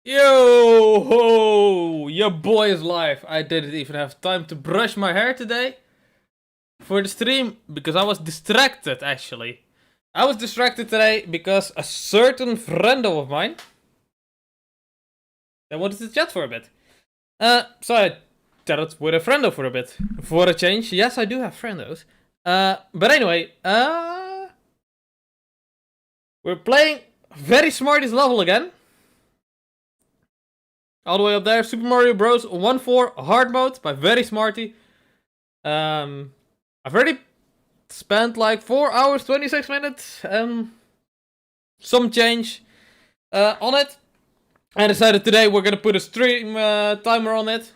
Yo ho! Your boy is live. I didn't even have time to brush my hair today for the stream because I was distracted actually. I was distracted today because a certain friend of mine I wanted to chat for a bit. So I chatted with a friendo for a bit. For a change. Yes, I do have friendos. But anyway, we're playing very smarty's level again. All the way up there, Super Mario Bros. 1-4 hard mode by Very Smarty. I've already spent like 4 hours, 26 minutes, some change on it. I decided today we're gonna put a stream timer on it.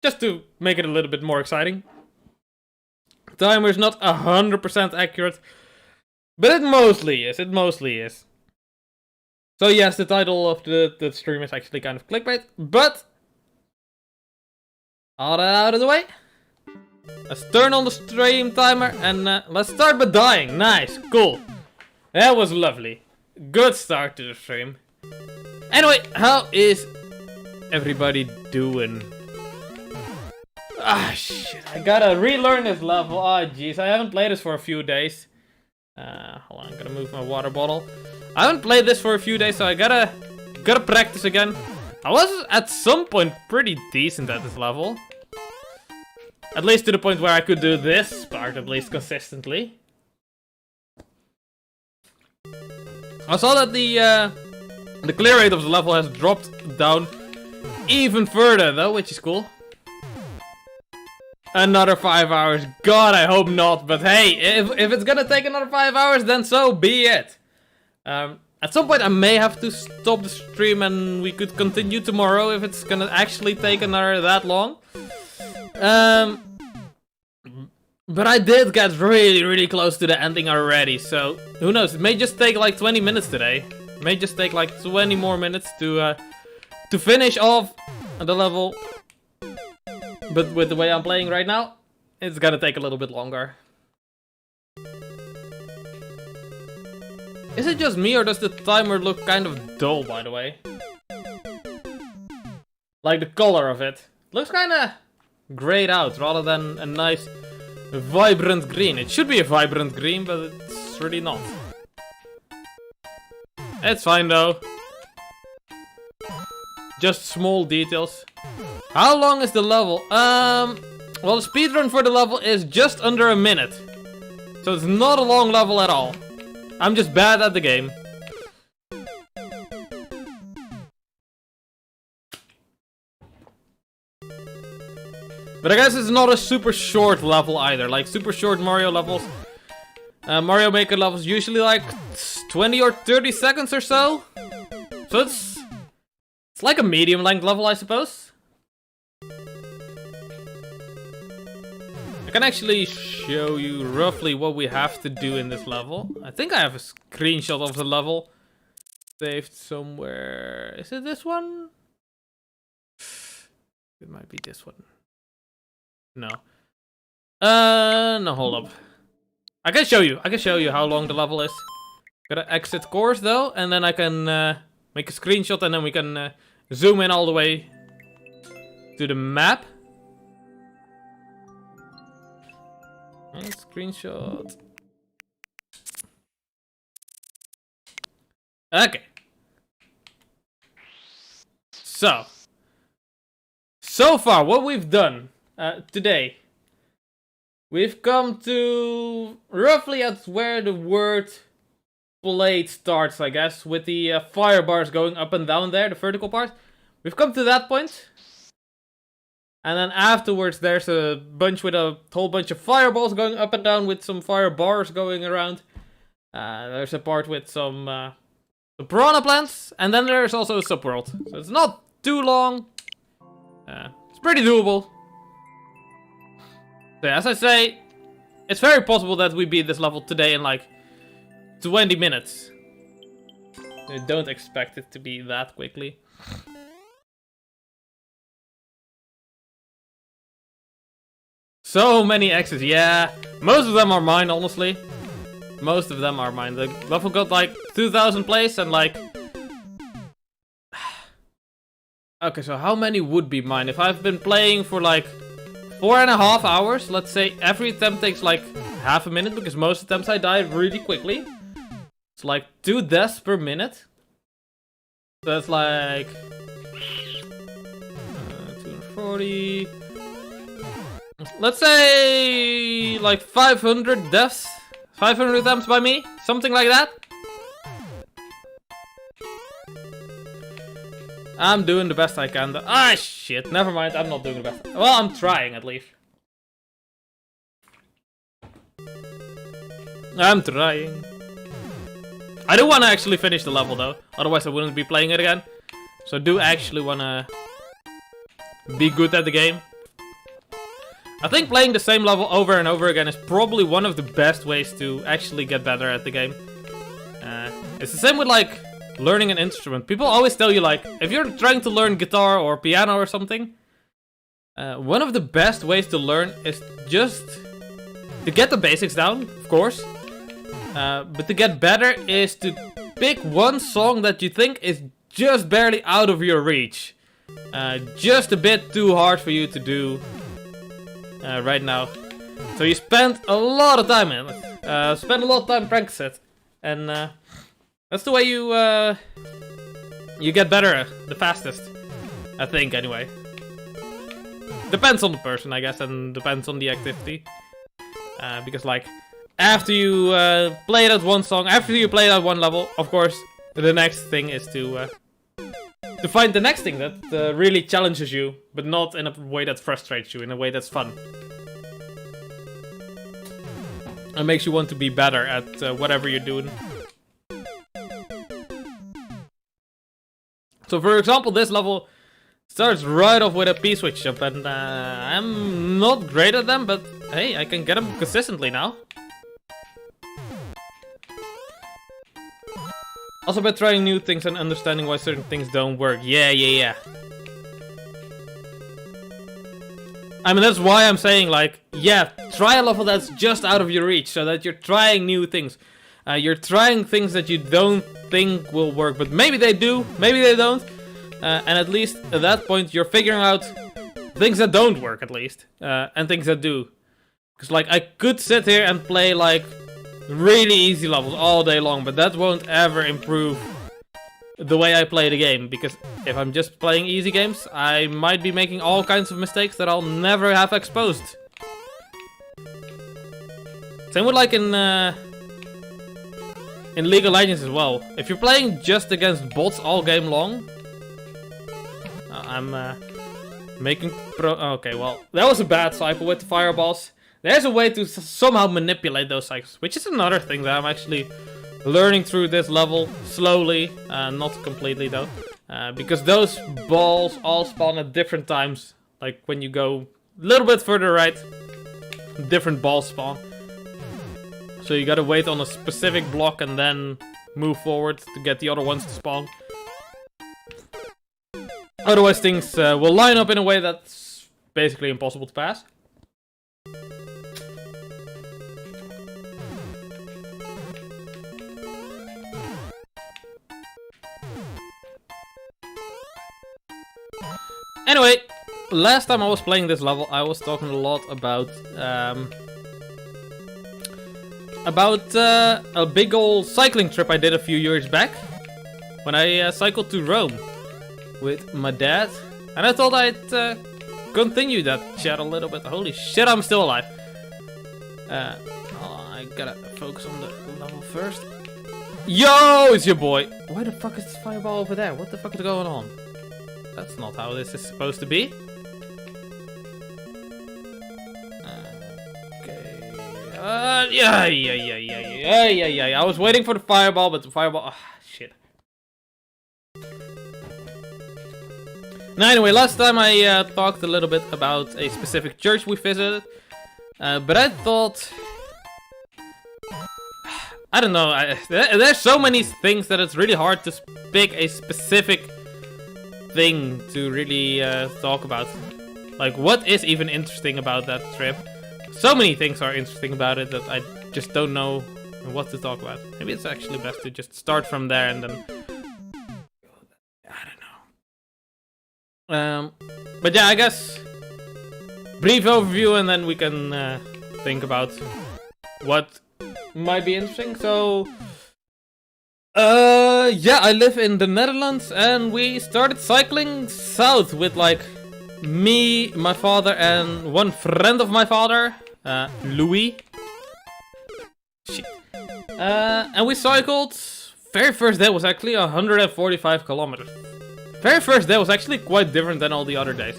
Just to make it a little bit more exciting. Timer is not 100% accurate, but it mostly is. So yes, the title of the stream is actually kind of clickbait, but all that out of the way. Let's turn on the stream timer and let's start by dying. Nice, cool. That was lovely. Good start to the stream. Anyway, how is everybody doing? Ah, shit, I gotta relearn this level. Ah, jeez, I haven't played this for a few days. Hold on, I'm gonna move my water bottle. I haven't played this for a few days, so I gotta practice again. I was at some point pretty decent at this level. At least to the point where I could do this part at least consistently. I saw that the clear rate of the level has dropped down even further though, which is cool. Another 5 hours. God, I hope not. But hey, if it's gonna take another 5 hours, then so be it. At some point I may have to stop the stream and we could continue tomorrow if it's gonna actually take another that long. But I did get really close to the ending already, so who knows, it may just take like 20 minutes today. It may just take like 20 more minutes to finish off the level. But with the way I'm playing right now, it's gonna take a little bit longer. Is it just me or does the timer look kind of dull, by the way? Like the color of it. Looks kinda grayed out rather than a nice vibrant green. It should be a vibrant green, but it's really not. It's fine though. Just small details. How long is the level? Well, the speedrun for the level is just under a minute. So it's not a long level at all. I'm just bad at the game. But I guess it's not a super short level either. Like super short Mario levels. Mario Maker levels usually like 20 or 30 seconds or so. So it's like a medium length level, I suppose. I can actually show you roughly what we have to do in this level. I think I have a screenshot of the level saved somewhere. Is it this one? It might be this one. No. No, hold up. I can show you how long the level is. Gotta exit course though, and then I can make a screenshot and then we can zoom in all the way to the map. And screenshot. Okay. So far, what we've done today, we've come to roughly at where the word blade starts, I guess, with the fire bars going up and down there, the vertical part. We've come to that point. And then afterwards there's a bunch with a whole bunch of fireballs going up and down with some fire bars going around. There's a part with some piranha plants. And then there's also a subworld. So it's not too long. It's pretty doable. So as I say, it's very possible that we beat this level today in like 20 minutes. I don't expect it to be that quickly. So many X's, yeah. Most of them are mine, honestly. Most of them are mine. The level got like 2,000 plays and like Okay, so how many would be mine? If I've been playing for like 4.5 hours, let's say every attempt takes like half a minute, because most attempts I die really quickly. It's like 2 deaths per minute. So that's like 240. Let's say like 500 deaths, 500 attempts by me, something like that. I'm doing the best I can. Ah, shit. Never mind. I'm not doing the best. Well, I'm trying at least. I'm trying. I do want to actually finish the level though. Otherwise I wouldn't be playing it again. So I do actually want to be good at the game. I think playing the same level over and over again is probably one of the best ways to actually get better at the game. It's the same with like learning an instrument. People always tell you like, if you're trying to learn guitar or piano or something, one of the best ways to learn is just to get the basics down, of course. But to get better is to pick one song that you think is just barely out of your reach. Just a bit too hard for you to do right now. So you spend a lot of time in it. Spend a lot of time practicing it. And that's the way you get better the fastest. I think, anyway. Depends on the person, I guess, and depends on the activity. Because, like, after you play that one song, after you play that one level, of course, the next thing is to find the next thing that really challenges you, but not in a way that frustrates you, in a way that's fun. And makes you want to be better at whatever you're doing. So, for example, this level starts right off with a P-switch jump, and I'm not great at them, but hey, I can get them consistently now. Also by trying new things and understanding why certain things don't work. Yeah. I mean, that's why I'm saying, like, yeah, try a level that's just out of your reach, so that you're trying new things. You're trying things that you don't think will work, but maybe they do, maybe they don't. And at least at that point, you're figuring out things that don't work, at least, and things that do. Because, like, I could sit here and play, like, really easy levels all day long, but that won't ever improve the way I play the game. Because if I'm just playing easy games, I might be making all kinds of mistakes that I'll never have exposed. Same with, like, in League of Legends as well. If you're playing just against bots all game long, I'm making okay, well, that was a bad cycle with the fireballs. There's a way to somehow manipulate those cycles, which is another thing that I'm actually learning through this level slowly, not completely though, because those balls all spawn at different times. Like when you go a little bit further right, different balls spawn. So you gotta wait on a specific block and then move forward to get the other ones to spawn. Otherwise things will line up in a way that's basically impossible to pass. Anyway, last time I was playing this level, I was talking a lot about a big old cycling trip I did a few years back when I cycled to Rome with my dad, and I thought I'd continue that chat a little bit. Holy shit, I'm still alive. I gotta focus on the level first. Yo, it's your boy. Why the fuck is this fireball over there? What the fuck is going on? That's not how this is supposed to be. Okay. Yeah. I was waiting for the fireball, but the fireball. Shit. Now, anyway, last time I talked a little bit about a specific church we visited, but I thought, I don't know. There's so many things that it's really hard to pick a specific thing to really talk about. Like, what is even interesting about that trip? So many things are interesting about it that I just don't know what to talk about. Maybe it's actually best to just start from there and then But yeah, I guess brief overview, and then we can think about what might be interesting. So, yeah, I live in the Netherlands, and we started cycling south with like me, my father, and one friend of my father, Louis. Shit. And we cycled. Very first day was actually 145 kilometers. Very first day was actually quite different than all the other days.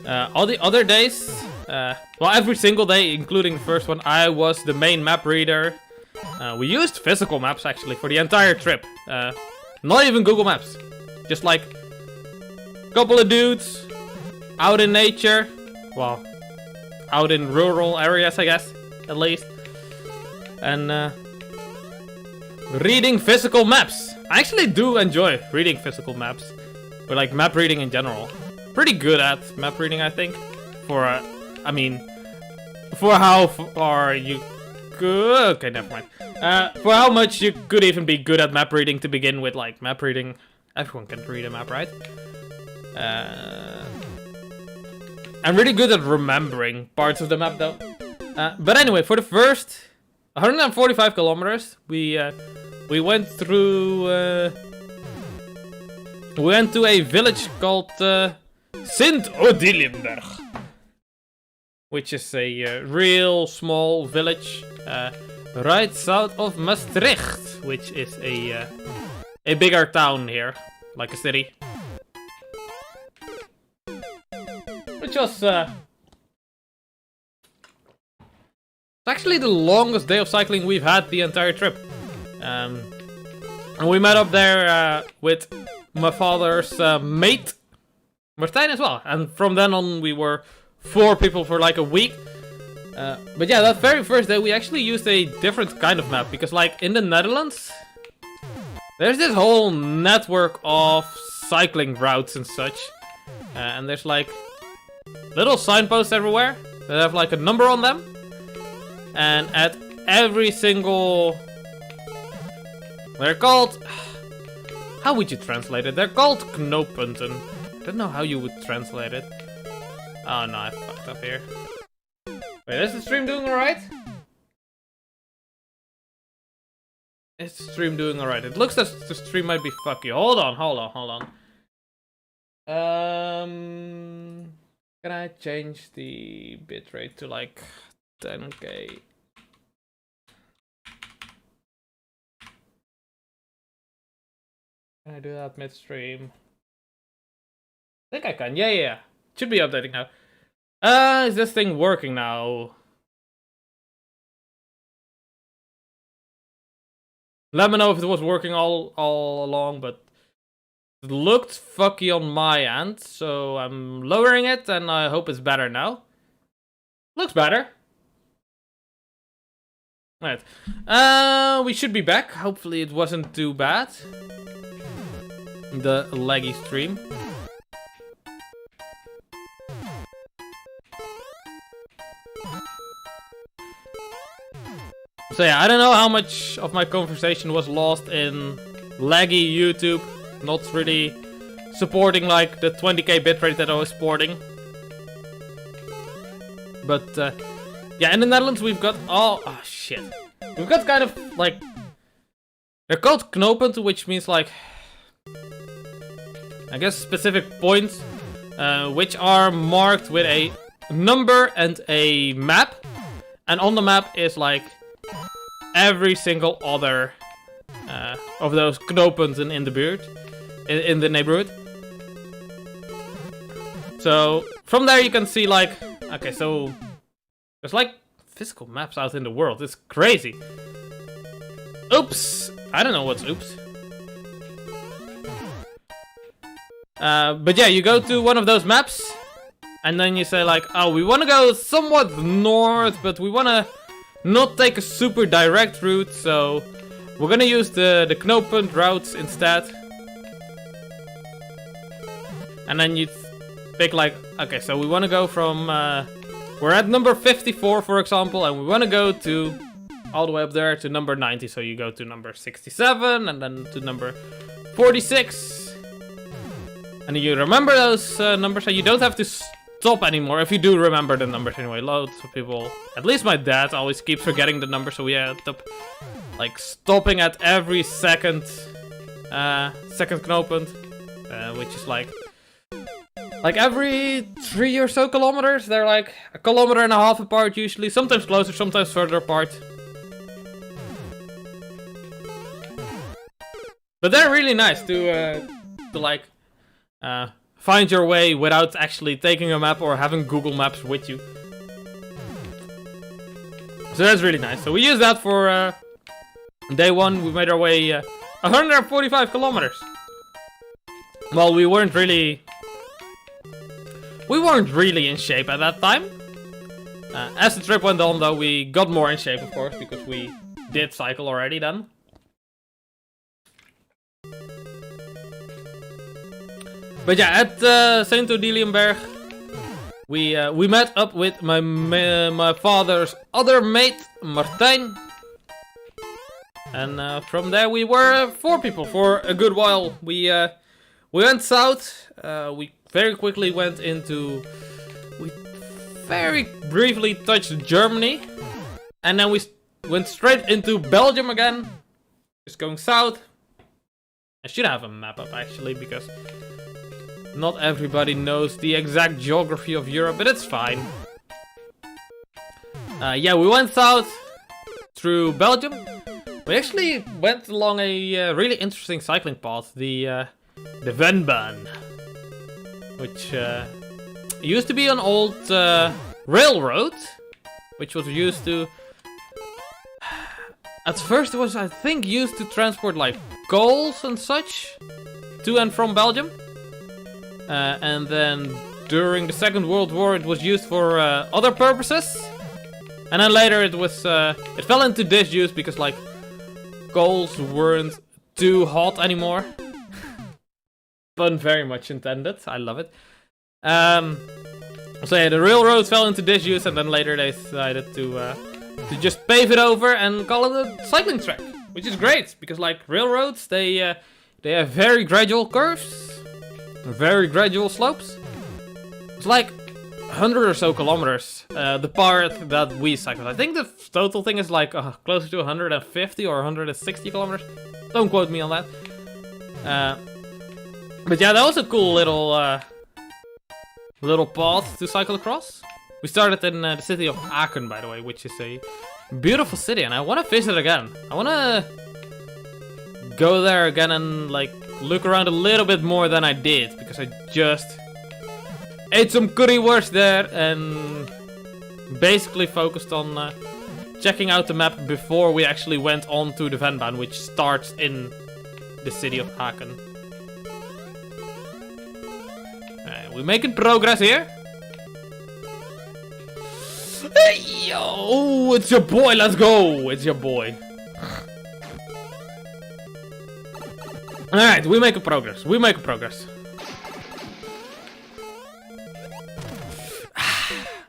All the other days, well, every single day, including the first one, I was the main map reader. We used physical maps actually for the entire trip. Not even Google Maps. Just like a couple of dudes out in nature. Well, out in rural areas, I guess, at least. And reading physical maps. I actually do enjoy reading physical maps. Or like map reading in general. Pretty good at map reading, I think. For, I mean, for how far you could... Okay, never mind. For how much you could even be good at map reading to begin with. Like, map reading... Everyone can read a map, right? I'm really good at remembering parts of the map, though. But anyway, for the first 145 kilometers, we went through... we went to a village called Sint Odilienberg, which is a real small village right south of Maastricht, which is a bigger town here, like a city. Which was actually the longest day of cycling we've had the entire trip. And we met up there with my father's mate, Martijn, as well. And from then on, we were 4 people for like a week. But yeah, that very first day, we actually used a different kind of map. Because like in the Netherlands, there's this whole network of cycling routes and such. And there's like little signposts everywhere that have like a number on them. And at every single... They're called... How would you translate it? They're called knooppunten. I don't know how you would translate it. Oh no, I fucked up here. Wait, is the stream doing alright? Is the stream doing alright? It looks as the stream might be fucky. Hold on. Can I change the bitrate to like 10k? Can I do that mid-stream? I think I can. Yeah. Should be updating now. Is this thing working now? Let me know if it was working all along, but it looked fucky on my end, so I'm lowering it, and I hope it's better now. Looks better. Right. We should be back. Hopefully it wasn't too bad. The laggy stream. So yeah, I don't know how much of my conversation was lost in laggy YouTube, not really supporting like the 20k bitrate that I was sporting. But yeah, in the Netherlands we've got oh shit. We've got kind of like, they're called knooppunten, which means like, I guess specific points, which are marked with a number and a map. And on the map is like every single other of those knooppunten in the neighborhood. So from there you can see like, okay, so there's like physical maps out in the world. It's crazy. Oops. I don't know what's oops. But yeah, you go to one of those maps, and then you say like, oh, we want to go somewhat north, but we want to not take a super direct route, so we're gonna use the knooppunt routes instead. And then you pick like, okay, so we want to go from, we're at number 54, for example, and we want to go to all the way up there to number 90, so you go to number 67, and then to number 46. And you remember those numbers, and you don't have to stop anymore. If you do remember the numbers anyway. Loads of people, at least my dad, always keeps forgetting the numbers, so we end up like stopping at every second knooppunt, which is like every 3 or so kilometers. They're like 1.5 kilometers apart usually, sometimes closer, sometimes further apart. But they're really nice to like find your way without actually taking a map or having Google Maps with you. So that's really nice. So we used that for day one. We made our way 145 kilometers. Well, we weren't really in shape at that time. As the trip went on, though, we got more in shape, of course, because we did cycle already then. But yeah, at St. Odilienberg, we met up with my father's other mate, Martijn. And from there we were 4 people for a good while. We went south. We very quickly went into... We very briefly touched Germany. And then we went straight into Belgium again. Just going south. I should have a map up actually, because not everybody knows the exact geography of Europe, but it's fine. Yeah, we went south through Belgium. We actually went along a really interesting cycling path, the Venbaan, which used to be an old railroad, which was used to... At first it was, I think, used to transport like coals and such to and from Belgium. And then during the Second World War it was used for other purposes. And then later it was it fell into disuse because like coals weren't too hot anymore. Pun very much intended. I love it. So yeah, the railroad fell into disuse, and then later they decided to just pave it over and call it a cycling track, which is great because like railroads, they have very gradual curves, very gradual slopes. It's like 100 or so kilometers. The part that we cycled, I think the total thing is like closer to 150 or 160 kilometers. Don't quote me on that. But yeah, that was a cool little path to cycle across. We started in the city of Aachen, by the way, which is a beautiful city, and I want to visit again. I want to go there again and like look around a little bit more than I did, because I just ate some currywurst there and basically focused on checking out the map before we actually went on to the Venbaan, which starts in the city of Aachen. We're making progress here. Hey, yo, it's your boy, let's go. It's your boy. Alright, we make a progress. We make a progress.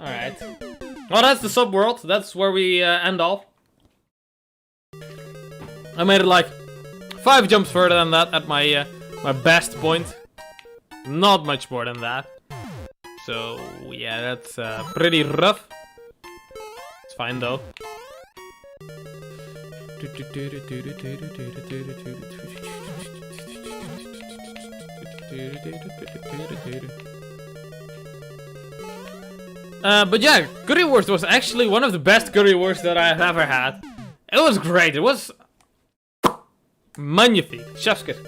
Alright. Well, that's the subworld. That's where we end off. I made it like 5 jumps further than that at my my best point. Not much more than that. So, yeah, that's pretty rough. It's fine though. But yeah, currywurst was actually one of the best currywurst that I've ever had. It was great. It was magnifique. Chef's kiss.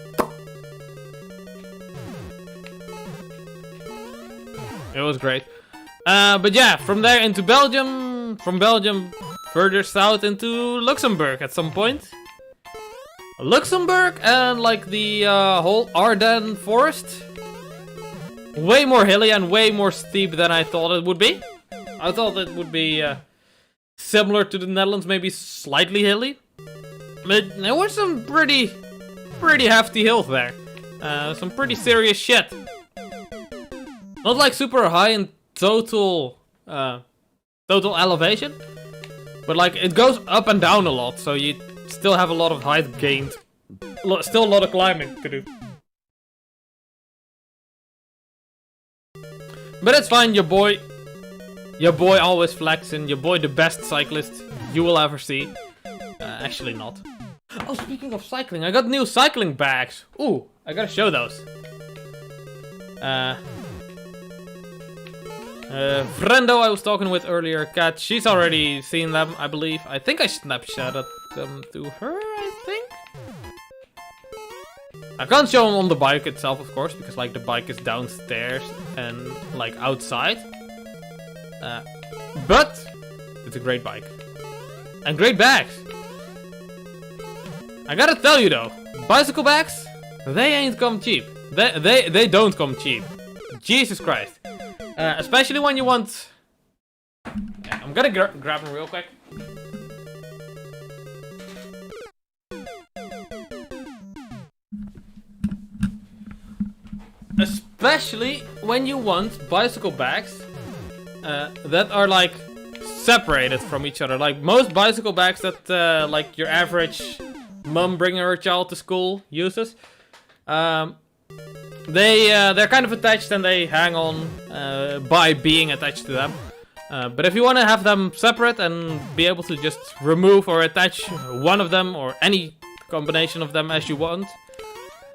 It was great. But yeah, from there into Belgium. From Belgium further south into Luxembourg at some point. Luxembourg and like the whole Ardennes forest. Way more hilly and way more steep than I thought it would be. I thought it would be similar to the Netherlands, maybe slightly hilly. But there was some pretty hefty hills there. Some pretty serious shit. Not like super high in total elevation, but like it goes up and down a lot, so you still have a lot of height gained. Still a lot of climbing to do. But it's fine, your boy always flexing, your boy the best cyclist you will ever see. Actually not. Oh, speaking of cycling, I got new cycling bags. Ooh, I gotta show those. Friendo I was talking with earlier, Kat, she's already seen them, I believe. I think I snapshotted them to her, I think? I can't show them on the bike itself, of course, because like the bike is downstairs and like outside. But it's a great bike. And great bags. I gotta tell you though, bicycle bags, they ain't come cheap. They don't come cheap. Jesus Christ. Especially when you want... Yeah, I'm gonna grab them real quick. Especially when you want bicycle bags that are like separated from each other. Like most bicycle bags that like your average mom bringing her child to school uses. They're kind of attached and they hang on by being attached to them. But if you want to have them separate and be able to just remove or attach one of them or any combination of them as you want,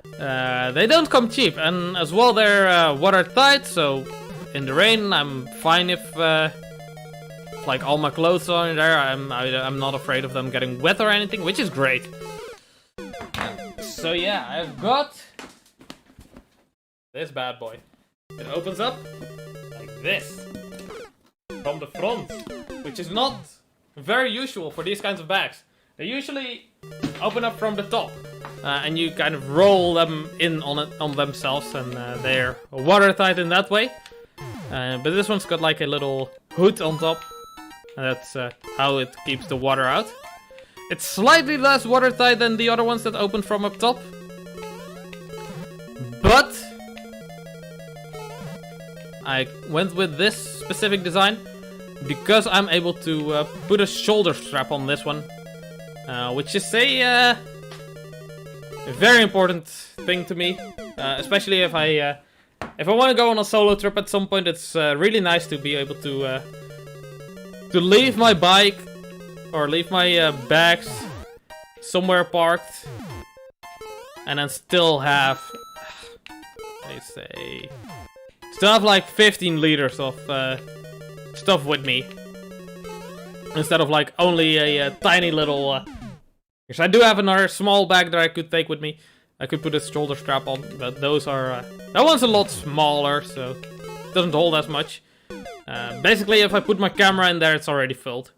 they don't come cheap. And as well, they're watertight, so in the rain I'm fine if like all my clothes are in there. I'm not afraid of them getting wet or anything, which is great. So yeah, I've got this bad boy. It opens up like this from the front, which is not very usual for these kinds of bags. They usually open up from the top, and you kind of roll them in on themselves, and they're watertight in that way. But this one's got like a little hood on top, and that's how it keeps the water out. It's slightly less watertight than the other ones that open from up top, but I went with this specific design because I'm able to put a shoulder strap on this one, which is a very important thing to me, especially if I want to go on a solo trip at some point. It's really nice to be able to leave my bike or leave my bags somewhere parked and then still have, still have like 15 liters of stuff with me, instead of like only a tiny little, because I do have another small bag that I could take with me. I could put a shoulder strap on, but those are, that one's a lot smaller, so it doesn't hold as much. Basically, if I put my camera in there, it's already filled.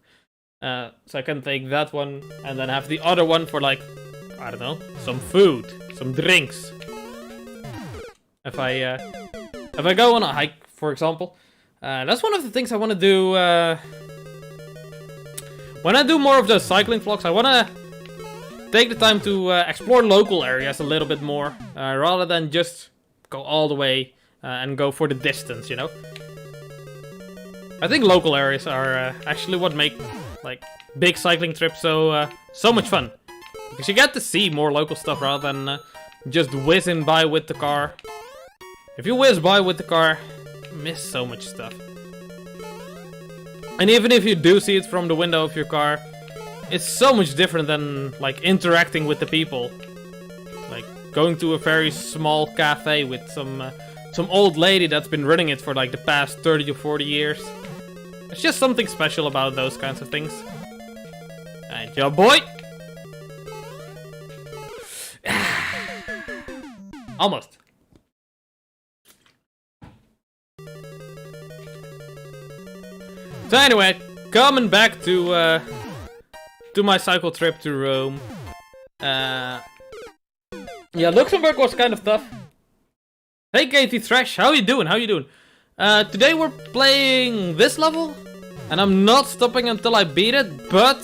So I can take that one and then have the other one for like, I don't know, some food, some drinks. If I go on a hike, for example, that's one of the things I want to do. When I do more of those cycling vlogs, I want to take the time to explore local areas a little bit more, rather than just go all the way and go for the distance, you know? I think local areas are actually what make like big cycling trips so much fun, because you get to see more local stuff rather than just whizzing by with the car. If you whiz by with the car, you miss so much stuff. And even if you do see it from the window of your car, it's so much different than like interacting with the people. Like going to a very small cafe with some old lady that's been running it for like the past 30 to 40 years. There's just something special about those kinds of things. And your boy! Almost. So anyway, coming back to my cycle trip to Rome. Yeah, Luxembourg was kind of tough. Hey Katie Thresh, how you doing? How you doing? Today we're playing this level, and I'm not stopping until I beat it, but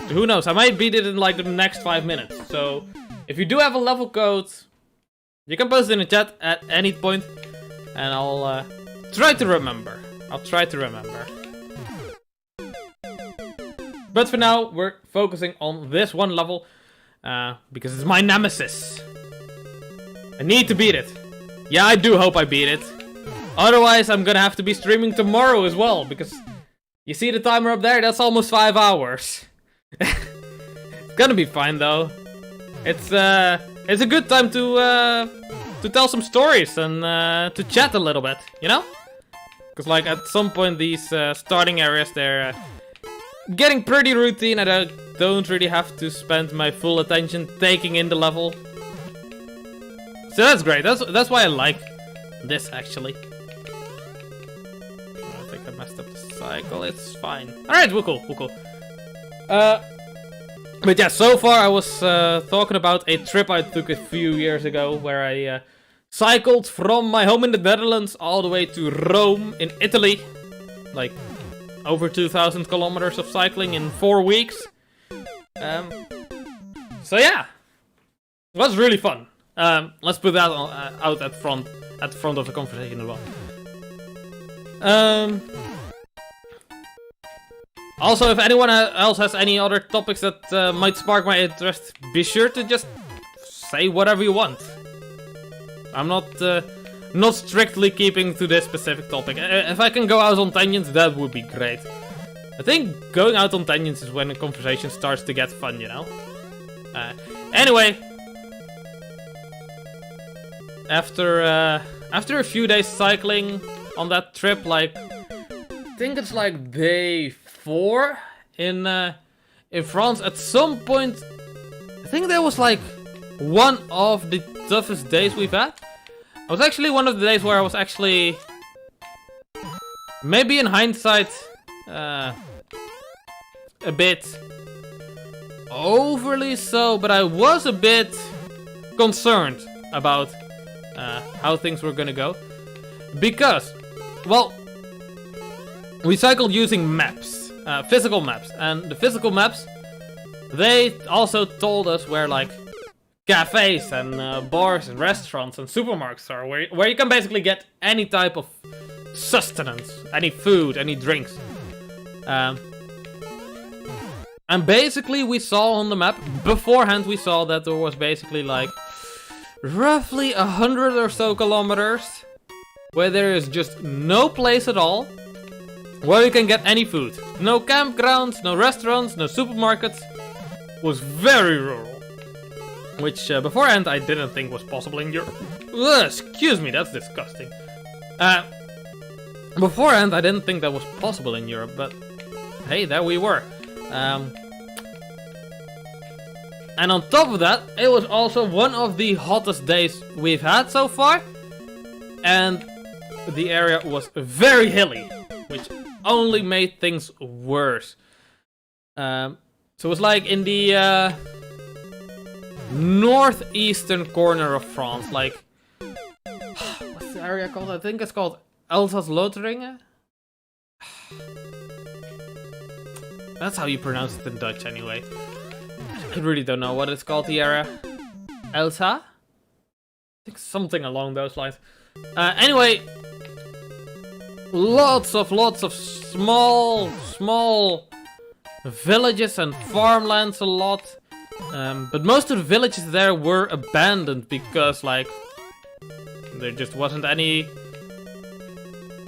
who knows, I might beat it in like the next 5 minutes. So if you do have a level code, you can post it in the chat at any point, and I'll try to remember. But for now, we're focusing on this one level, because it's my nemesis. I need to beat it. Yeah, I do hope I beat it. Otherwise, I'm gonna have to be streaming tomorrow as well, because you see the timer up there? That's almost 5 hours. It's gonna be fine though. It's a good time to tell some stories and to chat a little bit, you know? Because like at some point these starting areas, they're getting pretty routine and I don't really have to spend my full attention taking in the level. So that's great. That's why I like this actually. I think I messed up the cycle. It's fine. Alright, we're cool. But yeah, so far I was talking about a trip I took a few years ago where I cycled from my home in the Netherlands all the way to Rome in Italy. Like over 2,000 kilometers of cycling in 4 weeks. So yeah, it was really fun. Let's put that out at the front of the conversation as well. Also, if anyone else has any other topics that might spark my interest, be sure to just say whatever you want. I'm not strictly keeping to this specific topic. If I can go out on tangents, that would be great. I think going out on tangents is when a conversation starts to get fun, you know? Anyway. After a few days cycling on that trip, like, I think it's like day 4 in France. At some point, I think that was like one of the toughest days we've had. It was actually one of the days where I was actually, maybe in hindsight, a bit overly so, but I was a bit concerned about how things were gonna go. Because, well, we cycled using maps, physical maps, and the physical maps, they also told us where like cafes and bars and restaurants and supermarkets are, where you can basically get any type of sustenance, any food, any drinks. And basically we saw on the map, beforehand we saw that there was basically like roughly 100 or so kilometers where there is just no place at all where you can get any food. No campgrounds, no restaurants, no supermarkets. It was very rural. Which beforehand I didn't think was possible in Europe. Ugh, excuse me, that's disgusting. Beforehand I didn't think that was possible in Europe, but hey, there we were. And on top of that, it was also one of the hottest days we've had so far. And the area was very hilly, which only made things worse. So it was like in the northeastern corner of France, like, what's the area called? I think it's called Alsace-Lotharingen. That's how you pronounce it in Dutch anyway. I really don't know what it's called, the area. Elsa? I think something along those lines. Anyway, lots of small villages and farmlands a lot. But most of the villages there were abandoned because, like, there just wasn't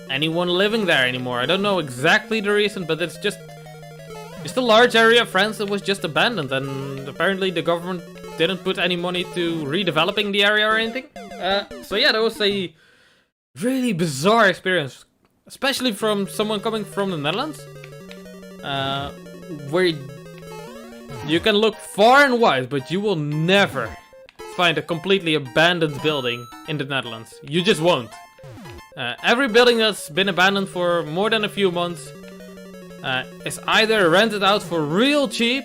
anyone living there anymore. I don't know exactly the reason, but it's just a large area of France that was just abandoned, and apparently the government didn't put any money to redeveloping the area or anything. So yeah, that was a really bizarre experience, especially from someone coming from the Netherlands, where you can look far and wide, but you will never find a completely abandoned building in the Netherlands. You just won't. Every building that's been abandoned for more than a few months is either rented out for real cheap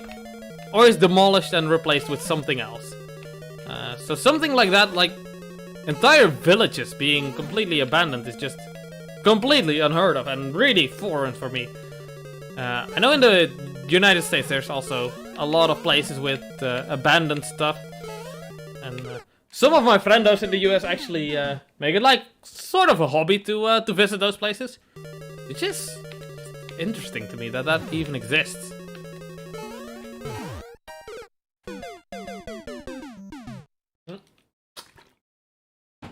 or is demolished and replaced with something else. So something like that, like entire villages being completely abandoned, is just completely unheard of and really foreign for me. I know in the United States there's also a lot of places with abandoned stuff, and some of my friendos in the US actually make it like sort of a hobby to visit those places, which is interesting to me that even exists.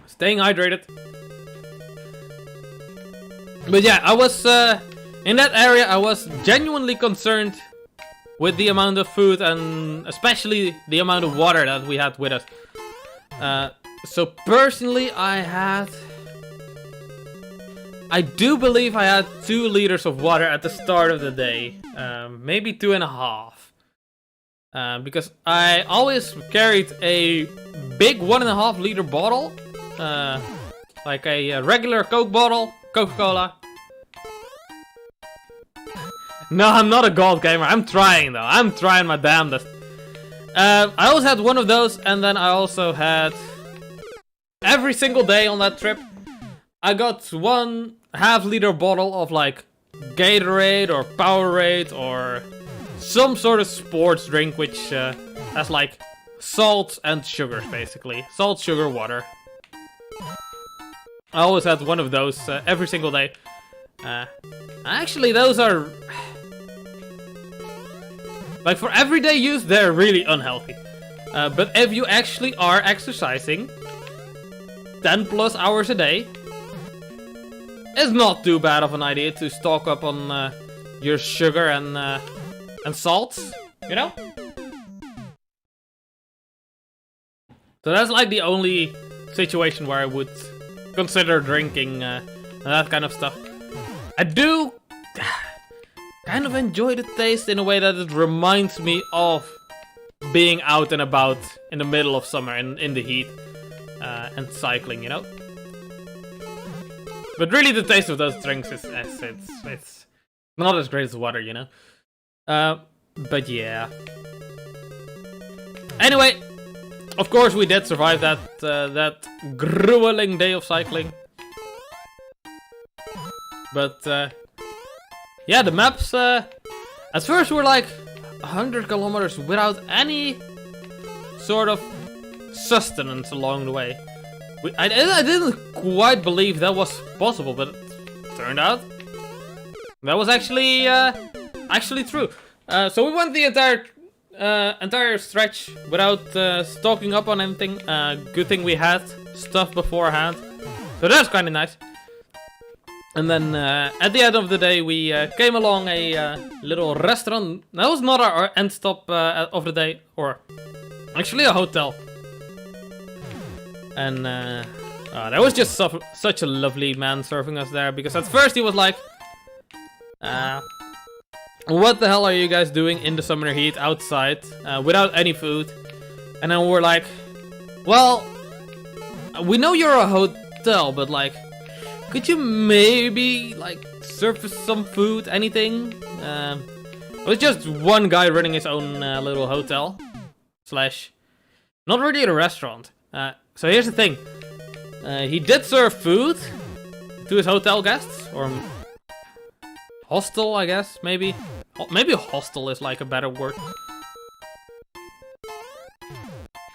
Staying hydrated. But yeah, I was in that area. I was genuinely concerned with the amount of food and especially the amount of water that we had with us. So personally, I do believe I had 2 liters of water at the start of the day, maybe 2.5. Because I always carried a big 1.5 liter bottle, like a regular Coke bottle, Coca-Cola. No, I'm not a gold gamer. I'm trying though. I'm trying my damnedest. I always had one of those, and then I also had every single day on that trip. I got 1.5 liter bottle of like Gatorade or Powerade or some sort of sports drink, which has like salt and sugar, basically. Salt, sugar, water. I always had one of those every single day. Actually, those are... like, for everyday use, they're really unhealthy. But if you actually are exercising 10 plus hours a day, it's not too bad of an idea to stock up on your sugar and salts, you know? So that's like the only situation where I would consider drinking that kind of stuff. I do kind of enjoy the taste in a way that it reminds me of being out and about in the middle of summer in the heat and cycling, you know? But really the taste of those drinks is it's not as great as water, you know? But yeah. Anyway, of course we did survive that grueling day of cycling. But yeah, the maps at first were like 100 kilometers without any sort of sustenance along the way. I didn't quite believe that was possible, but it turned out that was actually true. So we went the entire stretch without stocking up on anything. Good thing we had stuff beforehand, so that's kind of nice. And then at the end of the day, we came along a little restaurant. That was not our end stop of the day, or actually a hotel. And there was just such a lovely man serving us there, because at first he was like, what the hell are you guys doing in the summer heat outside without any food? And then we're like, well, we know you're a hotel, but like, could you maybe like serve us some food, anything? It was just one guy running his own little hotel slash not really a restaurant. So here's the thing, he did serve food to his hotel guests, or hostel, I guess, maybe. Maybe hostel is like a better word.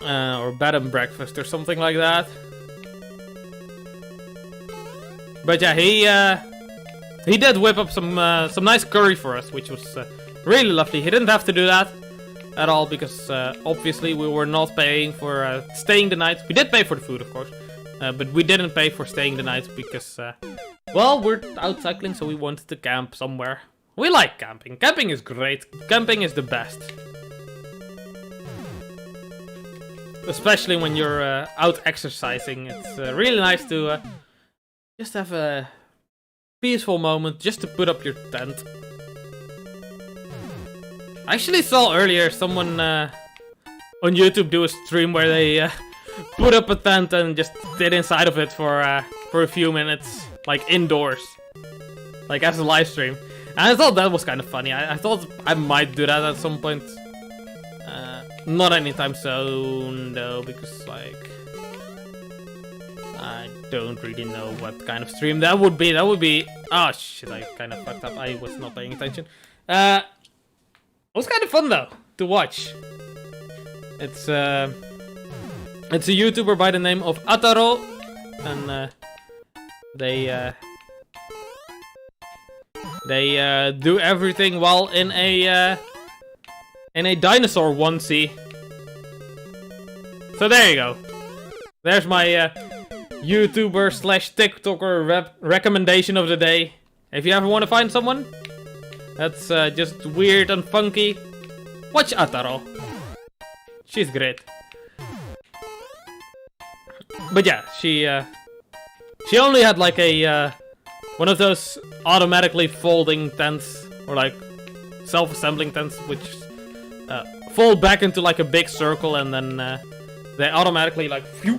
Or bed and breakfast or something like that. But yeah, he did whip up some nice curry for us, which was really lovely. He didn't have to do that at all, because obviously we were not paying for staying the night. We did pay for the food, of course, but we didn't pay for staying the night because, well, we're out cycling, so we wanted to camp somewhere. We like camping. Camping is great. Camping is the best. Especially when you're out exercising. It's really nice to just have a peaceful moment, just to put up your tent. I actually saw earlier someone on YouTube do a stream where they put up a tent and just did inside of it for a few minutes, like indoors, like as a live stream. And I thought that was kind of funny. I thought I might do that at some point. Not anytime soon though, because like I don't really know what kind of stream that would be. That would be... oh shit, I kind of fucked up. I was not paying attention. It was kind of fun though to watch. It's a YouTuber by the name of Ataro, and they do everything while in a dinosaur onesie. So there you go. There's my YouTuber slash TikToker recommendation of the day. If you ever want to find someone that's just weird and funky, watch Ataro. She's great. But yeah, she only had like a one of those automatically folding tents, or like self-assembling tents, which fold back into like a big circle, and then they automatically like phew,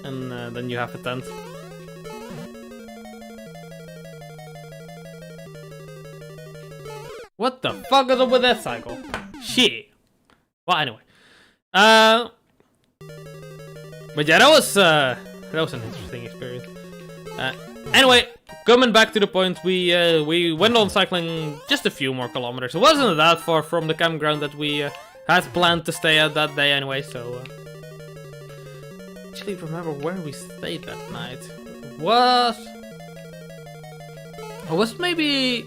and then you have a tent. What the fuck is up with that cycle? Shit. Well, anyway. But yeah, that was an interesting experience. Anyway, coming back to the point, we went on cycling just a few more kilometers. It wasn't that far from the campground that we had planned to stay at that day anyway, so... actually remember where we stayed that night. Was it maybe...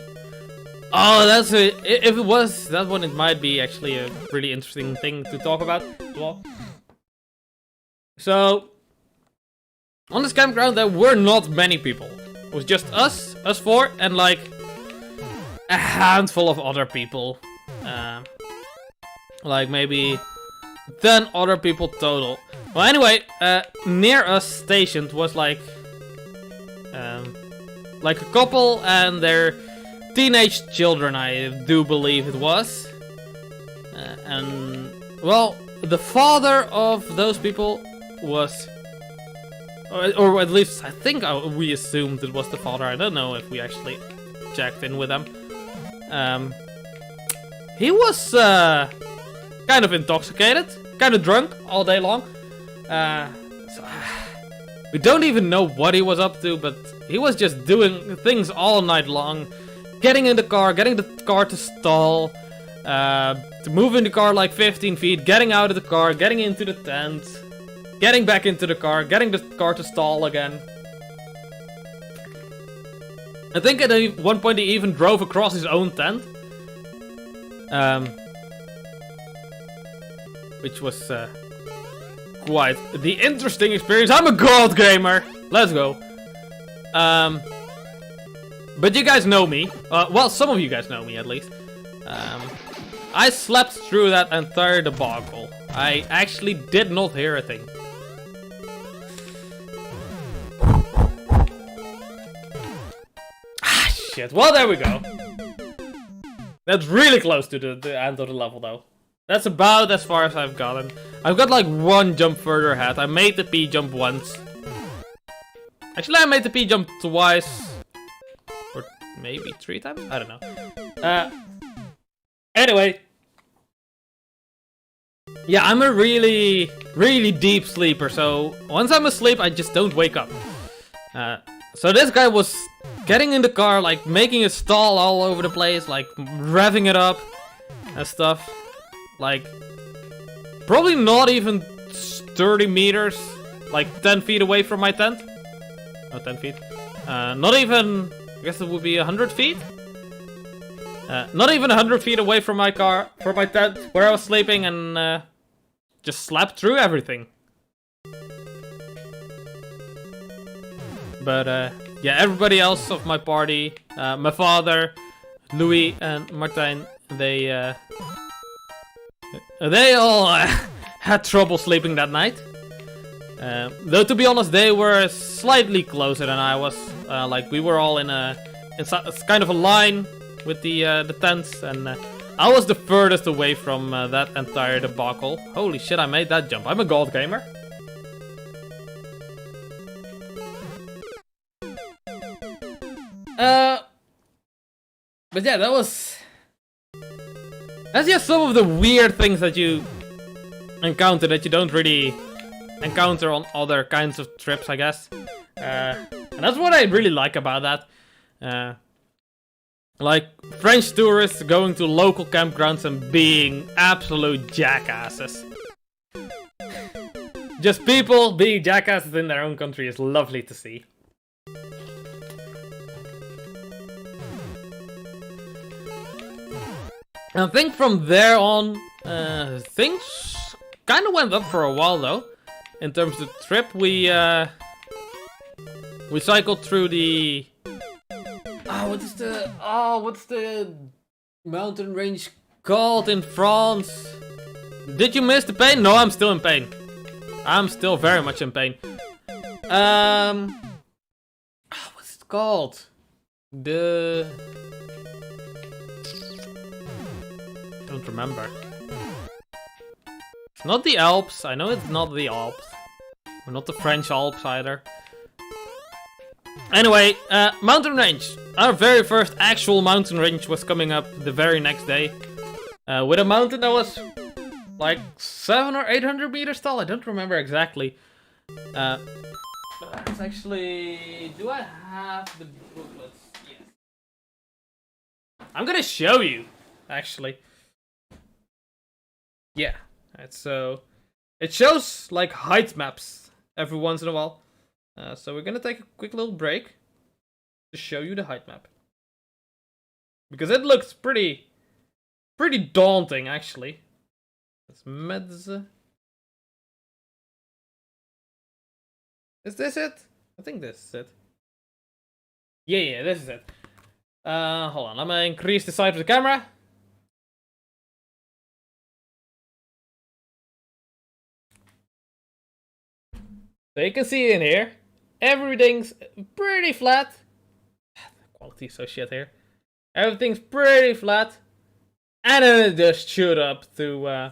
Oh, that's it. If it was that one, it might be actually a really interesting thing to talk about as well. So, on this campground, there were not many people. It was just us four, and like a handful of other people. Like maybe 10 other people total. Well, anyway, near us stationed was like a couple and their teenage children, I do believe it was. And, well, the father of those people was... Or at least, I think we assumed it was the father. I don't know if we actually checked in with them. He was kind of intoxicated, kind of drunk all day long. So, we don't even know what he was up to, but he was just doing things all night long. Getting in the car, getting the car to stall, to move in the car like 15 feet, getting out of the car, getting into the tent, getting back into the car, getting the car to stall again. I think at one point he even drove across his own tent. Which was quite the interesting experience. I'm a gold gamer! Let's go. But you guys know me. Well, some of you guys know me at least. I slept through that entire debacle. I actually did not hear a thing. Ah, shit. Well, there we go. That's really close to the end of the level, though. That's about as far as I've gotten. I've got like one jump further ahead. I made the P jump once. Actually, I made the P jump twice. Or maybe 3 times? I don't know. Anyway. Yeah, I'm a really, really deep sleeper. So once I'm asleep, I just don't wake up. So this guy was getting in the car, like making a stall all over the place, like revving it up and stuff. Like, probably not even 30 meters, like 10 feet away from my tent. Oh, 10 feet. Not even, I guess it would be 100 feet? Not even 100 feet away from my car, from my tent, where I was sleeping, and just slept through everything. But yeah, everybody else of my party, my father, Louis and Martijn, they all had trouble sleeping that night. Though to be honest, they were slightly closer than I was. Like we were all in kind of a line with the tents, and I was the furthest away from that entire debacle. Holy shit, I made that jump. I'm a gold gamer. But yeah, that's just some of the weird things that you encounter that you don't really encounter on other kinds of trips, I guess. And that's what I really like about that. Like French tourists going to local campgrounds and being absolute jackasses. Just people being jackasses in their own country is lovely to see. I think from there on, things kind of went up for a while though. In terms of the trip, we cycled through the... what's the mountain range called in France? Did you miss the pain? No, I'm still in pain. I'm still very much in pain. What's it called? Don't remember. It's not the Alps. I know it's not the Alps. Or not the French Alps either. Anyway, mountain range. Our very first actual mountain range was coming up the very next day. With a mountain that was like 700 or 800 meters tall. I don't remember exactly. It's actually... Do I have the booklets? Yes. I'm gonna show you, actually. Yeah. Right, so... It shows, like, height maps every once in a while. So we're gonna take a quick little break to show you the height map. Because it looks pretty daunting, actually. That's Meds. Is this it? I think this is it. Yeah, this is it. Hold on, I'm gonna increase the size of the camera. So you can see in here, everything's pretty flat. The quality is so shit here. Everything's pretty flat. And then it just shoot up to,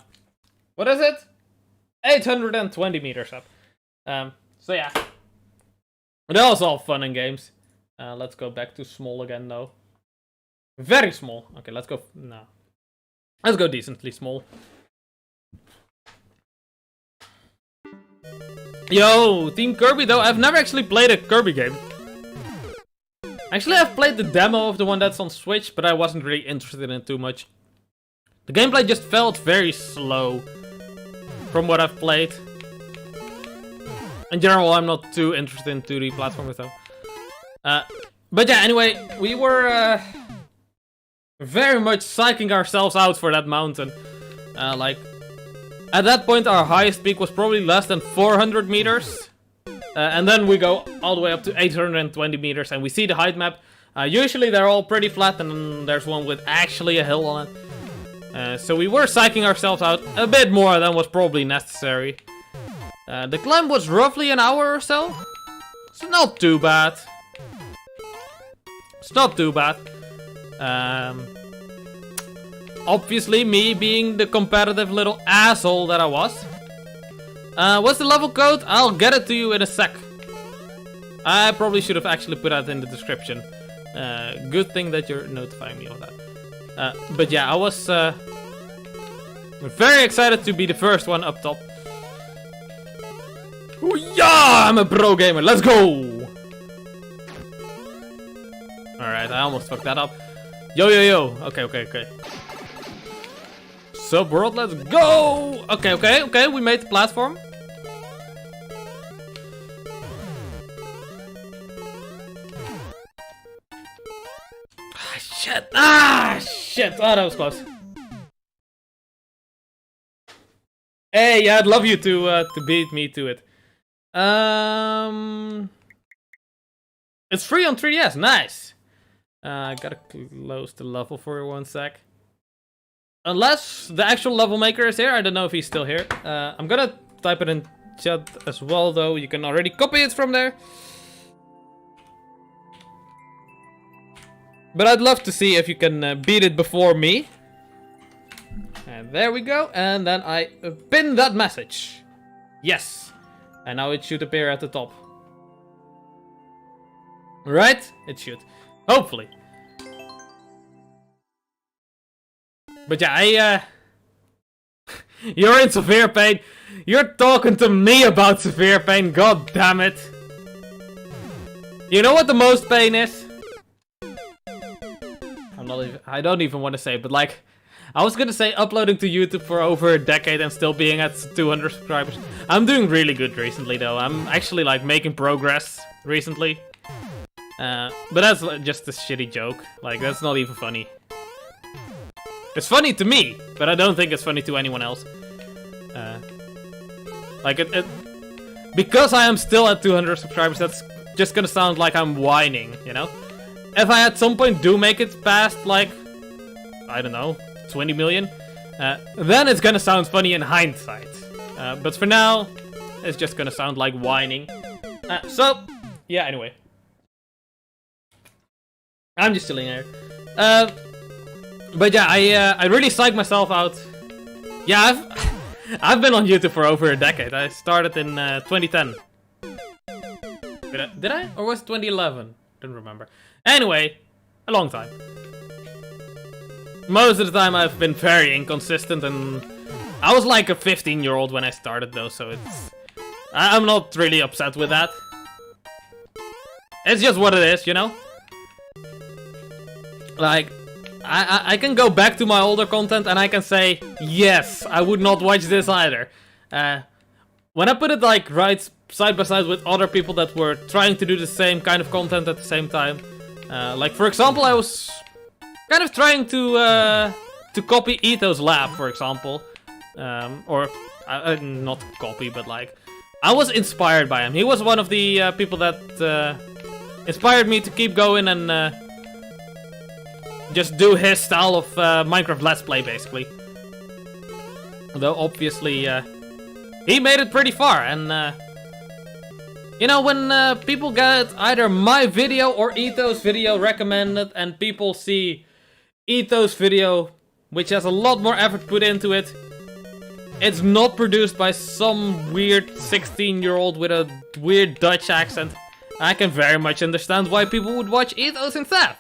what is it? 820 meters up. So yeah. That was all fun and games. Let's go back to small again though. Very small. Okay, let's go, no. Let's go decently small. Yo, Team Kirby though, I've never actually played a Kirby game. Actually, I've played the demo of the one that's on Switch, but I wasn't really interested in it too much. The gameplay just felt very slow from what I've played. In general, I'm not too interested in 2D platformers though. But yeah, anyway, we were very much psyching ourselves out for that mountain. Like, at that point, our highest peak was probably less than 400 meters. And then we go all the way up to 820 meters and we see the height map. Usually they're all pretty flat and then there's one with actually a hill on it. So we were psyching ourselves out a bit more than was probably necessary. The climb was roughly an hour or so. It's not too bad. It's not too bad. Obviously, me being the competitive little asshole that I was. What's the level code? I'll get it to you in a sec. I probably should have actually put that in the description. Good thing that you're notifying me of that. But yeah, I was very excited to be the first one up top. Ooh, yeah, I'm a pro gamer. Let's go. Alright, I almost fucked that up. Yo. Okay. Sup world, let's go! Okay, we made the platform. Shit! Oh, that was close. Hey, yeah, I'd love you to beat me to it. It's free on 3DS, nice! I gotta close the level for 1 sec. Unless the actual level maker is here, I don't know if he's still here. I'm gonna type it in chat as well, though. You can already copy it from there. But I'd love to see if you can beat it before me. And there we go. And then I pin that message. Yes. And now it should appear at the top. Right? It should. Hopefully. But yeah, you're in severe pain. You're talking to me about severe pain. God damn it. You know what the most pain is? I don't even want to say, but like, I was gonna say uploading to YouTube for over a decade and still being at 200 subscribers. I'm doing really good recently though. I'm actually like making progress recently. But that's just a shitty joke. Like, that's not even funny. It's funny to me, but I don't think it's funny to anyone else. Like, because I am still at 200 subscribers, that's just gonna sound like I'm whining, you know? if I at some point do make it past, like, I don't know, 20 million, then it's gonna sound funny in hindsight. But for now, it's just gonna sound like whining. So, yeah, anyway. I'm just chilling here. But yeah, I really psyched myself out. Yeah, I've been on YouTube for over a decade. I started in 2010. Did I? Or was it 2011? Don't remember. Anyway, a long time. Most of the time I've been very inconsistent, and I was like a 15-year-old when I started though, so it's... I'm not really upset with that. It's just what it is, you know? Like, I can go back to my older content and I can say, yes, I would not watch this either. When I put it like right side by side with other people that were trying to do the same kind of content at the same time. Like for example, I was kind of trying to copy Ito's lab, for example. Or, not copy, but like, I was inspired by him. He was one of the people that inspired me to keep going and just do his style of Minecraft Let's Play, basically. Though, obviously, he made it pretty far, and, you know, when people get either my video or Ito's video recommended, and people see Ito's video, which has a lot more effort put into it, it's not produced by some weird 16-year-old with a weird Dutch accent. I can very much understand why people would watch Ito's instead.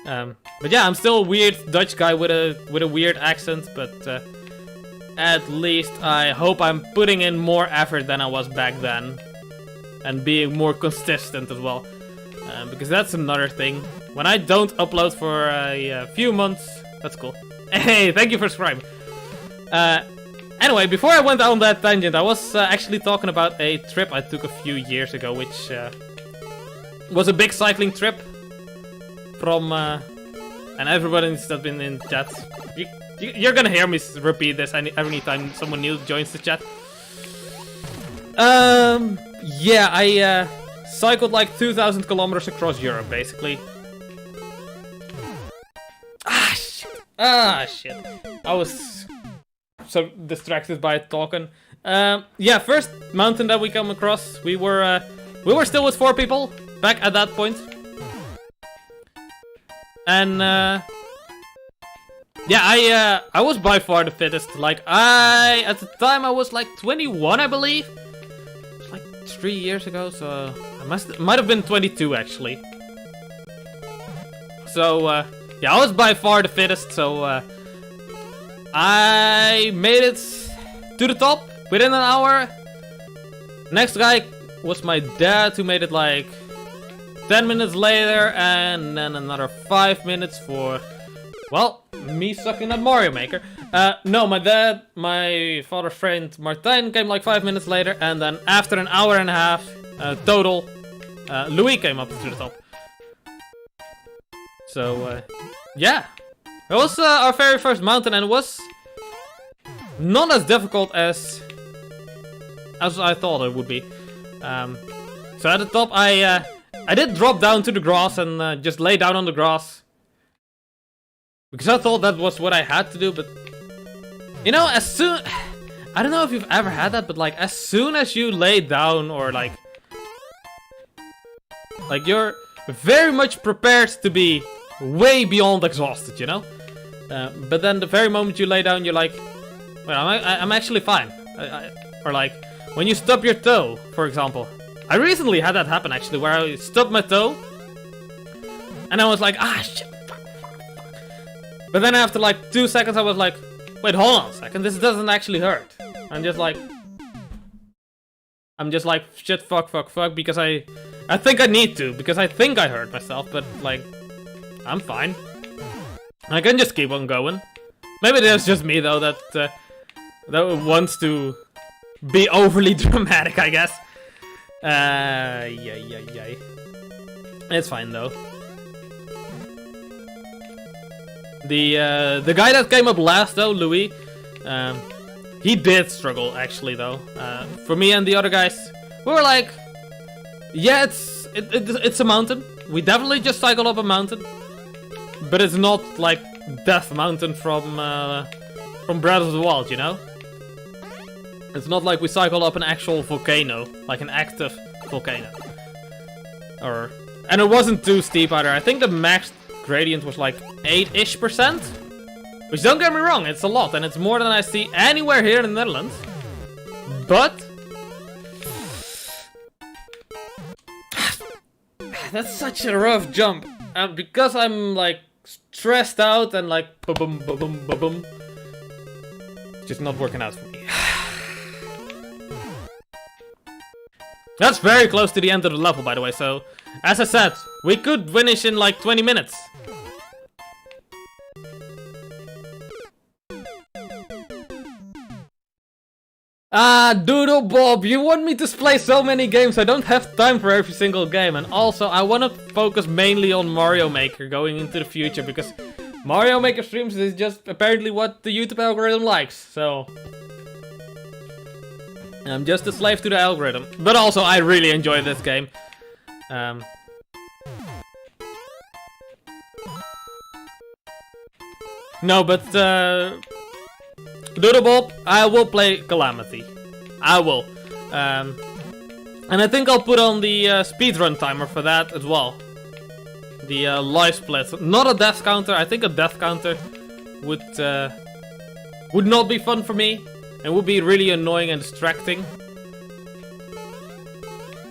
But yeah, I'm still a weird Dutch guy with a weird accent, but at least I hope I'm putting in more effort than I was back then. And being more consistent as well. Because that's another thing. When I don't upload for a few months, that's cool. Hey, thank you for subscribing. Anyway, before I went on that tangent, I was actually talking about a trip I took a few years ago, which was a big cycling trip. From, and everybody that's been in chat, you're gonna hear me repeat this every time someone new joins the chat. Yeah, I cycled like 2,000 kilometers across Europe, basically. Ah, shit. I was so distracted by talking. Yeah, first mountain that we come across, we were still with 4 people back at that point. And, yeah, I was by far the fittest. Like, at the time I was like 21, I believe. It was like 3 years ago, so I might have been 22, actually. So, yeah, I was by far the fittest, so, I made it to the top within an hour. Next guy was my dad, who made it like 10 minutes later, and then another 5 minutes for, well, me sucking at Mario Maker. No, my father's friend Martijn came like 5 minutes later, and then after an hour and a half total, Louis came up to the top. So, yeah. It was our very first mountain, and it was not as difficult as I thought it would be. So at the top, I did drop down to the grass and just lay down on the grass. Because I thought that was what I had to do, but... You know, as soon... I don't know if you've ever had that, but like, as soon as you lay down or like... Like, you're very much prepared to be way beyond exhausted, you know? But then the very moment you lay down, you're like... Wait, I'm actually fine. Or like, when you stub your toe, for example. I recently had that happen, actually, where I stubbed my toe. And I was like, ah, shit, fuck. But then after like 2 seconds, I was like, wait, hold on a second, this doesn't actually hurt. I'm just like, shit, fuck, because I think I need to, because I think I hurt myself, but like, I'm fine. I can just keep on going. Maybe there's just me, though, that wants to be overly dramatic, I guess. Yeah. It's fine though. The guy that came up last though, Louis, he did struggle actually though. For me and the other guys, we were like, yeah, it's a mountain. We definitely just cycled up a mountain. But it's not like Death Mountain from Breath of the Wild, you know? It's not like we cycled up an actual volcano, like an active volcano. And it wasn't too steep either. I think the max gradient was like 8-ish%. Which, don't get me wrong, it's a lot, and it's more than I see anywhere here in the Netherlands. But that's such a rough jump. And because I'm like stressed out and like ba-boom, ba-boom, ba-boom, it's just not working out for me. That's very close to the end of the level, by the way, so as I said, we could finish in like 20 minutes. Doodle Bob, you want me to play so many games, I don't have time for every single game. And also, I want to focus mainly on Mario Maker going into the future, because Mario Maker streams is just apparently what the YouTube algorithm likes, so I'm just a slave to the algorithm. But also, I really enjoy this game. No, but Doodle Bob, I will play Calamity. I will. And I think I'll put on the speedrun timer for that as well. The live split. Not a death counter. I think a death counter would not be fun for me. It would be really annoying and distracting.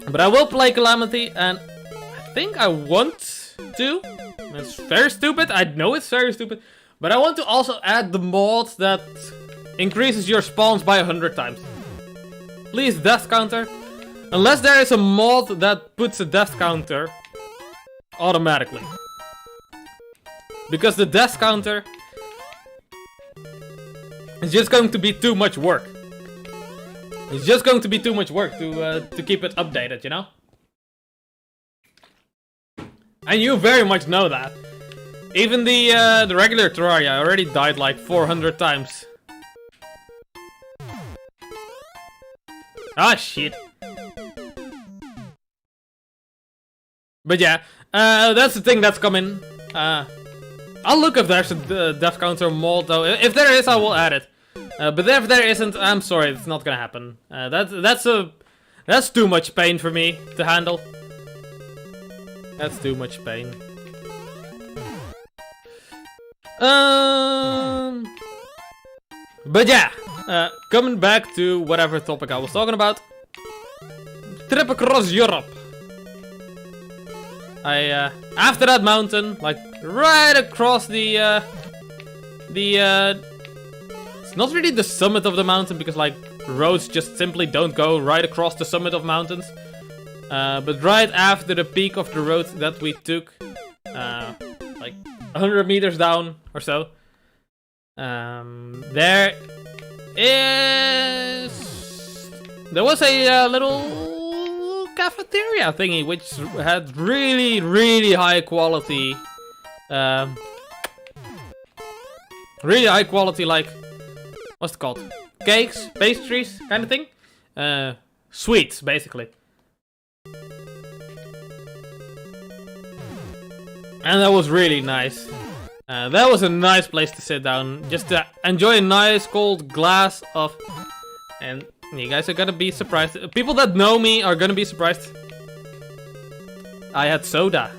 But I will play Calamity, and I think I want to. It's very stupid. I know it's very stupid. But I want to also add the mod that increases your spawns by 100 times. Please, death counter. Unless there is a mod that puts a death counter automatically. Because the death counter is just going to be too much work. It's just going to be too much work to keep it updated, you know? And you very much know that. Even the regular Terraria already died like 400 times. Ah, shit. But yeah, that's the thing that's coming. I'll look if there's a death counter mod though. If there is, I will add it. But if there isn't, I'm sorry, it's not gonna happen. That's too much pain for me to handle. That's too much pain. But yeah, coming back to whatever topic I was talking about. Trip across Europe. After that mountain, like right across the it's not really the summit of the mountain, because like roads just simply don't go right across the summit of mountains. But right after the peak of the road that we took, like 100 meters down or so, there was a little cafeteria thingy which had really high quality, like, what's it called? Cakes, pastries, kind of thing. Sweets, basically. And that was really nice. That was a nice place to sit down, just to enjoy a nice cold glass of... And you guys are gonna be surprised. People that know me are gonna be surprised. I had soda.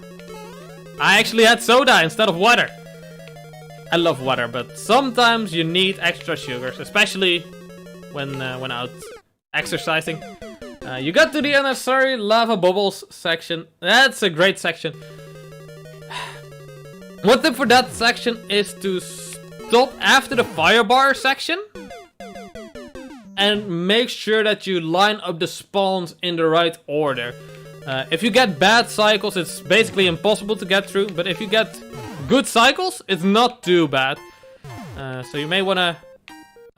I actually had soda instead of water. I love water, but sometimes you need extra sugars, especially when out exercising. You got to the unnecessary lava bubbles section. That's a great section. One tip for that section is to stop after the fire bar section and make sure that you line up the spawns in the right order. If you get bad cycles, it's basically impossible to get through, but if you get good cycles, it's not too bad. So you may wanna...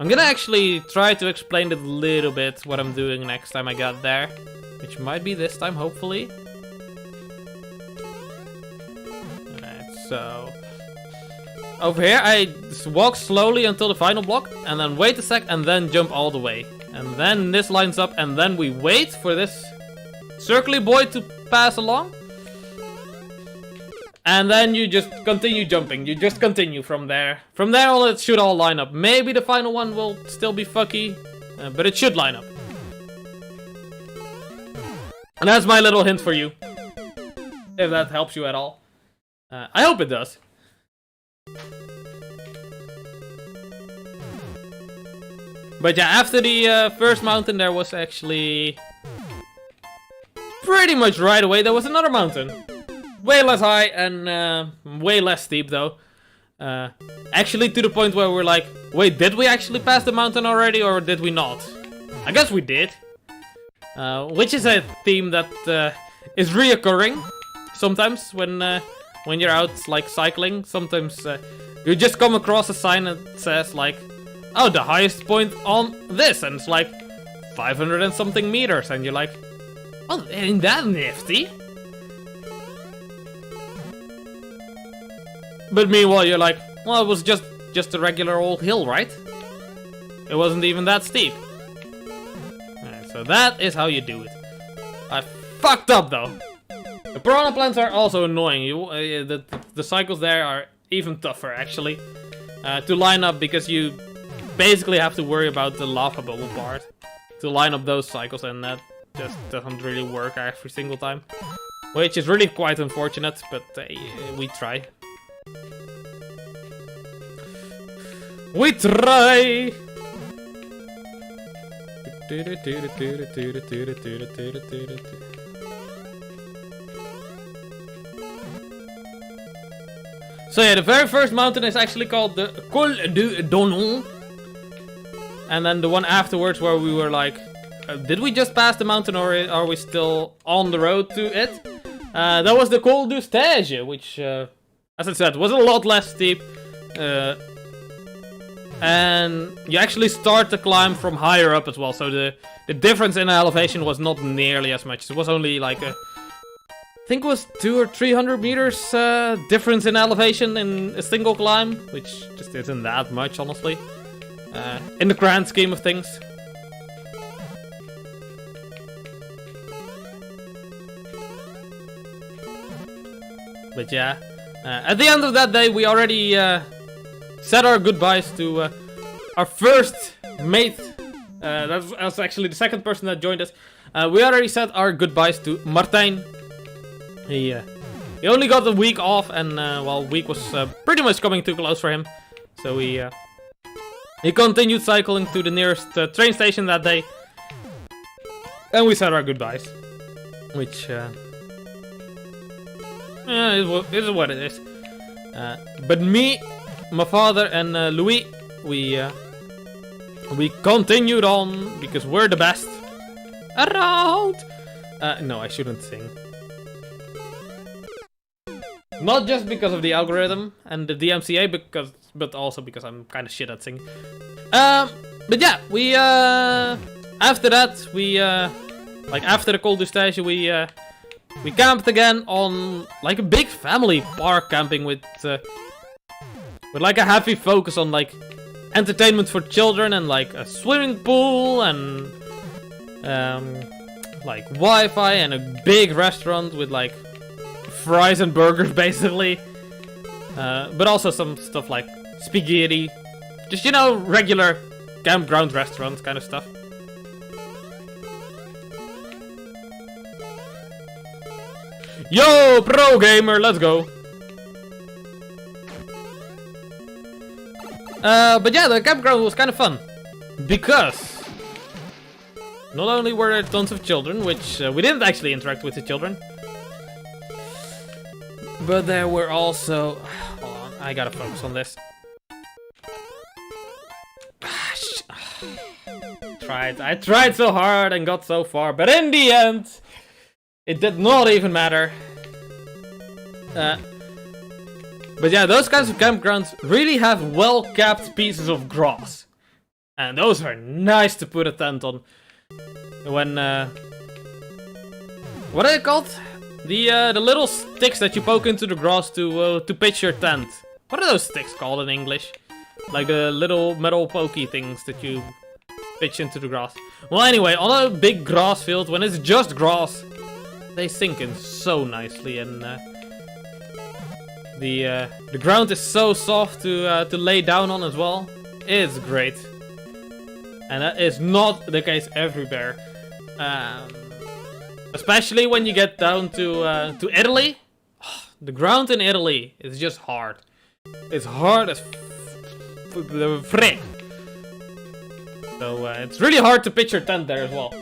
I'm gonna actually try to explain it a little bit, what I'm doing next time I get there. Which might be this time, hopefully. Alright, so... Over here, I just walk slowly until the final block, and then wait a sec, and then jump all the way. And then this lines up, and then we wait for this circly boy to pass along. And then you just continue jumping. You just continue from there. From there on, it should all line up. Maybe the final one will still be fucky, but it should line up. And that's my little hint for you. If that helps you at all. I hope it does. But yeah, after the first mountain, there was actually... pretty much right away, there was another mountain. Way less high and way less steep though. Actually to the point where we're like, wait, did we actually pass the mountain already or did we not? I guess we did. Which is a theme that is reoccurring sometimes when you're out like cycling. Sometimes you just come across a sign that says like, oh, the highest point on this, and it's like 500 and something meters, and you're like, oh, ain't that nifty? But meanwhile, you're like, well, it was just a regular old hill, right? It wasn't even that steep. Alright, so that is how you do it. I fucked up, though. The piranha plants are also annoying. The cycles there are even tougher, actually, to line up, because you basically have to worry about the lava bubble part to line up those cycles, and that just doesn't really work every single time. Which is really quite unfortunate, but we try. We try! So yeah, the very first mountain is actually called the Col du Donon. And then the one afterwards where we were like, did we just pass the mountain or are we still on the road to it? That was the Col du Stage, which, as I said, was a lot less steep. And you actually start the climb from higher up as well, so the difference in elevation was not nearly as much. It was only like I think it was 200 or 300 meters difference in elevation in a single climb, which just isn't that much, honestly, in the grand scheme of things. But yeah, at the end of that day, we already said our goodbyes to our first mate. That was actually the second person that joined us. We already said our goodbyes to Martijn. He only got a week off, and well, week was pretty much coming too close for him. So he continued cycling to the nearest train station that day, and we said our goodbyes. Which is what it is. But me, my father, and Louis, we continued on because we're the best around. No, I shouldn't sing. Not just because of the algorithm and the DMCA, but also because I'm kind of shit at singing. But yeah, we after that we like after the Col du Stage we camped again on like a big family park camping with like a heavy focus on like entertainment for children and like a swimming pool and like Wi-Fi and a big restaurant with like fries and burgers basically, but also some stuff like spaghetti, just, you know, regular campground restaurant kind of stuff. Yo, pro gamer, let's go. But yeah, the campground was kind of fun because not only were there tons of children, which we didn't actually interact with the children, but there were also... Hold on, I gotta focus on this. I tried so hard and got so far, but in the end, it did not even matter. But yeah, those kinds of campgrounds really have well-capped pieces of grass. And those are nice to put a tent on. When, what are they called? The little sticks that you poke into the grass to pitch your tent. What are those sticks called in English? Like the little metal pokey things that you pitch into the grass. Well, anyway, on a big grass field, when it's just grass, they sink in so nicely, and The ground is so soft to lay down on as well. It's great. And that is not the case everywhere. Especially when you get down to Italy. The ground in Italy is just hard. It's hard as the frick. So it's really hard to pitch your tent there as well.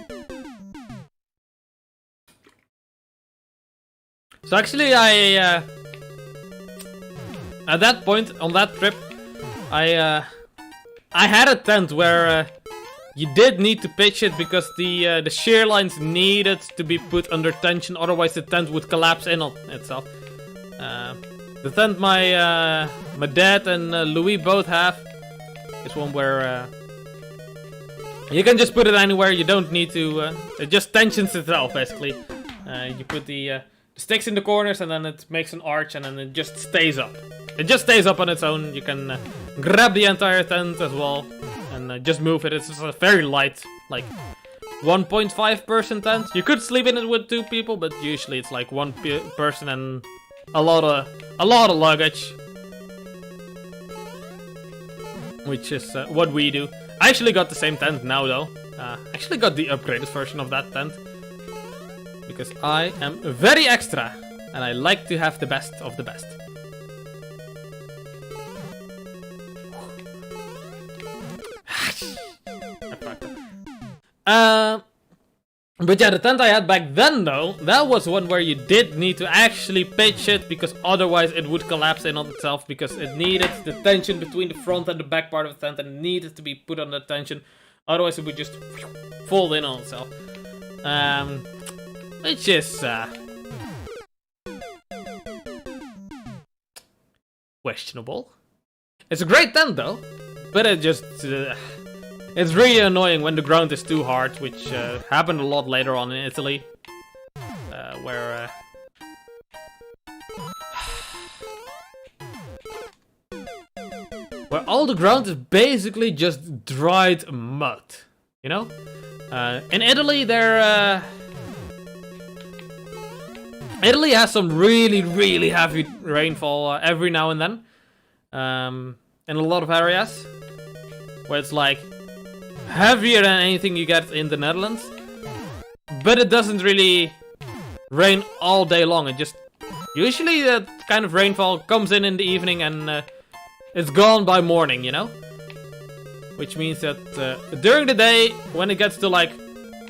So actually I at that point on that trip I had a tent where you did need to pitch it because the shear lines needed to be put under tension, otherwise the tent would collapse in on itself. The tent my dad and Louis both have is one where you can just put it anywhere. You don't need to. It just tensions itself basically. You put the sticks in the corners and then it makes an arch and then it just stays up. It just stays up on its own. You can grab the entire tent as well and just move it. It's just a very light, like 1.5 person tent. You could sleep in it with 2 people, but usually it's like 1 person and a lot of luggage, which is what we do. I actually got the same tent now though. Actually got the upgraded version of that tent because I am very extra and I like to have the best of the best. But yeah, the tent I had back then though, that was one where you did need to actually pitch it because otherwise it would collapse in on itself because it needed the tension between the front and the back part of the tent and it needed to be put under tension. Otherwise it would just fall in on itself. Which is questionable. It's a great tent though, but it just it's really annoying when the ground is too hard, which happened a lot later on in Italy, where all the ground is basically just dried mud, you know? In Italy, Italy has some really heavy rainfall every now and then, in a lot of areas, where it's like heavier than anything you get in the Netherlands, but it doesn't really rain all day long. It just usually that kind of rainfall comes in the evening and it's gone by morning, you know, which means that during the day when it gets to like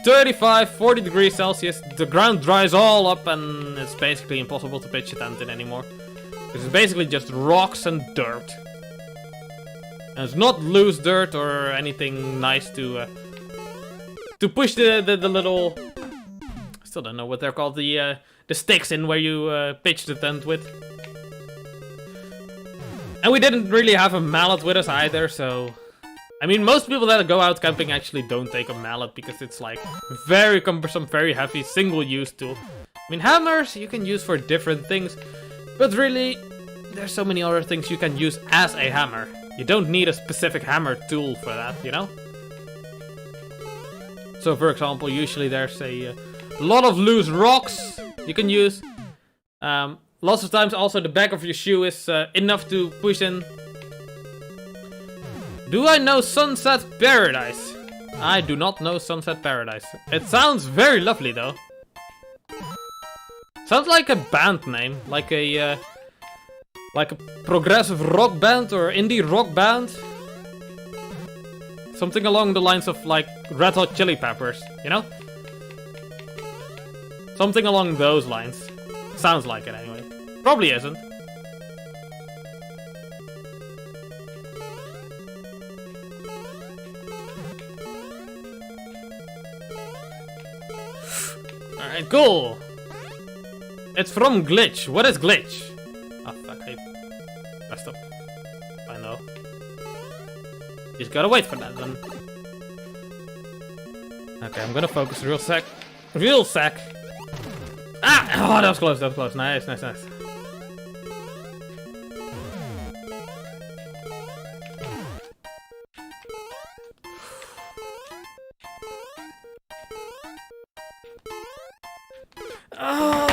35-40 degrees Celsius, the ground dries all up and it's basically impossible to pitch a tent in anymore because it's basically just rocks and dirt. And it's not loose dirt or anything nice to push the little, I still don't know what they're called, the sticks in where you pitch the tent with. And we didn't really have a mallet with us either, so I mean most people that go out camping actually don't take a mallet because it's like very cumbersome, very heavy, single-use tool. I mean hammers you can use for different things, but really there's so many other things you can use as a hammer. You don't need a specific hammer tool for that, you know? So for example, usually there's a lot of loose rocks you can use. Lots of times also the back of your shoe is enough to push in. Do I know Sunset Paradise? I do not know Sunset Paradise. It sounds very lovely though. Sounds like a band name, like a progressive rock band or indie rock band. Something along the lines of like Red Hot Chili Peppers, you know? Something along those lines. Sounds like it anyway. Probably isn't. Alright, cool. It's from Glitch. What is Glitch? Oh fuck, I messed up. I know. Just gotta wait for that then. Okay, I'm gonna focus real sec. Real sec. Ah! Oh, that was close, that was close. Nice, nice, nice. Oh,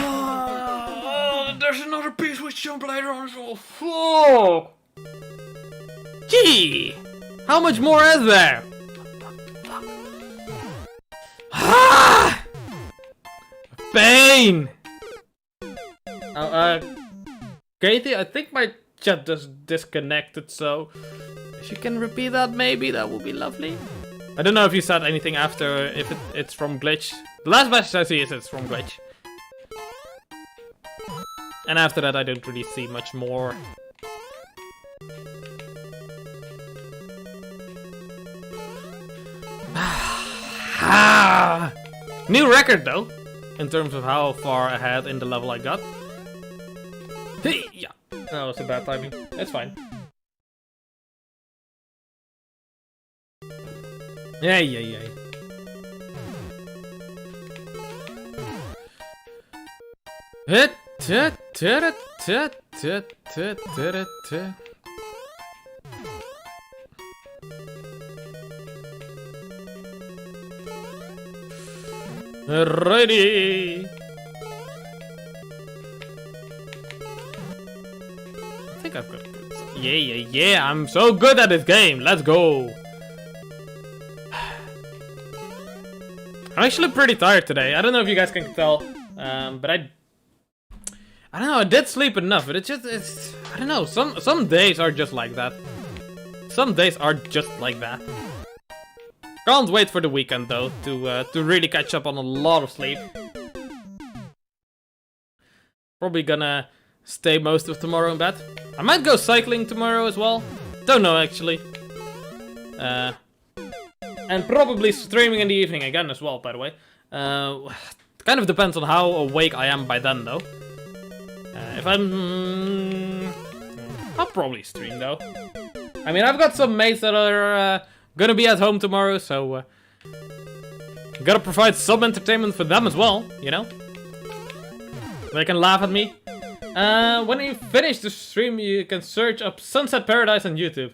there's another piece with jump later on as well. Fuck! Gee! How much more is there? Ah! Pain! Katie, I think my chat just disconnected, so if you can repeat that, maybe that would be lovely. I don't know if you said anything after, if it's from glitch. The last message I see is it's from glitch. And after that, I don't really see much more. New record though, in terms of how far ahead in the level I got. Hey, yeah, that was a bad timing. That's fine. Yeah. Ready. I think I've got good. Yeah. I'm so good at this game. Let's go. I'm actually pretty tired today. I don't know if you guys can tell, but I don't know. I did sleep enough, but it's I don't know. Some days are just like that. Some days are just like that. Can't wait for the weekend though to really catch up on a lot of sleep. Probably gonna stay most of tomorrow in bed. I might go cycling tomorrow as well. Don't know actually. And probably streaming in the evening again as well, by the way. Kind of depends on how awake I am by then though. If I'm... I'll probably stream though. I mean, I've got some mates that are gonna be at home tomorrow, so... gotta provide some entertainment for them as well, you know? They can laugh at me. When you finish the stream, you can search up Sunset Paradise on YouTube.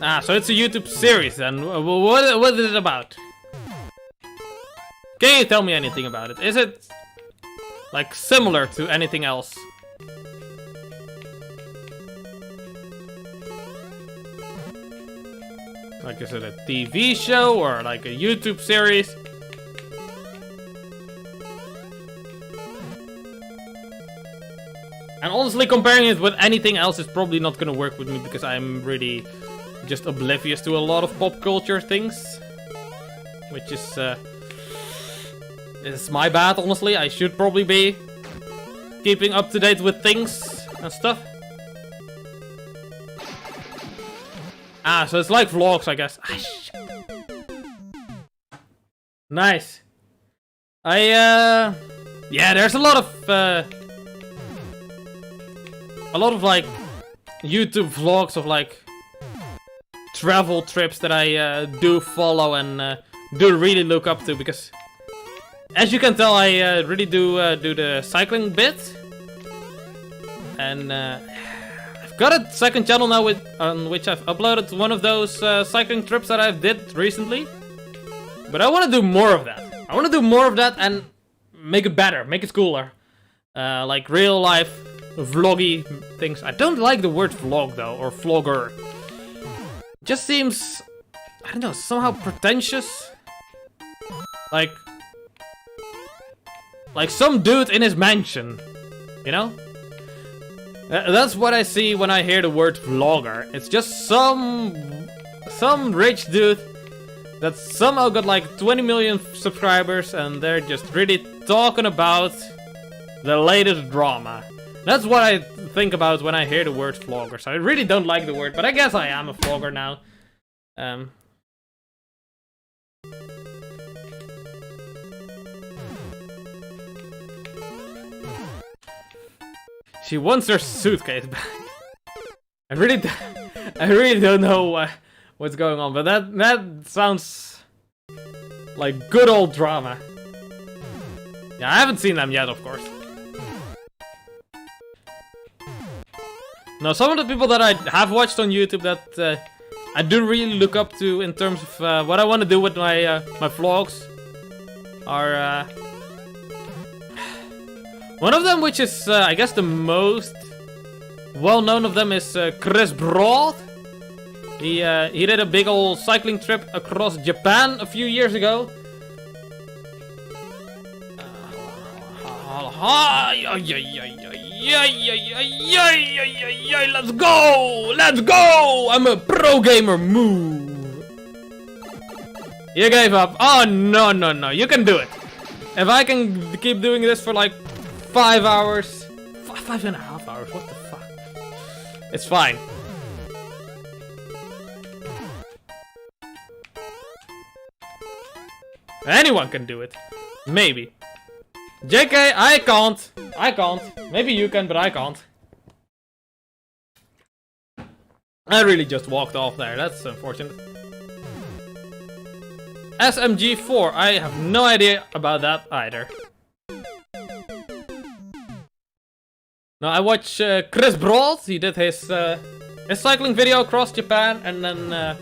Ah, so it's a YouTube series then. What is it about? Can you tell me anything about it? Is it like similar to anything else? Like, is it a TV show or like a YouTube series? And honestly, comparing it with anything else is probably not gonna work with me because I'm really just oblivious to a lot of pop culture things. Which is my bad, honestly. I should probably be keeping up to date with things and stuff. Ah, so it's like vlogs, I guess. Nice. Yeah, there's a lot of like YouTube vlogs of like travel trips that I do follow and do really look up to, because as you can tell, I really do the cycling bit, and I've got a second channel now on which I've uploaded one of those cycling trips that I've did recently. But I want to do more of that. I want to do more of that and make it better, make it cooler, like real life vloggy things. I don't like the word vlog though, or vlogger. It just seems, I don't know, somehow pretentious. Like some dude in his mansion, you know? That's what I see when I hear the word vlogger. It's just some rich dude that somehow got like 20 million subscribers and they're just really talking about the latest drama. That's what I think about when I hear the word vlogger. So I really don't like the word, but I guess I am a vlogger now. She wants her suitcase back. I really don't know what's going on, but that sounds like good old drama. Yeah, I haven't seen them yet, of course. Now, some of the people that I have watched on YouTube that I do really look up to in terms of what I want to do with my my vlogs are One of them, which is, I guess, the most well-known of them, is Qasxz. He did a big old cycling trip across Japan a few years ago. Let's go! Let's go! I'm a pro gamer. Move. You gave up. Oh, no, no, no. You can do it. If I can keep doing this for like 5 hours. 5.5 hours. What the fuck? It's fine. Anyone can do it. Maybe. JK, I can't. I can't. Maybe you can, but I can't. I really just walked off there. That's unfortunate. SMG4. I have no idea about that either. Now I watch Qasxz. He did his cycling video across Japan, and then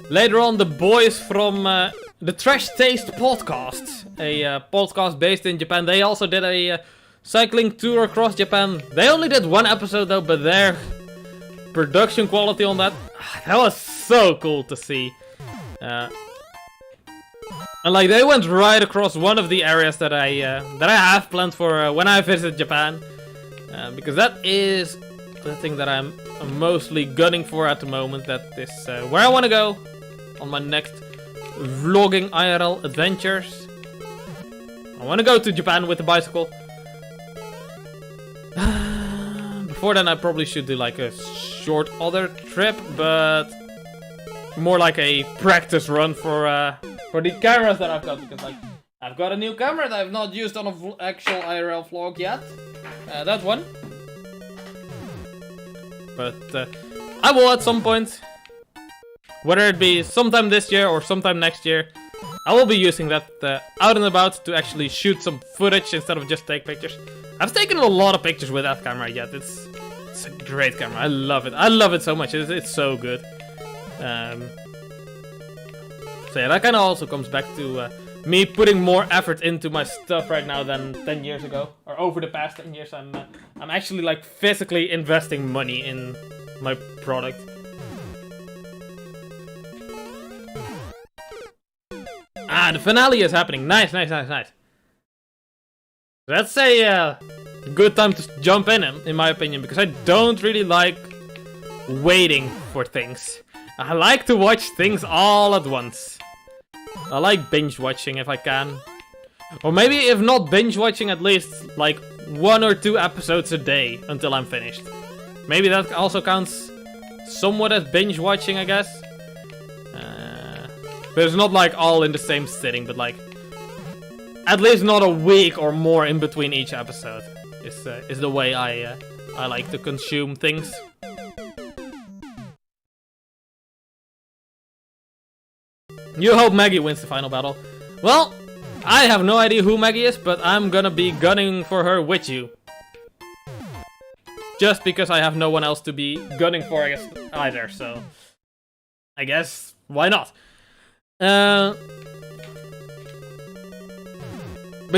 later on the boys from the Trash Taste podcast, a podcast based in Japan. They also did a cycling tour across Japan. They only did one episode though, but their production quality on that was so cool to see. And like they went right across one of the areas that I have planned for when I visit Japan, because that is the thing that I'm mostly gunning for at the moment. That is where I want to go on my next vlogging IRL adventures. I want to go to Japan with the bicycle. Before then I probably should do like a short other trip, but more like a practice run for the cameras that I've got, because like I've got a new camera that I've not used on an actual IRL vlog yet. That one. But I will at some point. Whether it be sometime this year or sometime next year, I will be using that out and about to actually shoot some footage instead of just take pictures. I've taken a lot of pictures with that camera yet. It's a great camera. I love it. I love it so much. It's so good. So yeah, that kind of also comes back to me putting more effort into my stuff right now than 10 years ago. Or over the past 10 years. I'm actually like physically investing money in my product. Ah, the finale is happening. Nice, nice, nice, nice. That's a good time to jump in my opinion, because I don't really like waiting for things. I like to watch things all at once. I like binge watching if I can. Or maybe if not binge watching, at least like 1 or 2 episodes a day until I'm finished. Maybe that also counts somewhat as binge watching, I guess. But it's not like all in the same sitting, but like at least not a week or more in between each episode is the way I like to consume things. You hope Maggie wins the final battle. Well, I have no idea who Maggie is, but I'm gonna be gunning for her with you. Just because I have no one else to be gunning for, I guess, either, so I guess, why not? But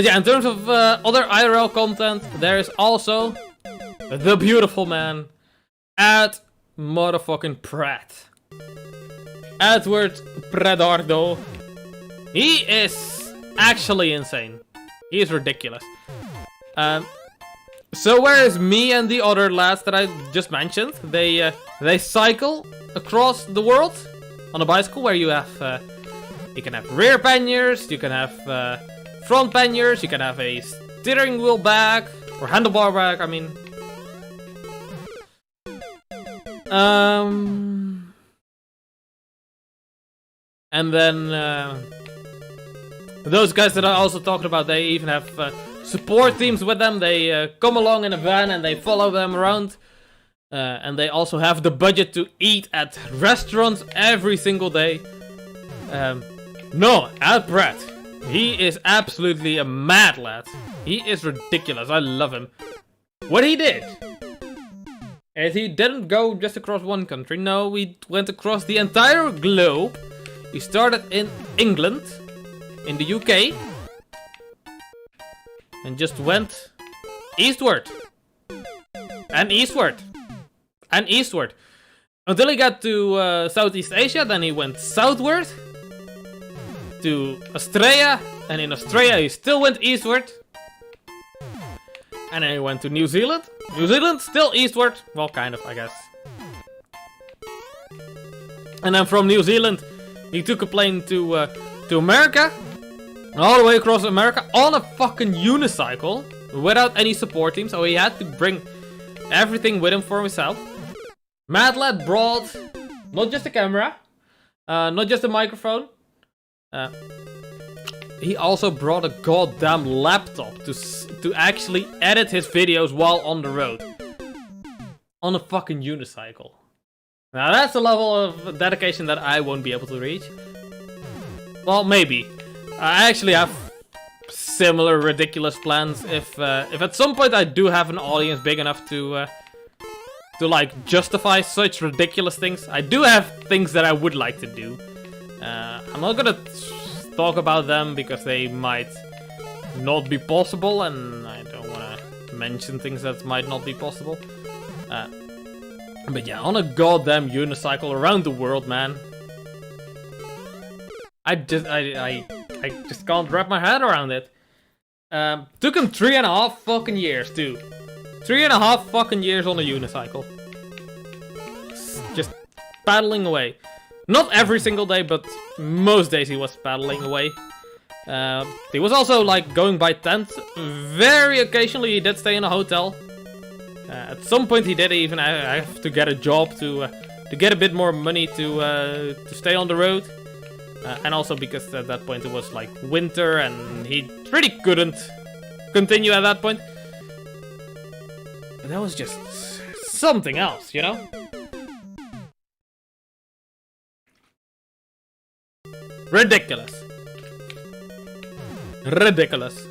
yeah, in terms of other IRL content, there is also the beautiful man, at motherfucking Pratt. Edward Predardo. He is actually insane. He is ridiculous. So whereas me and the other lads that I just mentioned, they cycle across the world on a bicycle, where you have you can have rear panniers, you can have front panniers, you can have a steering wheel back or handlebar back. I mean, and then those guys that I also talked about, they even have support teams with them. They come along in a van and they follow them around. And they also have the budget to eat at restaurants every single day. No, Al Pratt. He is absolutely a mad lad. He is ridiculous. I love him. What he did is he didn't go just across one country. No, he went across the entire globe. He started in England, in the UK, and just went eastward. And eastward. And eastward. Until he got to Southeast Asia, then he went southward. To Australia. And in Australia he still went eastward. And then he went to New Zealand. New Zealand, still eastward. Well, kind of, I guess. And then from New Zealand, he took a plane to America. All the way across America on a fucking unicycle. Without any support team. So he had to bring everything with him for himself. Mad Lad brought not just a camera. Not just a microphone. He also brought a goddamn laptop to actually edit his videos while on the road. On a fucking unicycle. Now that's a level of dedication that I won't be able to reach. Well, maybe. I actually have similar ridiculous plans. If at some point I do have an audience big enough to like justify such ridiculous things, I do have things that I would like to do. I'm not gonna talk about them because they might not be possible, and I don't wanna mention things that might not be possible. But yeah, on a goddamn unicycle around the world, man. I just can't wrap my head around it. Took him 3.5 fucking years, too. 3.5 fucking years on a unicycle. Just paddling away. Not every single day, but most days he was paddling away. He was also like going by tent. Very occasionally he did stay in a hotel. At some point he did even have to get a job to get a bit more money to stay on the road. And also because at that point it was like winter and he really couldn't continue at that point. But that was just something else, you know? Ridiculous. Ridiculous.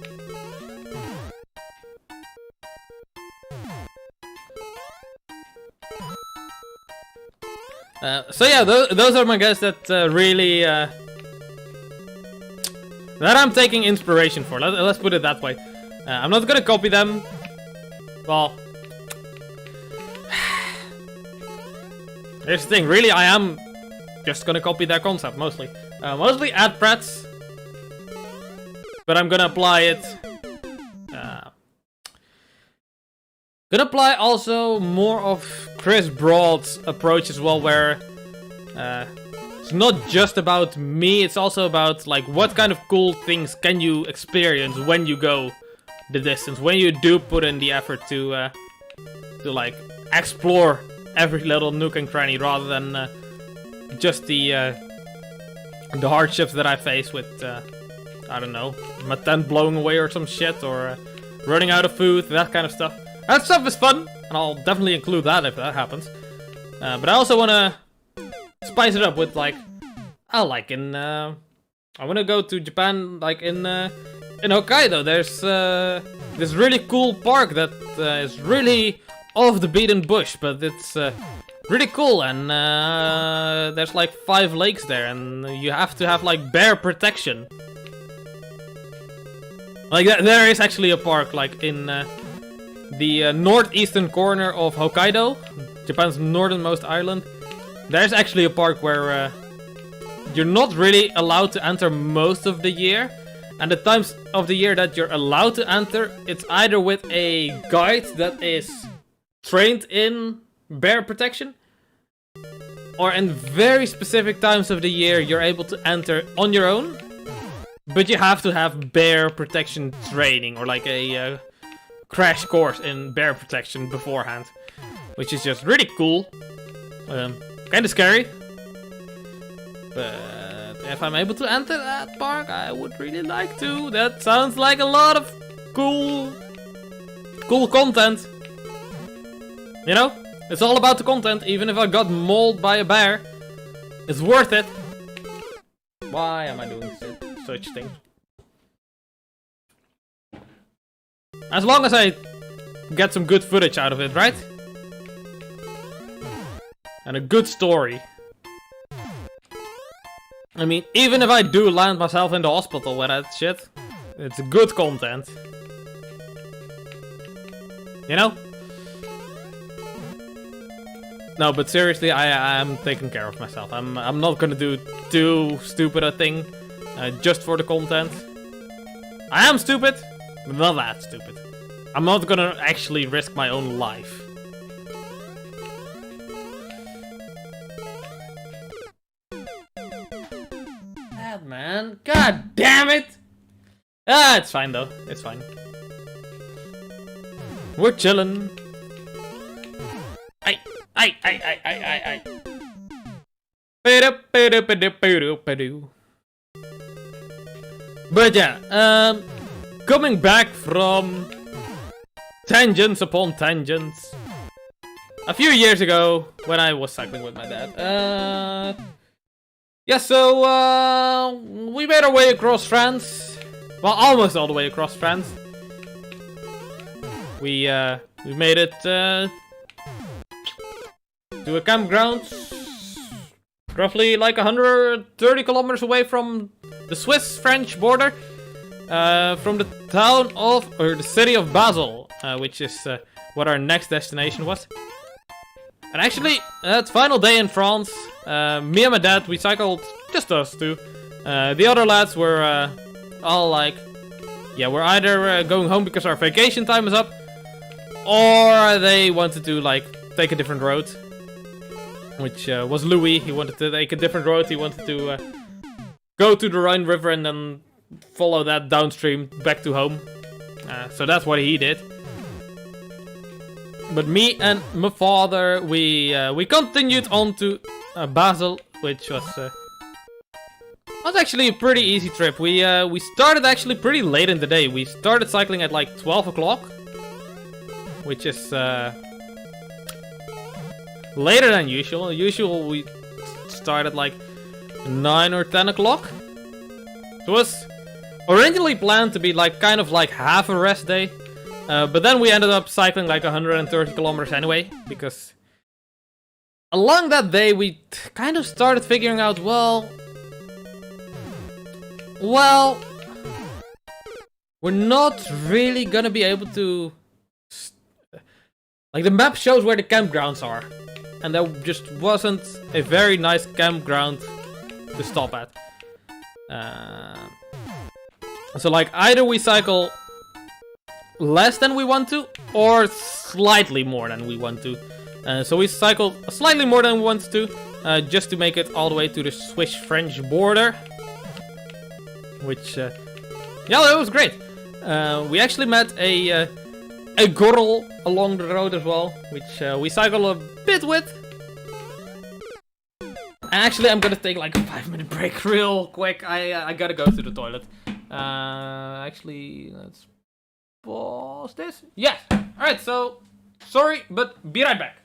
So yeah, those are my guys that really that I'm taking inspiration for. Let's put it that way. I'm not gonna copy them. Well, here's the thing. Really, I am just gonna copy their concept mostly. Mostly advertise, but I'm gonna apply it. Gonna apply also more of Chris Broad's approach as well, where it's not just about me, it's also about like what kind of cool things can you experience when you go the distance, when you do put in the effort to like explore every little nook and cranny, rather than just the hardships that I face with I don't know, my tent blowing away or some shit, or running out of food, that kind of stuff. That stuff is fun, and I'll definitely include that if that happens. But I also want to spice it up with like, I want to go to Japan, like in Hokkaido. There's this really cool park that is really off the beaten bush, but it's really cool, and there's like 5 lakes there, and you have to have like bear protection. Like there is actually a park like in the northeastern corner of Hokkaido, Japan's northernmost island. There's actually a park where you're not really allowed to enter most of the year. And the times of the year that you're allowed to enter, it's either with a guide that is trained in bear protection, or in very specific times of the year you're able to enter on your own. But you have to have bear protection training, or like a crash course in bear protection beforehand, which is just really cool. Kind of scary, but if I'm able to enter that park, I would really like to. That sounds like a lot of cool content. You know, it's all about the content. Even if I got mauled by a bear, it's worth it. Why am I doing such things? As long as I get some good footage out of it, right? And a good story. I mean, even if I do land myself in the hospital with that shit, it's good content. You know? No, but seriously, I'm taking care of myself. I'm not gonna do too stupid a thing just for the content. I am stupid, but not that stupid. I'm not gonna actually risk my own life. Bad man, god damn it! Ah, it's fine though. It's fine. We're chillin'. I. But yeah, coming back from tangents upon tangents. A few years ago, when I was cycling with my dad, yeah, so, we made our way across France. Well, almost all the way across France. We made it, to a campground roughly like 130 kilometers away from the Swiss-French border, from the town of, or the city of Basel, which is what our next destination was. And actually, that final day in France, me and my dad, we cycled, just us two. The other lads were all like, yeah, we're either going home because our vacation time is up, or they wanted to like take a different road. Which was Louis. He wanted to take a different road. He wanted to go to the Rhine River and then follow that downstream back to home. So that's what he did. But me and my father, we continued on to Basel, which was actually a pretty easy trip. We started actually pretty late in the day. We started cycling at like 12 o'clock, which is later than usual. Usual we started like 9 or 10 o'clock. It was originally planned to be like kind of like half a rest day. But then we ended up cycling like 130 kilometers anyway. Because along that day we kind of started figuring out, well, we're not really gonna be able to... Like the map shows where the campgrounds are. And there just wasn't a very nice campground to stop at. So like either we cycle less than we want to, or slightly more than we want to. So we cycled slightly more than we wanted to, just to make it all the way to the Swiss-French border. Which, yeah, it was great. We actually met a girl along the road as well, which we cycled a bit with. Actually, I'm gonna take like a 5-minute break real quick. I gotta go to the toilet. Actually, let's pause this. Yes! Alright, so, sorry, but be right back.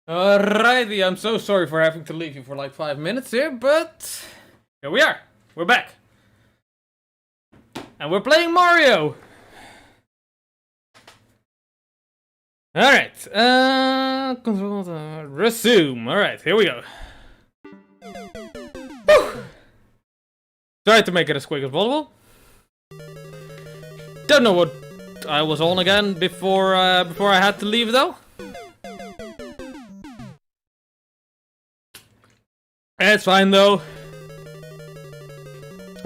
Alrighty, I'm so sorry for having to leave you for like 5 minutes here, but here we are. We're back. And we're playing Mario. Alright, resume. Alright, here we go. Whew. Try to make it as quick as possible. Don't know what I was on again before I had to leave though. It's fine though.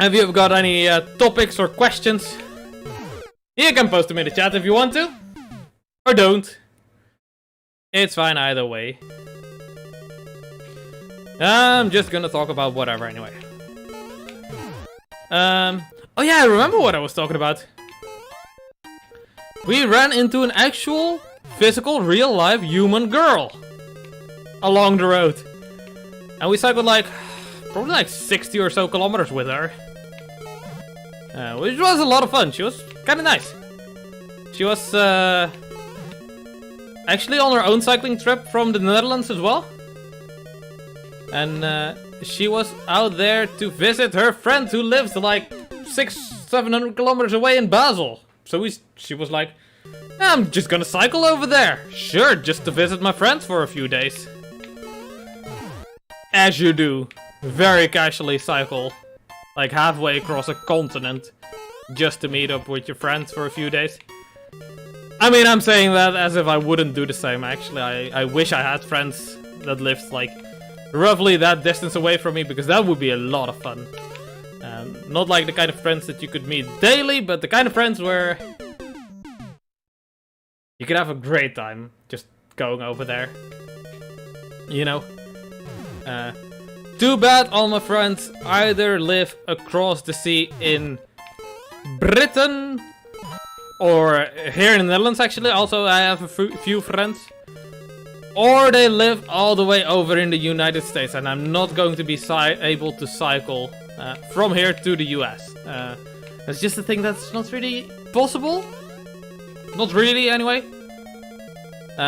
Have you got any topics or questions? You can post them in the chat if you want to. Or don't. It's fine either way. I'm just gonna talk about whatever anyway. Oh yeah, I remember what I was talking about. We ran into an actual, physical, real-life human girl along the road. And we cycled like, probably like 60 or so kilometers with her. Which was a lot of fun. She was kind of nice. She was actually on her own cycling trip from the Netherlands as well. And she was out there to visit her friend who lives like 600-700 kilometers away in Basel. So she was like, I'm just gonna cycle over there. Sure, just to visit my friends for a few days. As you do. Very casually cycle. Like halfway across a continent. Just to meet up with your friends for a few days. I mean, I'm saying that as if I wouldn't do the same. Actually, I wish I had friends that lived like roughly that distance away from me. Because that would be a lot of fun. Not like the kind of friends that you could meet daily. But the kind of friends where you could have a great time just going over there. You know? Too bad all my friends either live across the sea in Britain or here in the Netherlands actually. Also, I have a few friends. Or they live all the way over in the United States and I'm not going to be able to cycle from here to the US. That's just a thing that's not really possible. Not really anyway.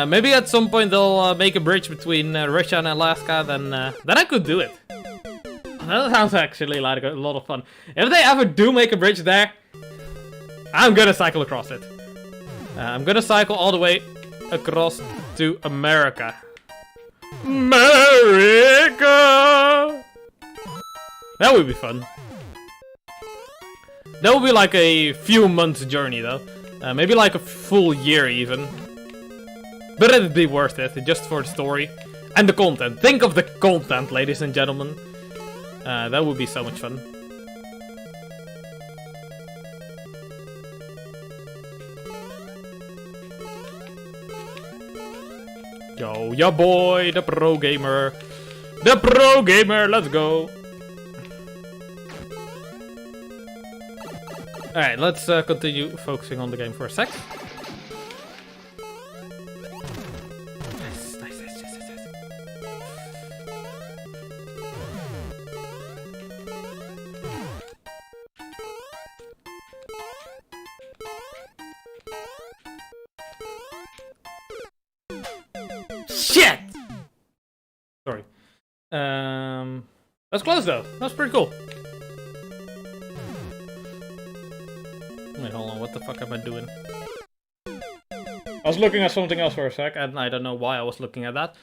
Maybe at some point they'll make a bridge between Russia and Alaska, then I could do it. That sounds actually like a lot of fun. If they ever do make a bridge there, I'm gonna cycle across it. I'm gonna cycle all the way across to America. America! That would be fun. That would be like a few months journey though. Maybe like a full year even. But it'd be worth it, just for the story. And the content. Think of the content, ladies and gentlemen. That would be so much fun. Yo, ya boy, the pro gamer. The pro gamer, let's go. Alright, let's continue focusing on the game for a sec. Shit! Sorry. That's close though. That's pretty cool. Wait, hold on. What the fuck am I doing? I was looking at something else for a sec, and I don't know why I was looking at that.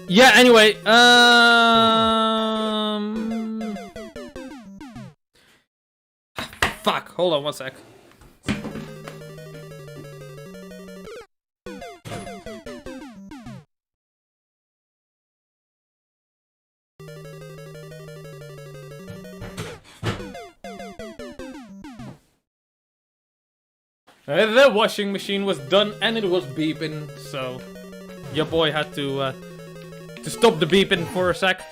Yeah, anyway, fuck, hold on one sec. The washing machine was done and it was beeping, so your boy had to stop the beeping for a sec.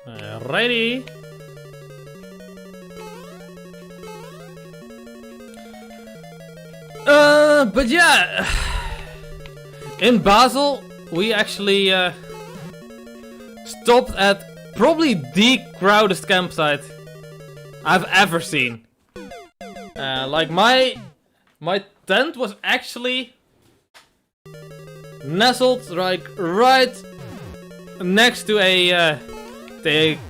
Alrighty. But yeah, in Basel we actually stopped at probably the crowdest campsite I've ever seen. Like my tent was actually nestled like right next to a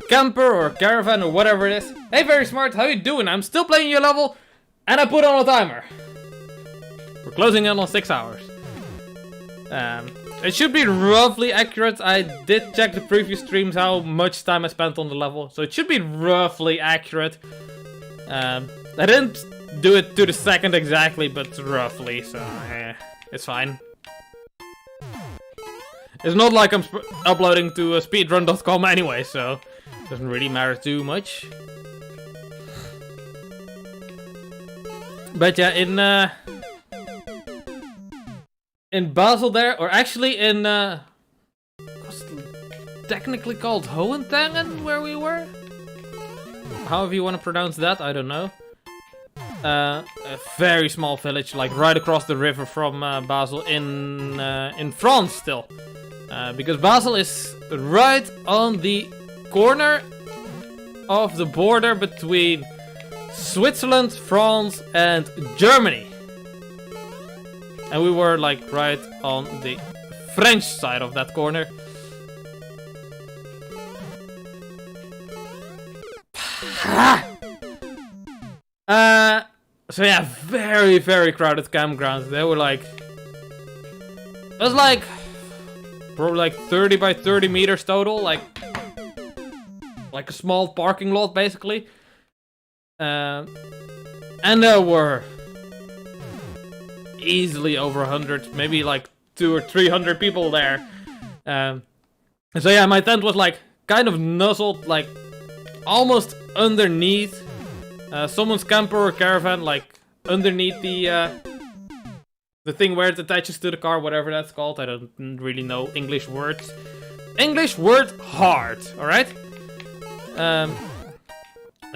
camper or caravan or whatever it is. Hey, very smart, how you doing? I'm still playing your level and I put on a timer. We're closing in on 6 hours. It should be roughly accurate. I did check the previous streams how much time I spent on the level, so it should be roughly accurate. I didn't do it to the second exactly, but roughly, so it's fine. It's not like I'm uploading to speedrun.com anyway, so it doesn't really matter too much. But yeah, in Basel there, or actually in what's it technically called Hohentangen, where we were? However you want to pronounce that, I don't know. A very small village, like right across the river from Basel in France still. Because Basel is right on the corner of the border between Switzerland, France, and Germany. And we were like right on the French side of that corner. So yeah, very, very crowded campgrounds. They were like, it was like probably like 30 by 30 meters total, like a small parking lot basically. And there were easily over 100, maybe like 200 or 300 people there. So yeah, my tent was like kind of nuzzled, like almost underneath someone's camper or caravan, like underneath the thing where it attaches to the car, whatever that's called. I don't really know English words. English word hard, alright?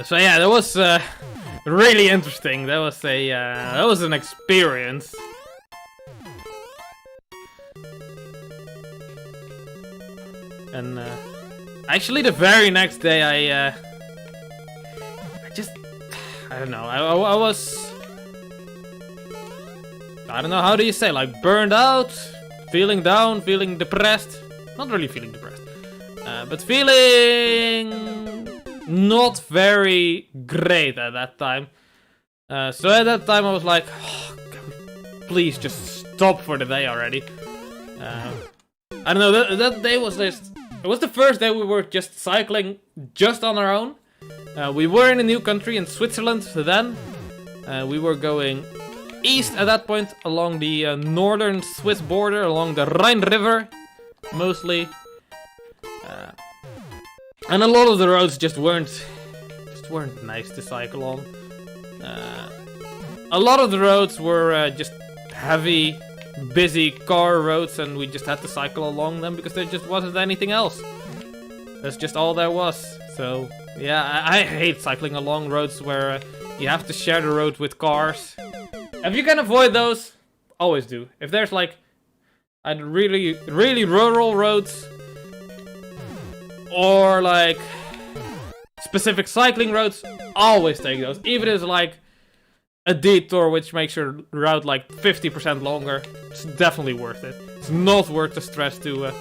So yeah, that was really interesting. That was an experience. And actually the very next day I don't know, I was, I don't know, how do you say, like burned out, feeling down, feeling depressed. Not really feeling depressed, but feeling not very great at that time. So at that time I was like, oh, please just stop for the day already. I don't know, that day was just, it was the first day we were just cycling just on our own. We were in a new country, in Switzerland, then. We were going east at that point, along the northern Swiss border, along the Rhine River, mostly. And a lot of the roads just weren't nice to cycle on. A lot of the roads were just heavy, busy car roads, and we just had to cycle along them because there just wasn't anything else. That's just all there was. So yeah, I hate cycling along roads where you have to share the road with cars. If you can avoid those, always do. If there's like really, really rural roads, or like specific cycling roads, always take those. Even if it's like a detour which makes your route like 50% longer, it's definitely worth it. It's not worth the stress to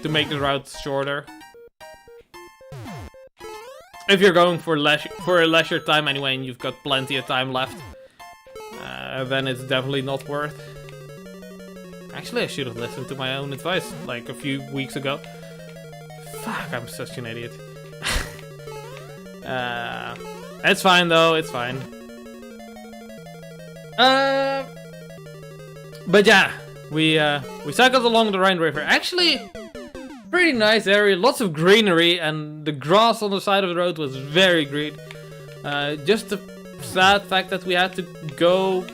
make the route shorter. If you're going for a leisure time anyway, and you've got plenty of time left, then it's definitely not worth. Actually, I should have listened to my own advice like a few weeks ago. Fuck, I'm such an idiot. It's fine though, it's fine. But yeah, we cycled along the Rhine River. Actually, pretty nice area, lots of greenery, and the grass on the side of the road was very green. Just the sad fact that we had to go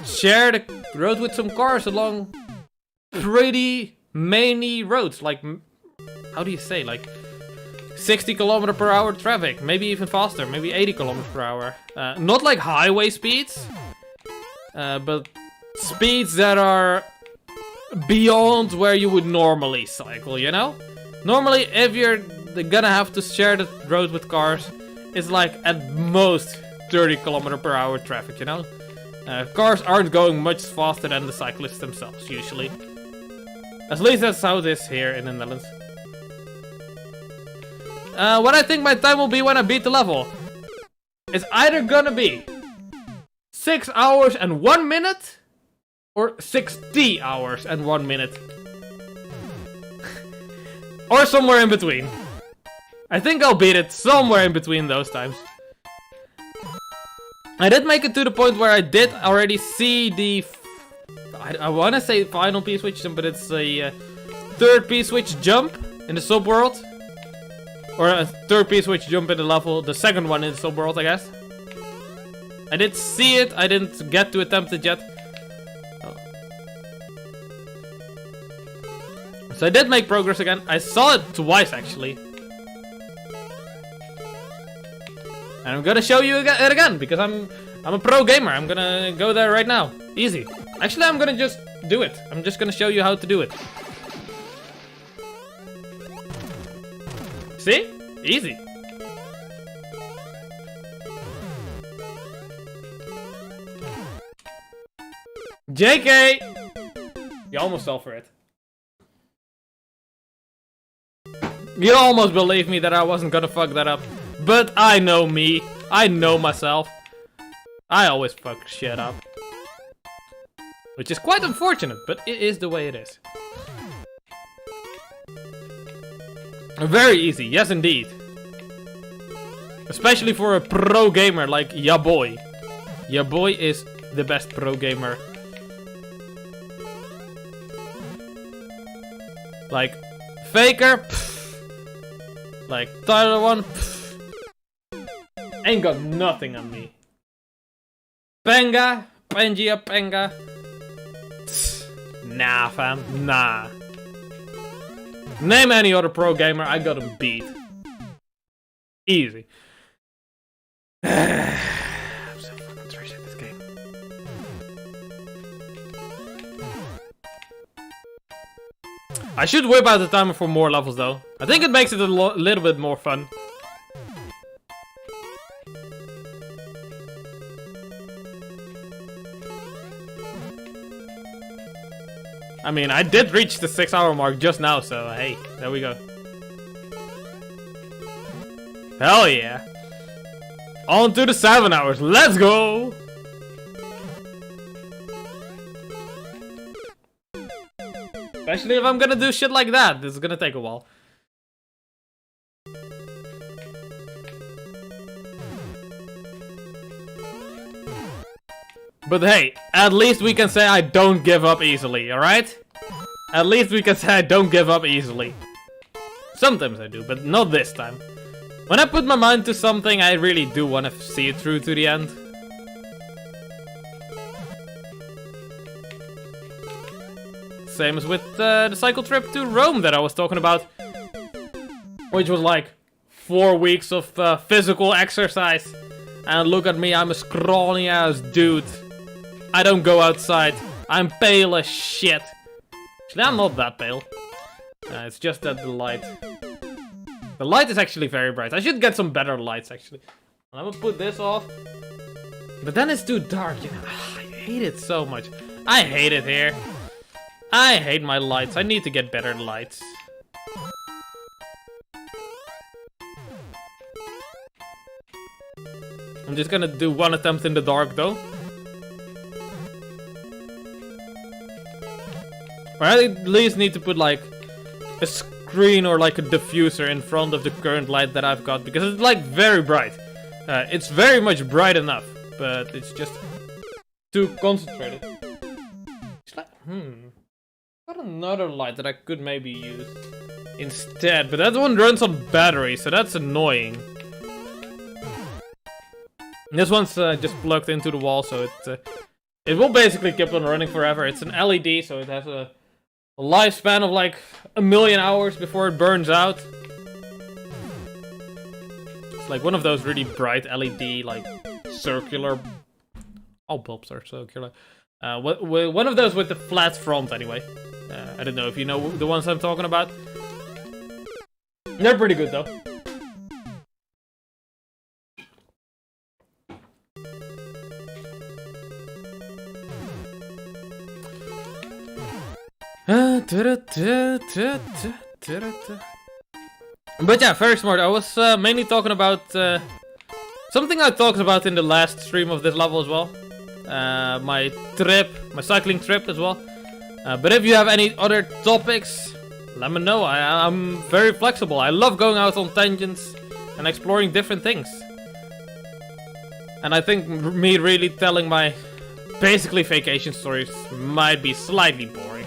share the road with some cars along pretty mainy roads, like, how do you say, like 60 km/h traffic, maybe even faster, maybe 80 km/h. Not like highway speeds, but speeds that are beyond where you would normally cycle, you know? Normally, if you're they're gonna have to share the road with cars. It's like at most 30 km/h traffic, you know? Cars aren't going much faster than the cyclists themselves, usually. At least that's how it is here in the Netherlands. What I think my time will be when I beat the level is either gonna be 6 hours and 1 minute or 60 hours and 1 minute. Or somewhere in between. I think I'll beat it somewhere in between those times. I did make it to the point where I did already see the... I want to say final P-switch jump, but it's a third P-switch jump in the subworld. Or a third P-switch jump in the level, the second one in the subworld, I guess. I did see it, I didn't get to attempt it yet. Oh. So I did make progress again. I saw it twice, actually. And I'm gonna show you it again, because I'm a pro gamer. I'm gonna go there right now. Easy. Actually, I'm gonna just do it. I'm just gonna show you how to do it. See? Easy. JK! You almost fell for it. You almost believed me that I wasn't gonna fuck that up. But I know me. I know myself. I always fuck shit up. Which is quite unfortunate, but it is the way it is. Very easy, yes indeed. Especially for a pro gamer like ya boy. Ya boy is the best pro gamer. Like Faker, pff. Like Tyler 1, pff. Ain't got nothing on me. Penga, Penga. Nah, fam, nah. Name any other pro gamer, I got him beat. Easy. I'm so fucking trash at this game. I should whip out the timer for more levels though. I think it makes it a little bit more fun. I mean, I did reach the 6 hour mark just now, so hey, there we go. Hell yeah. On to the 7 hours, let's go! Especially if I'm gonna do shit like that, this is gonna take a while. But hey, at least we can say I don't give up easily, alright? At least we can say I don't give up easily. Sometimes I do, but not this time. When I put my mind to something, I really do want to see it through to the end. Same as with the cycle trip to Rome that I was talking about. Which was like 4 weeks of physical exercise. And look at me, I'm a scrawny ass dude. I don't go outside. I'm pale as shit. Actually, I'm not that pale. It's just that the light. The light is actually very bright. I should get some better lights, actually. I'm gonna put this off. But then it's too dark, you know. I hate it so much. I hate it here. I hate my lights. I need to get better lights. I'm just gonna do one attempt in the dark, though. Or I at least need to put like a screen or like a diffuser in front of the current light that I've got, because it's like very bright. It's very much bright enough, but it's just too concentrated. It's like, got another light that I could maybe use instead, but that one runs on battery, so that's annoying. This one's just plugged into the wall, so it will basically keep on running forever. It's an LED, so it has a lifespan of like 1,000,000 hours before it burns out. It's like one of those really bright LED, like circular. All bulbs are circular. One of those with the flat front, anyway. I don't know if you know the ones I'm talking about. They're pretty good though. But yeah, very smart. I was mainly talking about something I talked about in the last stream of this level as well. My cycling trip as well. But if you have any other topics, let me know. I'm very flexible. I love going out on tangents and exploring different things. And I think me really telling my basically vacation stories might be slightly boring.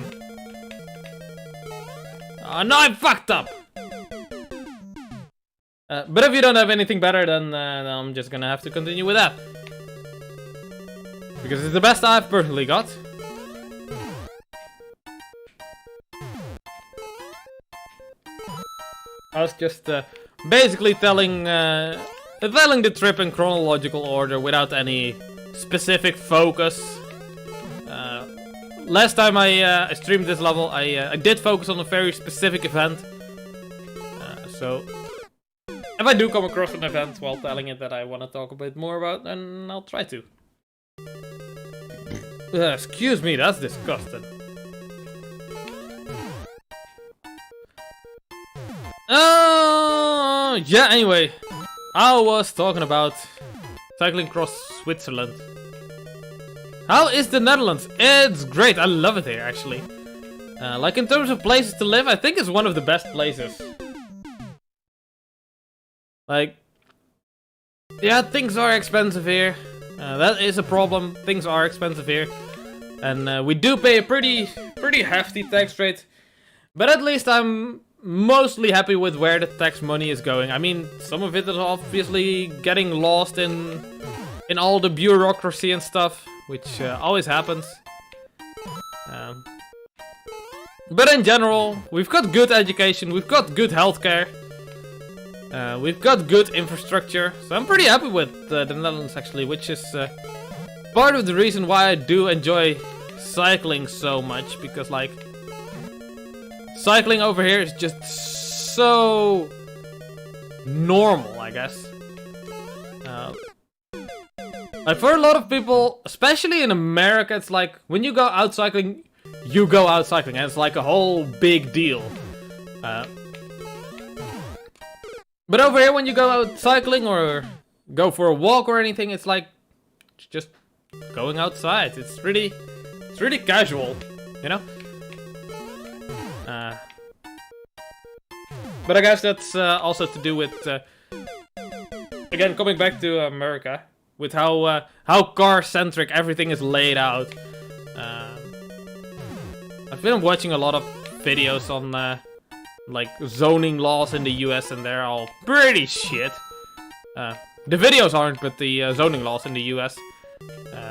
Oh no, I fucked up! But if you don't have anything better, then I'm just gonna have to continue with that. Because it's the best I've personally got. I was just basically telling the trip in chronological order without any specific focus. Last time I streamed this level, I did focus on a very specific event. So if I do come across an event while telling it that I want to talk a bit more about, then I'll try to. Excuse me, that's disgusting. Yeah, anyway. I was talking about cycling across Switzerland. How is the Netherlands? It's great, I love it here actually. Like in terms of places to live, I think it's one of the best places. Like, yeah, things are expensive here. That is a problem. Things are expensive here. And we do pay a pretty hefty tax rate. But at least I'm mostly happy with where the tax money is going. I mean, some of it is obviously getting lost in all the bureaucracy and stuff, which always happens. But in general, we've got good education, we've got good healthcare. We've got good infrastructure, so I'm pretty happy with the Netherlands actually, which is part of the reason why I do enjoy cycling so much, because like, cycling over here is just so normal, I guess. Like for a lot of people, especially in America, it's like, when you go out cycling, you go out cycling, and it's like a whole big deal. But over here, when you go out cycling or go for a walk or anything, it's like just going outside. It's really casual, you know. But I guess that's also to do with again coming back to America, with how car-centric everything is laid out. I've been watching a lot of videos on like zoning laws in the US, and they're all pretty shit. The videos aren't, but the zoning laws in the US,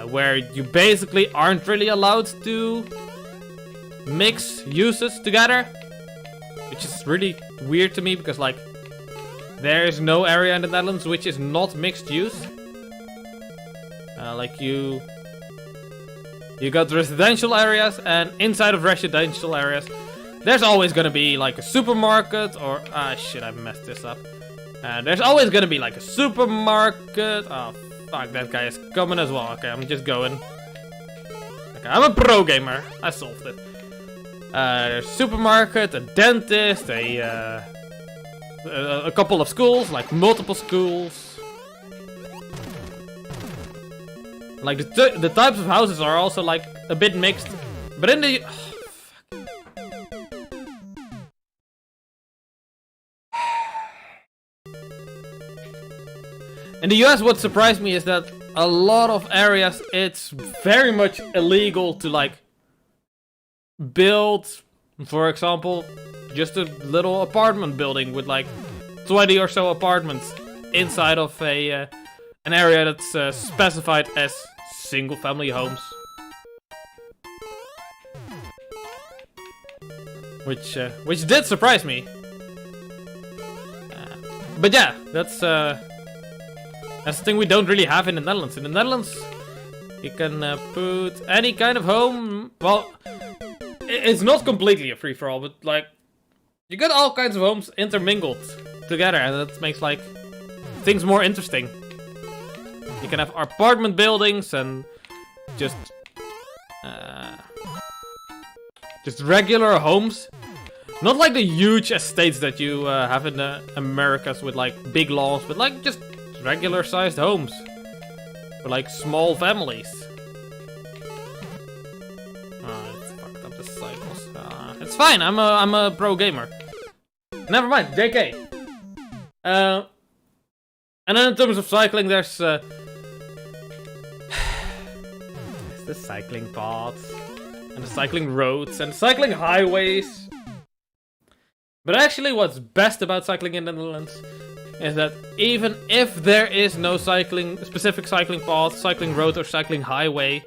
where you basically aren't really allowed to mix uses together, which is really weird to me, because like, there is no area in the Netherlands which is not mixed use. Like you got residential areas, and inside of residential areas there's always gonna be like a supermarket, or shit, I messed this up. There's always gonna be like a supermarket. Oh fuck, that guy is coming as well. Okay, I'm just going. Okay, I'm a pro gamer. I solved it. There's a supermarket, a dentist, a couple of schools, like multiple schools. Like the types of houses are also like a bit mixed, but in the in the US, what surprised me is that a lot of areas, it's very much illegal to like build, for example, just a little apartment building with like 20 or so apartments inside of an area that's specified as single family homes. Which did surprise me. But yeah, that's the thing we don't really have in the Netherlands. In the Netherlands, you can put any kind of home. Well, it's not completely a free-for-all, but like, You get all kinds of homes intermingled together, and that makes like things more interesting. You can have apartment buildings and just regular homes. Not like the huge estates that you have in the Americas with like big lawns, but like just regular sized homes. For like small families. Oh, it's fucked up the cycles. It's fine, I'm a pro gamer. Never mind, JK. And then in terms of cycling, there's the cycling paths, and the cycling roads, and cycling highways. But actually what's best about cycling in the Netherlands is that even if there is no specific cycling path, cycling road, or cycling highway,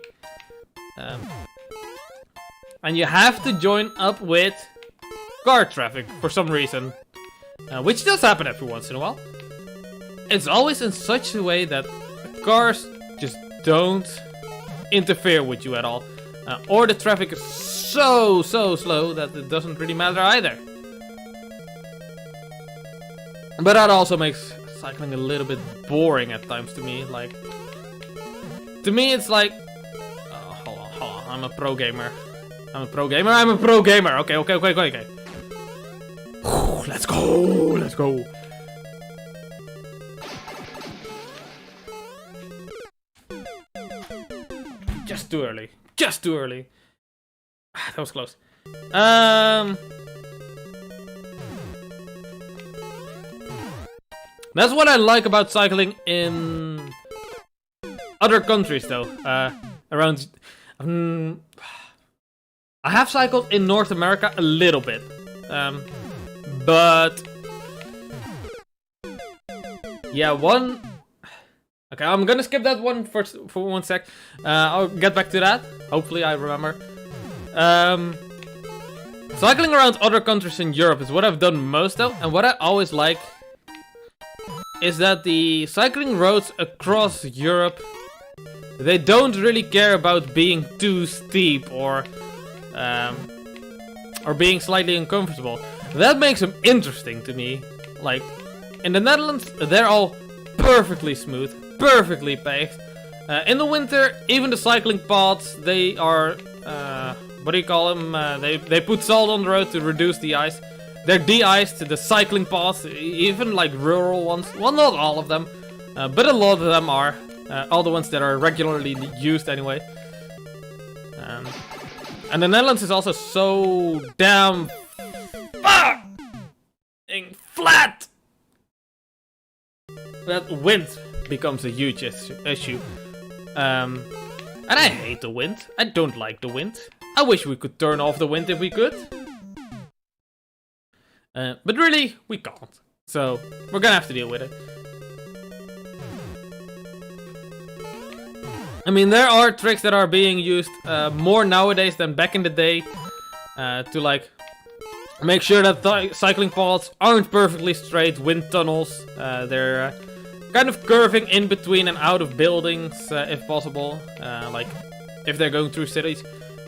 and you have to join up with car traffic for some reason, which does happen every once in a while, it's always in such a way that cars just don't interfere with you at all, or the traffic is so slow that it doesn't really matter either. But that also makes cycling a little bit boring at times to me. Like, to me it's like, oh, hold on, I'm a pro gamer. Okay. Let's go. Just too early. That was close. That's what I like about cycling in other countries, though. Around, I have cycled in North America a little bit, but yeah, Okay, I'm gonna skip that one for 1 sec. I'll get back to that. Hopefully, I remember. Cycling around other countries in Europe is what I've done most, though, and what I always like is that the cycling roads across Europe, they don't really care about being too steep or being slightly uncomfortable. That makes them interesting to me. Like, in the Netherlands, they're all perfectly smooth, perfectly paved. In the winter, even the cycling paths, they are, what do you call them? They put salt on the road to reduce the ice. They're de-iced, the cycling paths, even like rural ones. Well, not all of them, but a lot of them are. All the ones that are regularly used anyway. And the Netherlands is also so damn fucking flat that wind becomes a huge issue. And I hate the wind. I don't like the wind. I wish we could turn off the wind if we could. But really, we can't. So, we're gonna have to deal with it. I mean, there are tricks that are being used more nowadays than back in the day. To like, make sure that cycling paths aren't perfectly straight, wind tunnels. They're kind of curving in between and out of buildings, if possible. Like, if they're going through cities.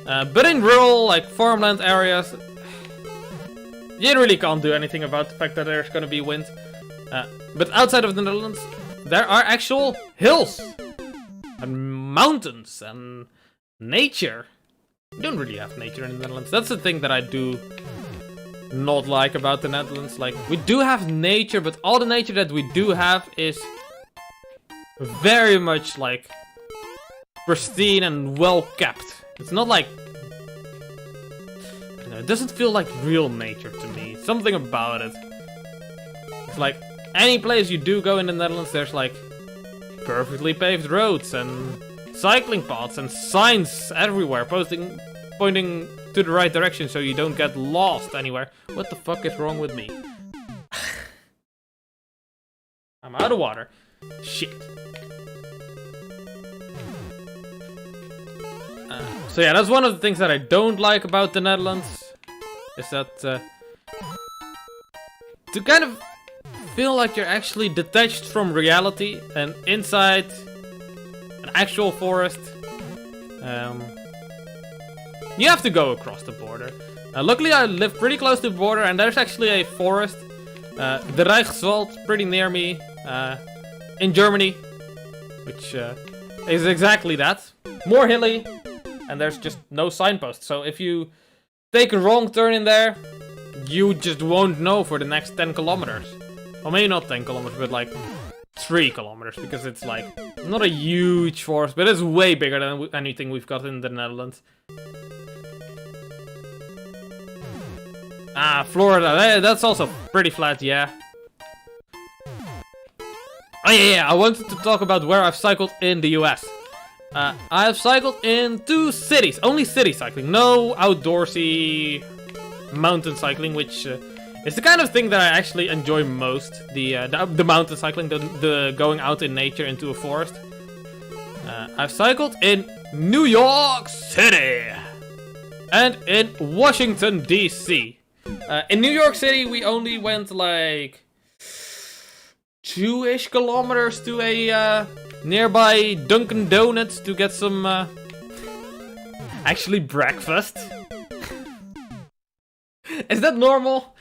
But in rural, like, farmland areas, you really can't do anything about the fact that there's gonna be wind. But outside of the Netherlands, there are actual hills and mountains and nature. We don't really have nature in the Netherlands. That's the thing that I do not like about the Netherlands. Like, we do have nature, but all the nature that we do have is very much like pristine and well kept. It's not like, it doesn't feel like real nature to me. Something about it. It's like, any place you do go in the Netherlands, there's like perfectly paved roads and cycling paths and signs everywhere pointing to the right direction so you don't get lost anywhere. What the fuck is wrong with me? I'm out of water. Shit. So yeah, that's one of the things that I don't like about the Netherlands. Is that to kind of feel like you're actually detached from reality and inside an actual forest. you have to go across the border. Luckily, I live pretty close to the border, and there's actually a forest. The Reichswald, pretty near me, in Germany, which is exactly that. More hilly, and there's just no signpost. So if you take a wrong turn in there, you just won't know for the next 10 kilometers. Well, maybe not 10 kilometers, but like 3 kilometers, because it's like not a huge forest, but it's way bigger than anything we've got in the Netherlands. Ah, Florida, that's also pretty flat, yeah. Oh yeah, I wanted to talk about where I've cycled in the US. I've cycled in 2 cities, only city cycling, no outdoorsy mountain cycling, which is the kind of thing that I actually enjoy most. The mountain cycling, the going out in nature into a forest. I've cycled in New York City and in Washington DC. In New York City, we only went like 2-ish kilometers to a nearby Dunkin' Donuts to get some actually breakfast. Is that normal?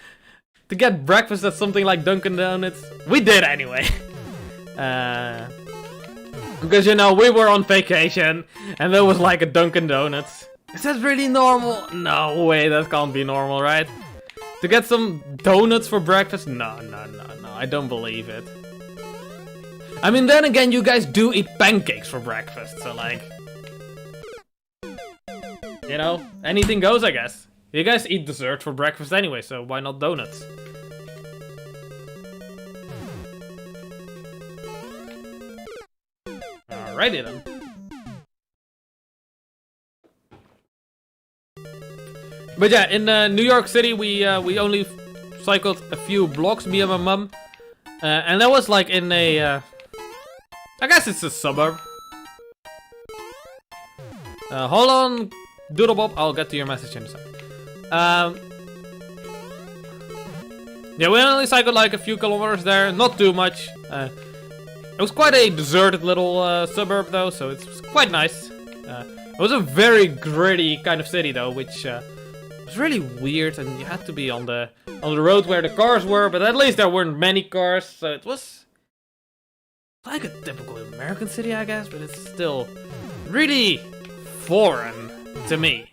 To get breakfast at something like Dunkin' Donuts? We did anyway. Because, you know, we were on vacation and there was like a Dunkin' Donuts. Is that really normal? No way, that can't be normal, right? To get some donuts for breakfast? No, I don't believe it. I mean, then again, you guys do eat pancakes for breakfast, so like... You know, anything goes, I guess. You guys eat dessert for breakfast anyway, so why not donuts? Alrighty then. But yeah, in New York City, we only cycled a few blocks, me and my mum. And that was like in a... I guess it's a suburb. Hold on, Doodlebob, I'll get to your message in a second. Yeah, we only cycled like a few kilometers there, not too much. It was quite a deserted little suburb though, so it was quite nice. It was a very gritty kind of city though, which was really weird, and you had to be on the road where the cars were, but at least there weren't many cars, so it was like a typical American city, I guess, but it's still really foreign to me.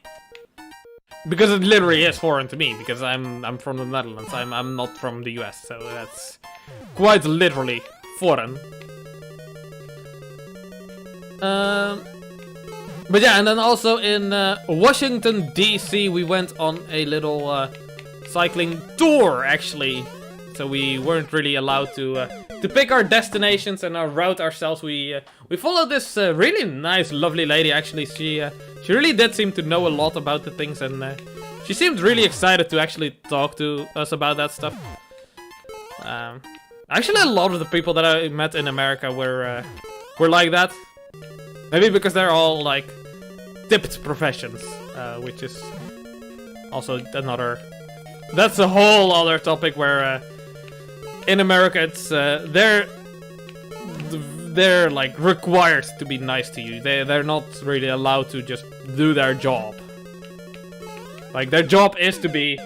Because it literally is foreign to me, because I'm from the Netherlands, I'm not from the US, so that's quite literally foreign. But yeah, and then also in Washington DC, we went on a little cycling tour, actually. So we weren't really allowed to pick our destinations and our route ourselves. We followed this really nice, lovely lady. Actually, she really did seem to know a lot about the things, and she seemed really excited to actually talk to us about that stuff. Actually, a lot of the people that I met in America were like that. Maybe because they're all like tipped professions, which is also another. That's a whole other topic where in America it's they're like required to be nice to you. They're not really allowed to just do their job. Like their job is to be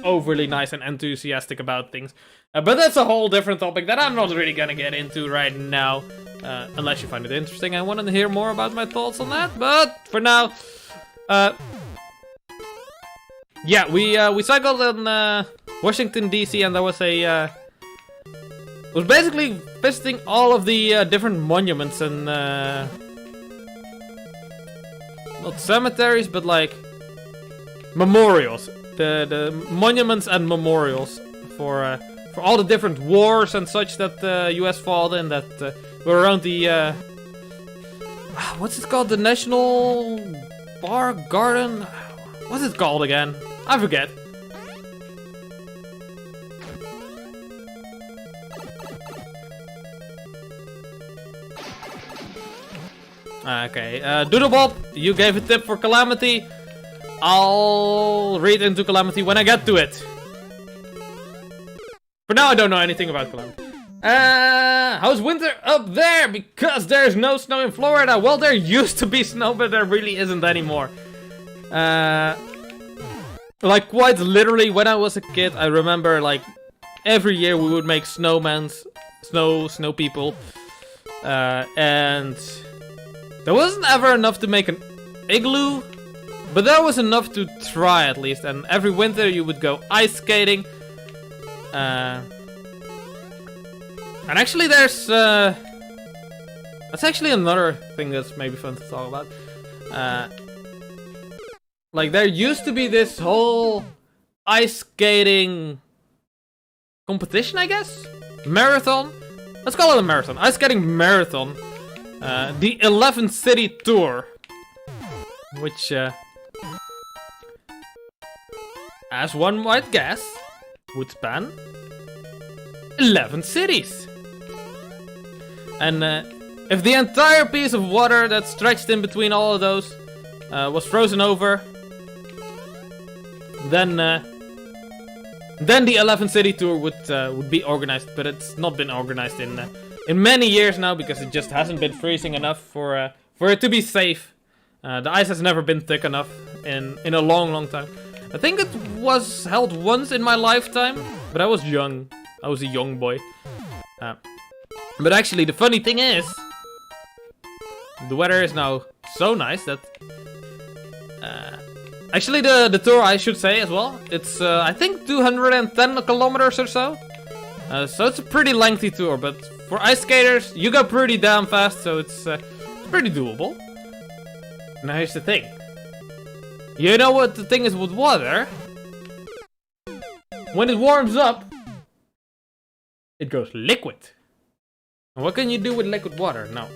overly nice and enthusiastic about things. But that's a whole different topic that I'm not really gonna get into right now. Unless you find it interesting and want to hear more about my thoughts on that. But for now, yeah, we cycled in Washington DC, and there was a was basically visiting all of the different monuments and not cemeteries, but like memorials, the monuments and memorials for all the different wars and such that the US fought in, that were around the what's it called, the National Park Garden, what's it called again? I forget. Okay, Doodlebob, you gave a tip for Calamity. I'll read into Calamity when I get to it. For now, I don't know anything about Calamity. How's winter up there? Because there's no snow in Florida. Well, there used to be snow, but there really isn't anymore. Like quite literally, when I was a kid, I remember like every year we would make snowmans, snow people, and there wasn't ever enough to make an igloo, but there was enough to try at least. And every winter you would go ice skating. And actually, that's actually another thing that's maybe fun to talk about. Like there used to be this whole ice skating competition, I guess? Marathon? Let's call it a marathon. Ice skating marathon. The 11 city tour. Which, as one might guess, would span 11 cities. And if the entire piece of water that stretched in between all of those was frozen over, then the 11 city tour would be organized. But it's not been organized in many years now because it just hasn't been freezing enough for it to be safe. The ice has never been thick enough in a long time. I think it was held once in my lifetime, but I was young. I was a young boy. But actually, the funny thing is, the weather is now so nice that... actually, the tour, I should say as well, it's, I think, 210 kilometers or so. So it's a pretty lengthy tour, but for ice skaters, you go pretty damn fast, so it's pretty doable. Now here's the thing. You know what the thing is with water? When it warms up, it goes liquid. And what can you do with liquid water? Now,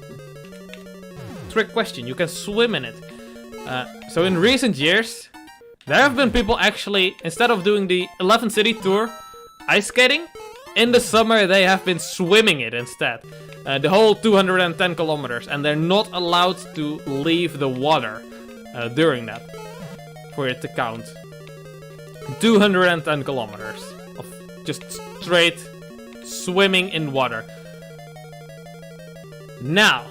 trick question. You can swim in it. So in recent years, there have been people actually, instead of doing the 11 city tour, ice skating, in the summer they have been swimming it instead. The whole 210 kilometers. And they're not allowed to leave the water during that. For it to count. 210 kilometers of just straight swimming in water. Now,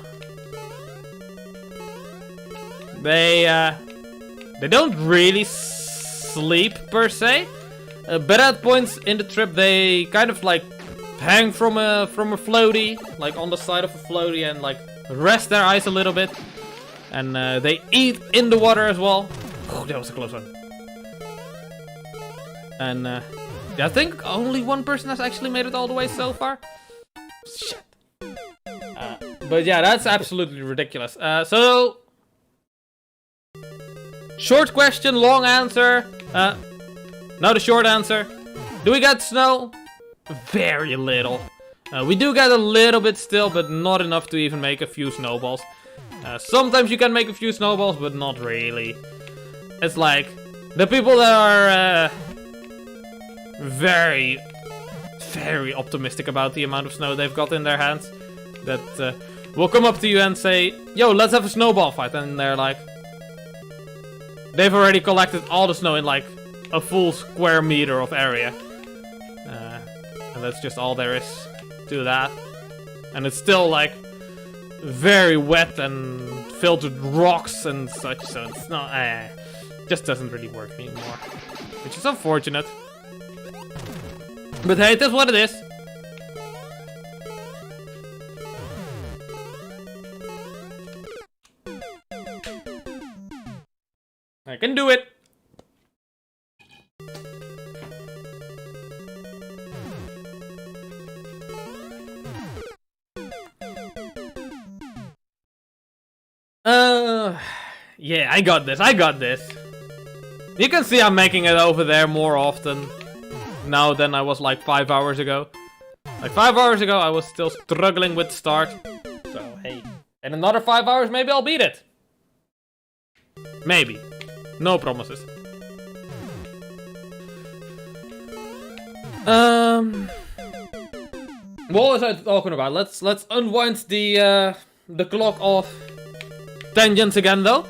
they don't really sleep per se, but at points in the trip they kind of like hang from a floaty, like on the side of a floaty, and like rest their eyes a little bit, and they eat in the water as well. Oh, that was a close one. And I think only one person has actually made it all the way so far. Shit. But yeah, that's absolutely ridiculous. So, short question, long answer. Now the short answer. Do we get snow? Very little. We do get a little bit still, but not enough to even make a few snowballs. Sometimes you can make a few snowballs, but not really. It's like, the people that are very, very optimistic about the amount of snow they've got in their hands, that will come up to you and say, yo, let's have a snowball fight. And they're like, they've already collected all the snow in like a full square meter of area. And that's just all there is to that. And it's still like very wet and filled with rocks and such, so it's not, just doesn't really work anymore. Which is unfortunate. But hey, it is what it is. I can do it. Yeah, I got this, I got this. You can see I'm making it over there more often now than I was like 5 hours ago. Like 5 hours ago, I was still struggling with start. So, hey, in another 5 hours, maybe I'll beat it. Maybe. No promises. What was I talking about? Let's unwind the clock of tangents again, though.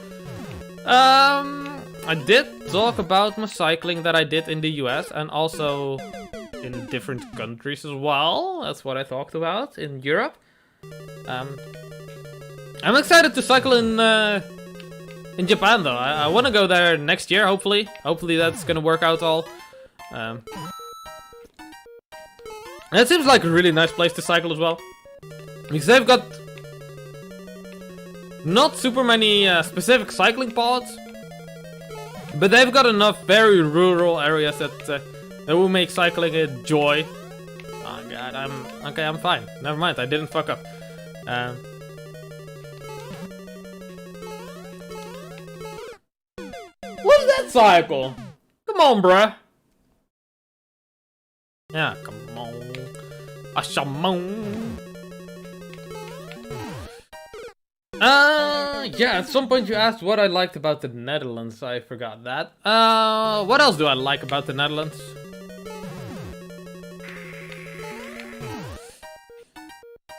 I did talk about my cycling that I did in the US and also in different countries as well. That's what I talked about in Europe. I'm excited to cycle in in Japan though. I want to go there next year, hopefully. Hopefully that's gonna work out all. And it seems like a really nice place to cycle as well. Because they've got not super many specific cycling pods. But they've got enough very rural areas that will make cycling a joy. Oh god, I'm fine. Never mind, I didn't fuck up. What's that cycle? Come on, bruh. Yeah, come on. Ashamon. Yeah, at some point you asked what I liked about the Netherlands. I forgot that. What else do I like about the Netherlands?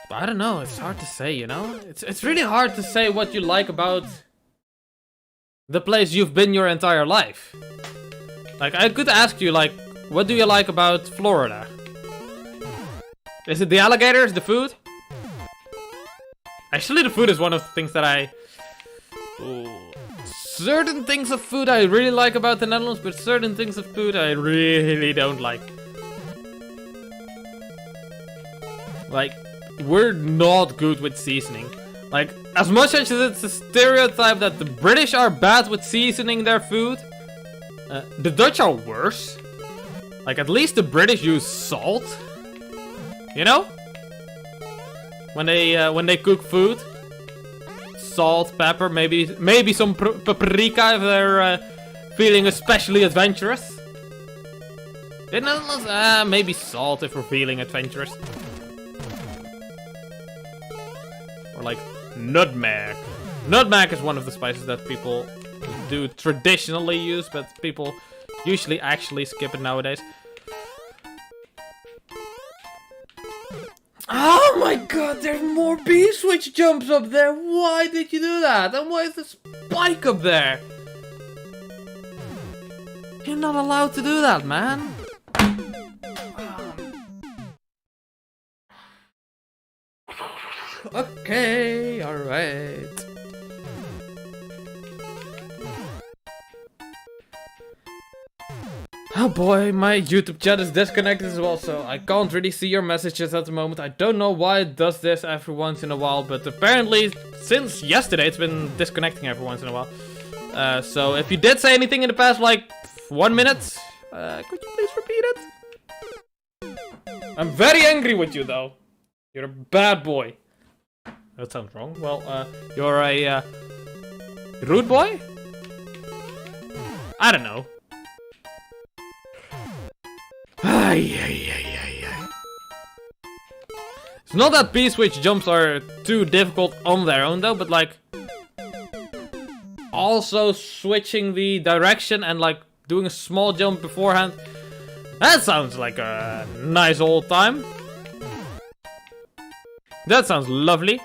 I don't know, it's hard to say, you know? It's really hard to say what you like about the place you've been your entire life. Like, I could ask you, like, what do you like about Florida? Is it the alligators, the food? Actually, the food is one of the things that I... Ooh. Certain things of food I really like about the Netherlands, but certain things of food I really don't like. Like, we're not good with seasoning. Like, as much as it's a stereotype that the British are bad with seasoning their food, the Dutch are worse. Like, at least the British use salt. You know? When they cook food. Salt, pepper, maybe some paprika if they're feeling especially adventurous. In Netherlands, maybe salt if we're feeling adventurous. Or like nutmeg. Nutmeg is one of the spices that people do traditionally use, but people usually actually skip it nowadays. Oh my god, there's more B-switch jumps up there. Why did you do that? And why is the spike up there? You're not allowed to do that, man. Okay, alright. Oh boy, my YouTube chat is disconnected as well, so I can't really see your messages at the moment. I don't know why it does this every once in a while, but apparently since yesterday it's been disconnecting every once in a while. So if you did say anything in the past like 1 minute, could you please repeat it? I'm very angry with you though. You're a bad boy. That sounds wrong. Well, you're a rude boy? I don't know. It's not that B-switch jumps are too difficult on their own though, but like also switching the direction and like doing a small jump beforehand. That sounds like a nice old time. That sounds lovely.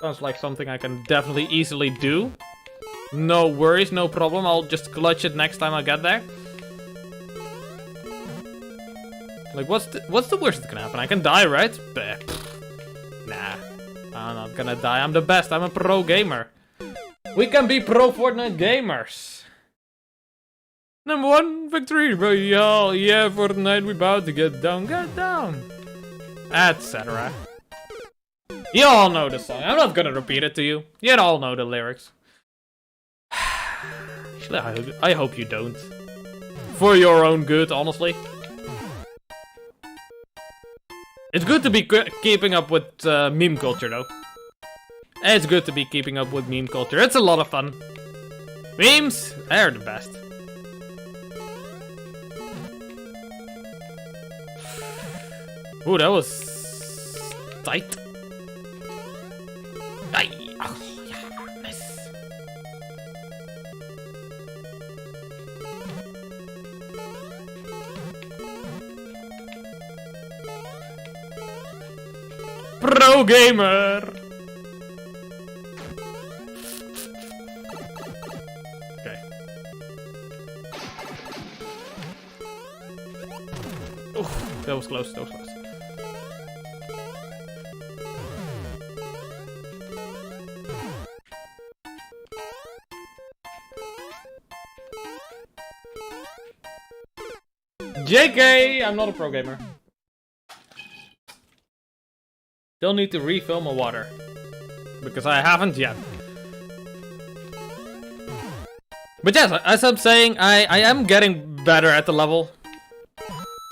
Sounds like something I can definitely easily do. No worries, no problem. I'll just clutch it next time I get there. Like, what's the worst that can happen? I can die, right? Nah, I'm not gonna die. I'm the best. I'm a pro gamer. We can be pro Fortnite gamers. #1 victory royale. Yeah, Fortnite, we about to get down, etc. You all know the song. I'm not gonna repeat it to you. You all know the lyrics. Actually, I hope you don't. For your own good, honestly. It's good to be keeping up with meme culture, though. It's good to be keeping up with meme culture. It's a lot of fun. Memes, they're the best. Ooh, that was tight. Oh, yeah, nice. Pro gamer. Okay. Oof, that was close. That was close. JK! I'm not a pro gamer. Still need to refill my water. Because I haven't yet. But yes, as I'm saying, I am getting better at the level.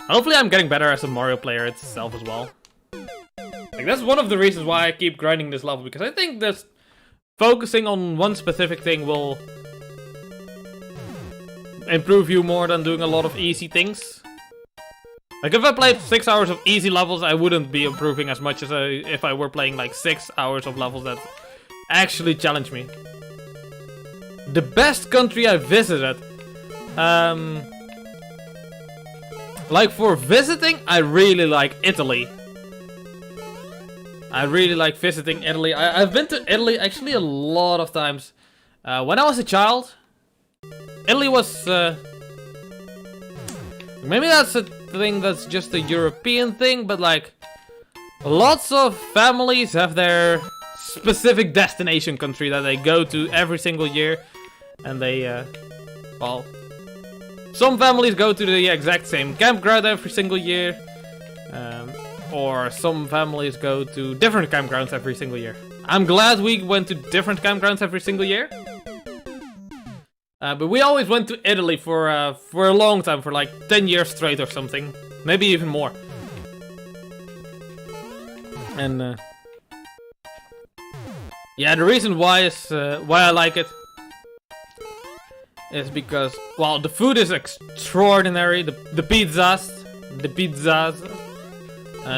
Hopefully I'm getting better as a Mario player itself as well. Like, that's one of the reasons why I keep grinding this level, because I think that focusing on one specific thing will improve you more than doing a lot of easy things. Like, if I played 6 hours of easy levels, I wouldn't be improving as much as if I were playing like 6 hours of levels that actually challenge me. The best country I visited. Like, for visiting, I really like Italy. I really like visiting Italy. I've been to Italy actually a lot of times. When I was a child, Italy was... maybe that's a thing that's just a European thing, but like... lots of families have their specific destination country that they go to every single year. And they, well... some families go to the exact same campground every single year. Or some families go to different campgrounds every single year. I'm glad we went to different campgrounds every single year. But we always went to Italy for a long time, for like 10 years straight or something. Maybe even more. And, yeah, the reason why is, why I like it is because, well, the food is extraordinary. The pizzas.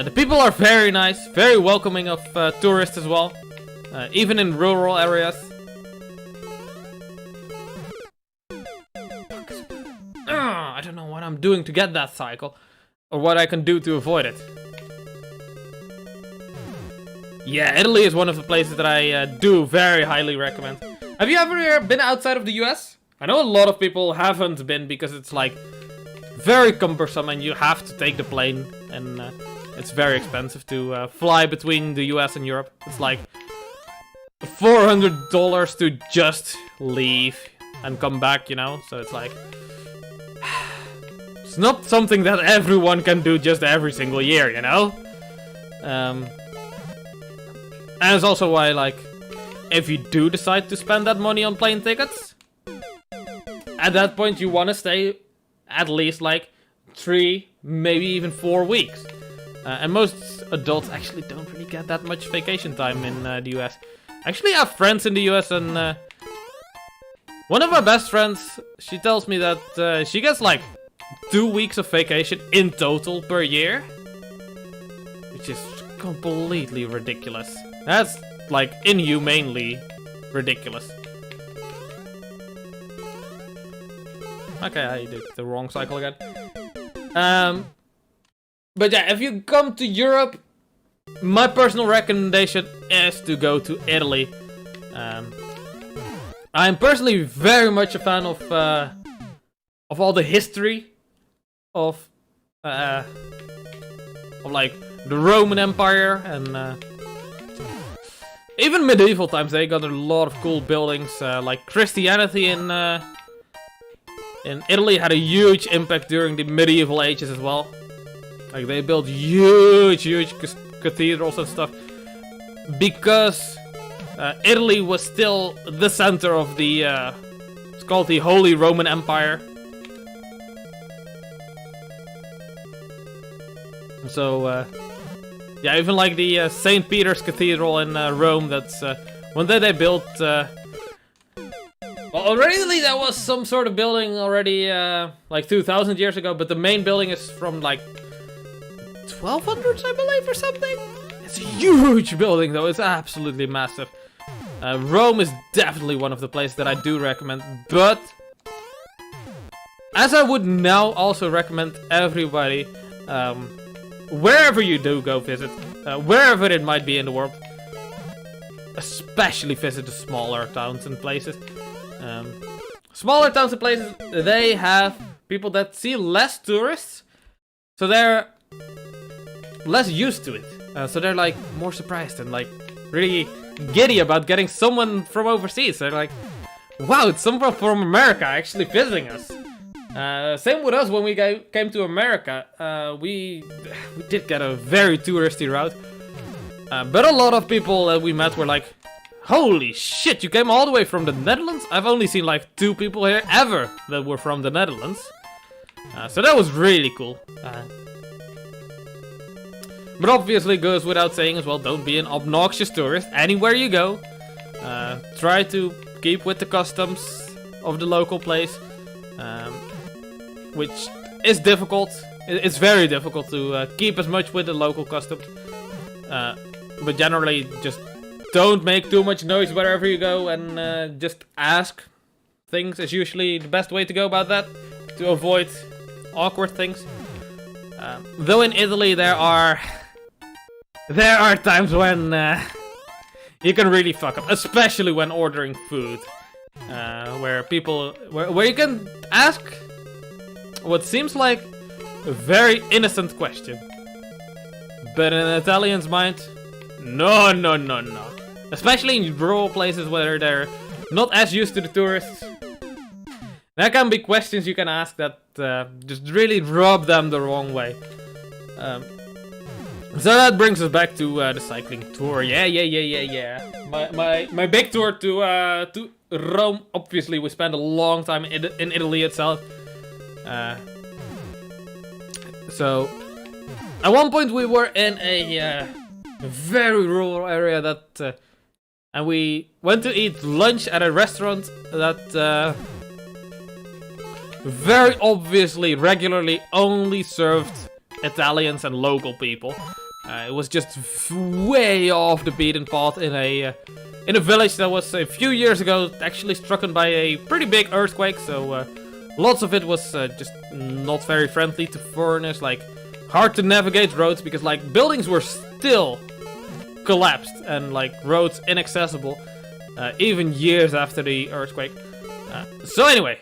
The people are very nice, very welcoming of tourists as well, even in rural areas. I don't know what I'm doing to get that cycle, or what I can do to avoid it. Yeah, Italy is one of the places that I do very highly recommend. Have you ever been outside of the US? I know a lot of people haven't been because it's like very cumbersome and you have to take the plane, and it's very expensive to fly between the US and Europe. It's like $400 to just leave and come back, you know? So it's like... it's not something that everyone can do just every single year, you know? And it's also why, like, if you do decide to spend that money on plane tickets, at that point you want to stay at least like 3, maybe even 4 weeks. And most adults actually don't really get that much vacation time in the US. Actually, I have friends in the US, and one of my best friends, she tells me that she gets like 2 weeks of vacation in total per year. Which is completely ridiculous. That's like inhumanely ridiculous. Okay, I did the wrong cycle again. But yeah, if you come to Europe, my personal recommendation is to go to Italy. I'm personally very much a fan of all the history of like the Roman Empire, and even medieval times. They got a lot of cool buildings. Like Christianity in Italy had a huge impact during the medieval ages as well. Like, they built huge cathedrals and stuff. Because Italy was still the center of the, it's called the Holy Roman Empire. So, yeah, even like the St. Peter's Cathedral in Rome, that's one day they built... well, originally that was some sort of building already like 2,000 years ago, but the main building is from like 1200s, I believe, or something. It's a huge building, though. It's absolutely massive. Rome is definitely one of the places that I do recommend, but as I would now also recommend everybody, wherever you do go visit, wherever it might be in the world, especially visit the smaller towns and places. Smaller towns and places, they have people that see less tourists, so they're less used to it. So they're like more surprised and like really giddy about getting someone from overseas. They're like, Wow, it's someone from America actually visiting us. Same with us when we came to America. We did get a very touristy route. But a lot of people that we met were like, holy shit, you came all the way from the Netherlands? I've only seen like 2 people here ever that were from the Netherlands. So that was really cool. But obviously it goes without saying as well, don't be an obnoxious tourist anywhere you go. Try to keep with the customs of the local place. Which is difficult. It's very difficult to keep as much with the local customs. But generally, just don't make too much noise wherever you go, and just ask things is usually the best way to go about that, to avoid awkward things. Though in Italy there are times when you can really fuck up, especially when ordering food, where you can ask what seems like a very innocent question, but in an Italian's mind, no. Especially in rural places where they're not as used to the tourists. There can be questions you can ask that just really rub them the wrong way. So that brings us back to the cycling tour. Yeah. My big tour to Rome. Obviously, we spent a long time in Italy itself. So at one point we were in a very rural area that, and we went to eat lunch at a restaurant that very obviously regularly only served Italians and local people. It was just way off the beaten path in a village that was a few years ago actually struck by a pretty big earthquake. So lots of it was just not very friendly to foreigners, like hard to navigate roads because like buildings were still collapsed and like roads inaccessible even years after the earthquake. So anyway,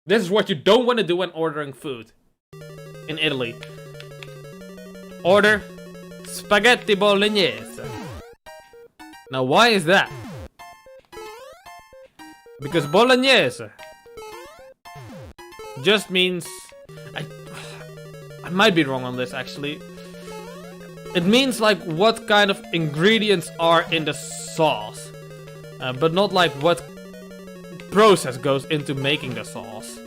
this is what you don't want to do when ordering food in Italy. Order spaghetti bolognese. Now why is that? Because bolognese just means, I might be wrong on this actually. It means like what kind of ingredients are in the sauce, but not like what process goes into making the sauce.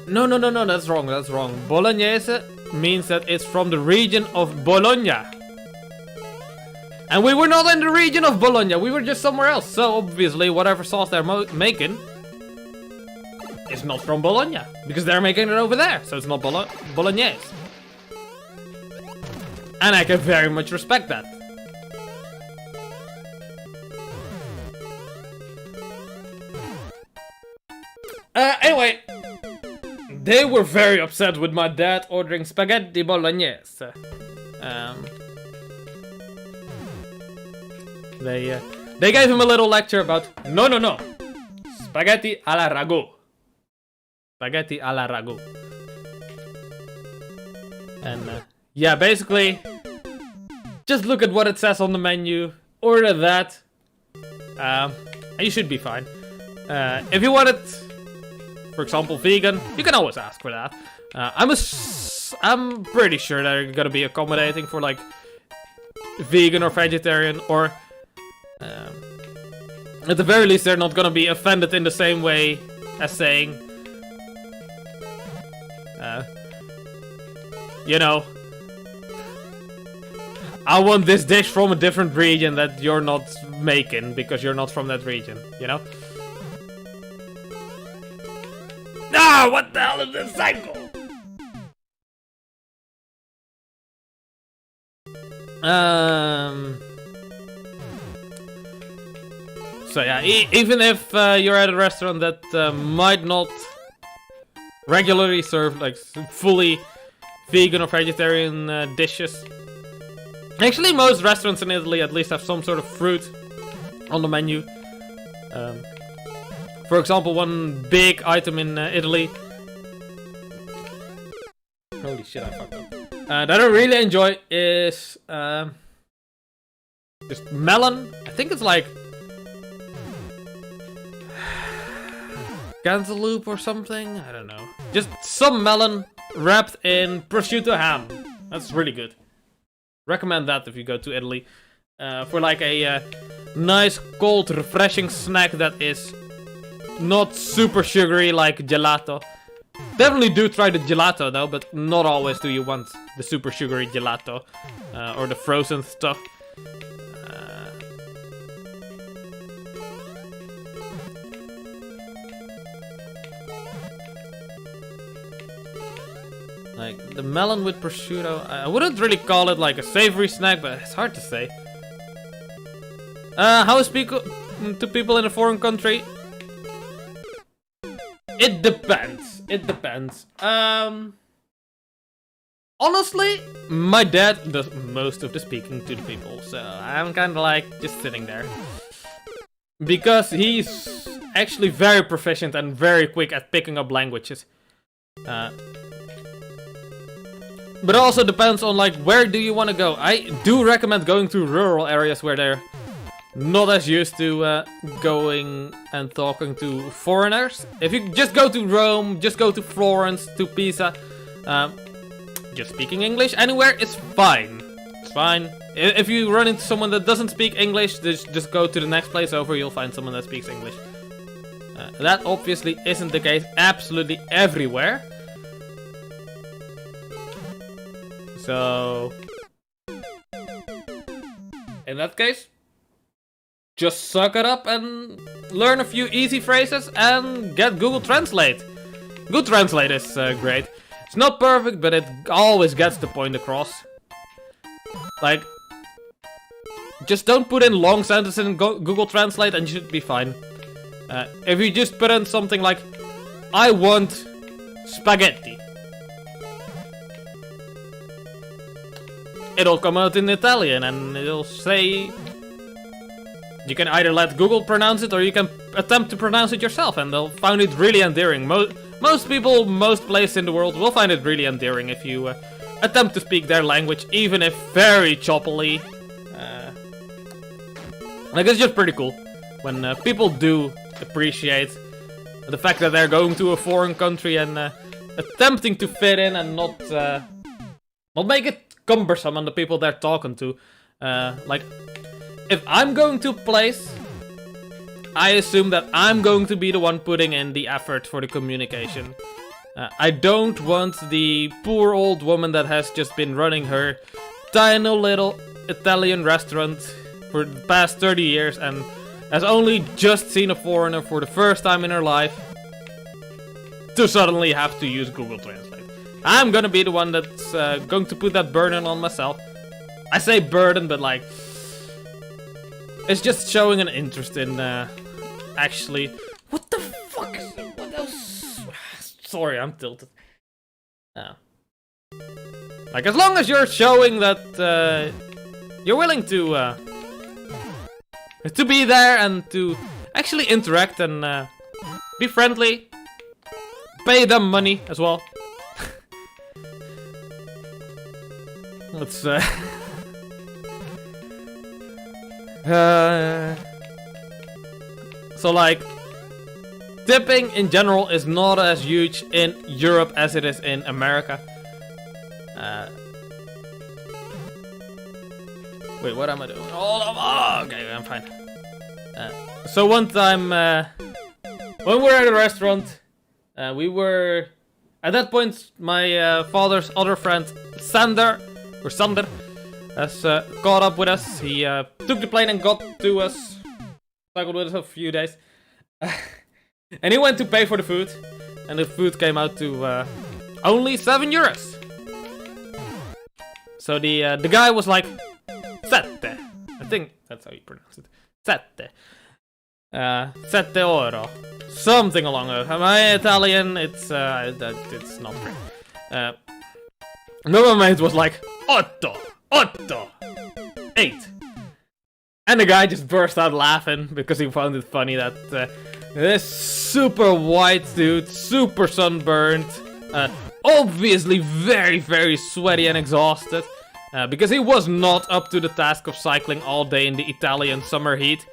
No, that's wrong. Bolognese means that it's from the region of Bologna. And we were not in the region of Bologna, we were just somewhere else. So obviously whatever sauce they're making is not from Bologna, because they're making it over there, so it's not Bolognese. And I can very much respect that. Anyway, they were very upset with my dad ordering spaghetti bolognese. They gave him a little lecture about no, spaghetti alla ragu. Spaghetti alla ragu. And yeah, basically, just look at what it says on the menu, order that, and you should be fine. If you want it, for example, vegan, you can always ask for that. I'm pretty sure they're gonna be accommodating for like vegan or vegetarian, or at the very least they're not gonna be offended in the same way as saying, you know, I want this dish from a different region that you're not making because you're not from that region, you know? Ah, what the hell is this cycle? So yeah, even if you're at a restaurant that might not regularly serve like fully vegan or vegetarian dishes. Actually, most restaurants in Italy at least have some sort of fruit on the menu. For example, one big item in Italy. Holy shit, I fucked up. That I really enjoy is Just melon. I think it's like cantaloupe or something. I don't know. Just some melon wrapped in prosciutto ham. That's really good. Recommend that if you go to Italy. For like a nice, cold, refreshing snack that is not super sugary like gelato. Definitely do try the gelato though, but not always do you want the super sugary gelato. Or the frozen stuff. Like, the melon with prosciutto, I wouldn't really call it like a savory snack, but it's hard to say. How is to people in a foreign country? It depends. It depends. Honestly, my dad does most of the speaking to the people, so I'm kind of like just sitting there. Because he's actually very proficient and very quick at picking up languages. But it also depends on like where do you want to go. I do recommend going to rural areas where they're not as used to going and talking to foreigners. If you just go to Rome, just go to Florence, to Pisa, just speaking English anywhere, it's fine. It's fine. If you run into someone that doesn't speak English, just go to the next place over, you'll find someone that speaks English. That obviously isn't the case absolutely everywhere. So, in that case, just suck it up and learn a few easy phrases and get Google Translate. Google Translate is great. It's not perfect, but it always gets the point across. Like, just don't put in long sentences in Google Translate and you should be fine. If you just put in something like, I want spaghetti. It'll come out in Italian and it'll say... You can either let Google pronounce it or you can attempt to pronounce it yourself and they'll find it really endearing. Most people, most places in the world will find it really endearing if you attempt to speak their language, even if very choppily. Like, it's just pretty cool when people do appreciate the fact that they're going to a foreign country and attempting to fit in and not make it cumbersome on the people they're talking to. Like, if I'm going to a place, I assume that I'm going to be the one putting in the effort for the communication. I don't want the poor old woman that has just been running her tiny little Italian restaurant for the past 30 years and has only just seen a foreigner for the first time in her life to suddenly have to use Google Translate. I'm gonna be the one that's going to put that burden on myself. I say burden, but like... It's just showing an interest in, actually... What the fuck is it? What else? Sorry, I'm tilted. Oh. Like, as long as you're showing that, you're willing to be there and to actually interact and, be friendly. Pay them money as well. Let's, so like, tipping in general is not as huge in Europe as it is in America. Wait, what am I doing? Oh, okay, I'm fine. So one time, when we were at a restaurant, we were, at that point, my father's other friend, Sander, has caught up with us. He took the plane and got to us. Cycled with us a few days. And he went to pay for the food. And the food came out to only 7 euros. So the guy was like, Sette. I think that's how you pronounce it. Sette. Sette euro. Something along those. My Italian, it's not great. No mate was like, Otto. 8. And the guy just burst out laughing because he found it funny that this super white dude, super sunburned, obviously very, very sweaty and exhausted, Because he was not up to the task of cycling all day in the Italian summer heat.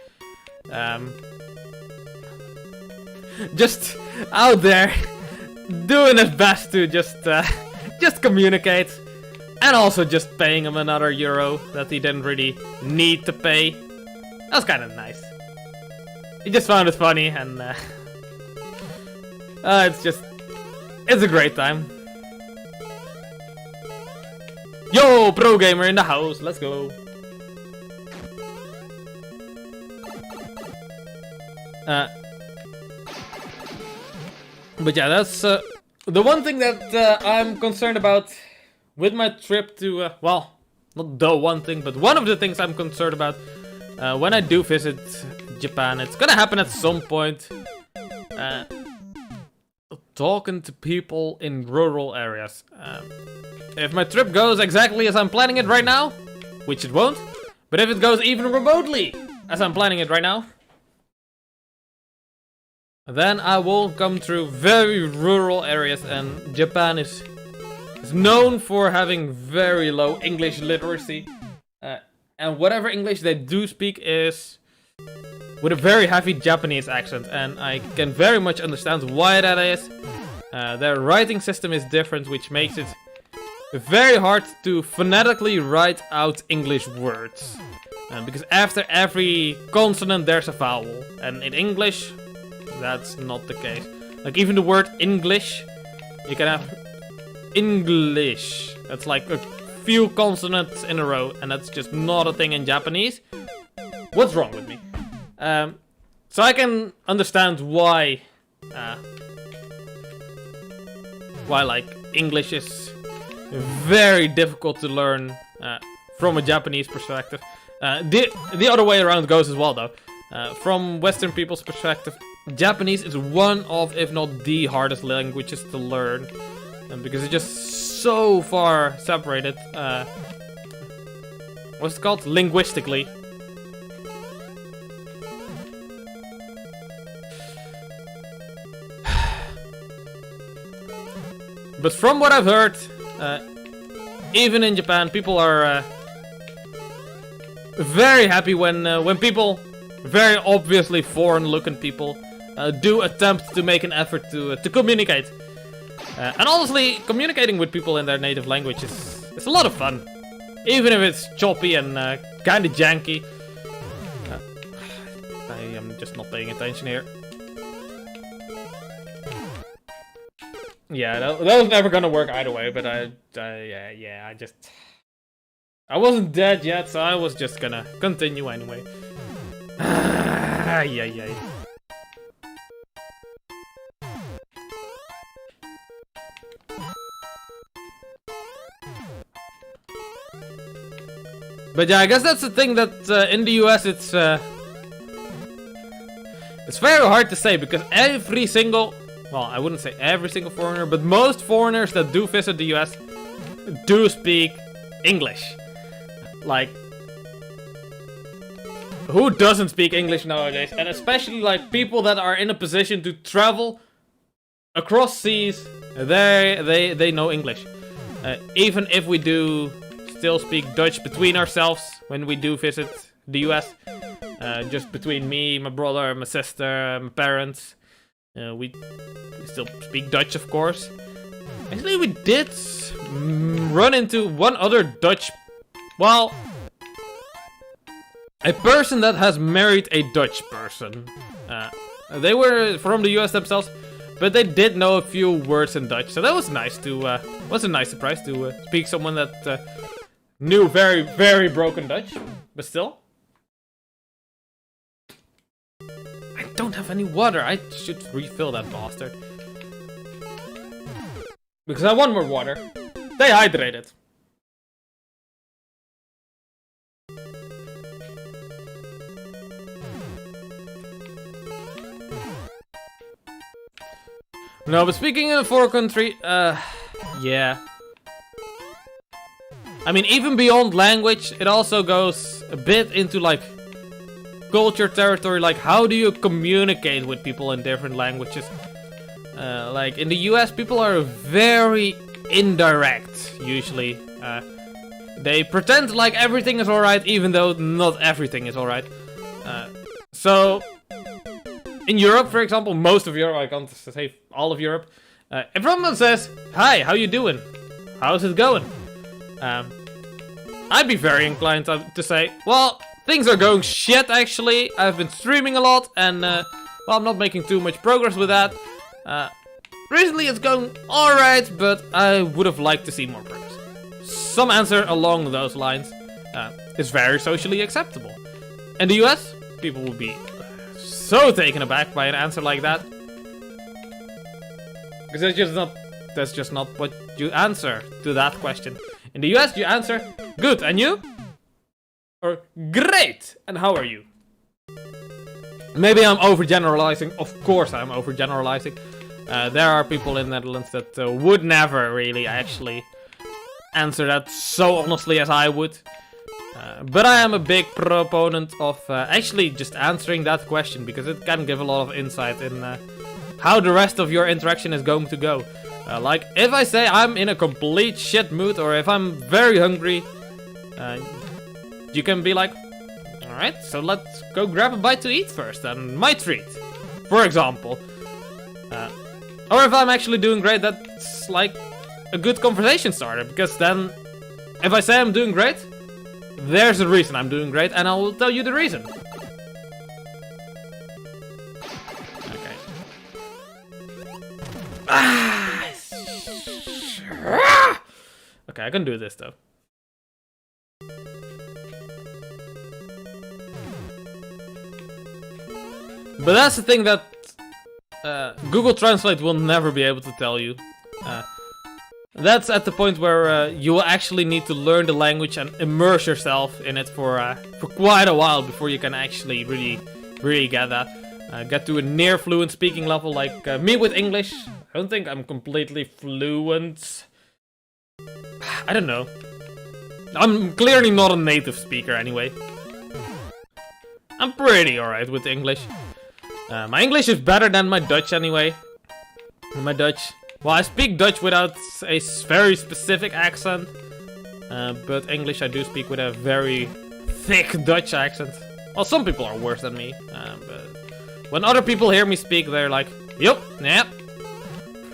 Just out there, doing his best to just communicate. And also just paying him another euro that he didn't really need to pay. That was kind of nice. He just found it funny and it's a great time. Yo, pro gamer in the house, let's go. But yeah, that's the one thing that I'm concerned about with my trip to, well, not the one thing, but one of the things I'm concerned about when I do visit Japan. It's gonna happen at some point. Talking to people in rural areas. If my trip goes exactly as I'm planning it right now, which it won't, but if it goes even remotely as I'm planning it right now, then I will come through very rural areas, and Japan is known for having very low English literacy. And whatever English they do speak is with a very heavy Japanese accent, and I can very much understand why that is. Their writing system is different, which makes it very hard to phonetically write out English words. Because after every consonant there's a vowel, and in English that's not the case. Like even the word English, you can have English. That's like a few consonants in a row, and that's just not a thing in Japanese. What's wrong with me? So I can understand why like English is very difficult to learn from a Japanese perspective. The other way around goes as well, though. From Western people's perspective, Japanese is one of, if not the hardest languages to learn, because it's just so far separated. What's it called? Linguistically. But from what I've heard, even in Japan, people are very happy when people, very obviously foreign-looking people, do attempt to make an effort to communicate. And honestly, communicating with people in their native language is a lot of fun, even if it's choppy and kind of janky. I am just not paying attention here. Yeah, that was never gonna work either way, but I wasn't dead yet, so I was just gonna continue anyway. Yeah. But yeah, I guess that's the thing that in the US it's very hard to say, because every single, well, I wouldn't say every single foreigner, but most foreigners that do visit the US do speak English. Like, who doesn't speak English nowadays? And especially like people that are in a position to travel across seas, they know English. Even if we do still speak Dutch between ourselves when we do visit the US, just between me, my brother, my sister, my parents. We still speak Dutch, of course. Actually, we did run into one other Dutch, well, a person that has married a Dutch person. They were from the US themselves, but they did know a few words in Dutch, so that was nice to, was a nice surprise to speak someone that knew very, very broken Dutch, but still. I don't have any water. I should refill that bastard. Because I want more water. Stay hydrated. No, but speaking of a foreign country, yeah. I mean, even beyond language, it also goes a bit into, like, culture territory. Like, how do you communicate with people in different languages? Like, in the US, people are very indirect, usually. They pretend like everything is alright, even though not everything is alright. So, in Europe, for example, most of Europe, I can't say all of Europe, if someone says, "Hi, how you doing? How's it going?" I'd be very inclined to say, well, things are going shit, actually. I've been streaming a lot, and, well, I'm not making too much progress with that. Recently it's going alright, but I would have liked to see more progress. Some answer along those lines is very socially acceptable. In the US, people will be so taken aback by an answer like that. Because that's just not what you answer to that question. In the US, you answer, "Good, and you?" Or, "Great, and how are you?" Maybe I'm overgeneralizing. Of course I'm overgeneralizing. There are people in the Netherlands that would never really actually answer that so honestly as I would. But I am a big proponent of actually just answering that question, because it can give a lot of insight in how the rest of your interaction is going to go. Like, if I say I'm in a complete shit mood, or if I'm very hungry, you can be like, "Alright, so let's go grab a bite to eat first, and my treat," for example. Or if I'm actually doing great, that's like a good conversation starter, because then if I say I'm doing great, there's a reason I'm doing great, and I will tell you the reason. Okay. Okay, I can do this though. But that's the thing that Google Translate will never be able to tell you. That's at the point where you will actually need to learn the language and immerse yourself in it for quite a while before you can actually really get that. Get to a near fluent speaking level like me with English. I don't think I'm completely fluent. I don't know. I'm clearly not a native speaker anyway. I'm pretty alright with English. My English is better than my Dutch anyway. My Dutch... Well, I speak Dutch without a very specific accent. But English I do speak with a very thick Dutch accent. Well, some people are worse than me. But when other people hear me speak, they're like, "Yup, yep.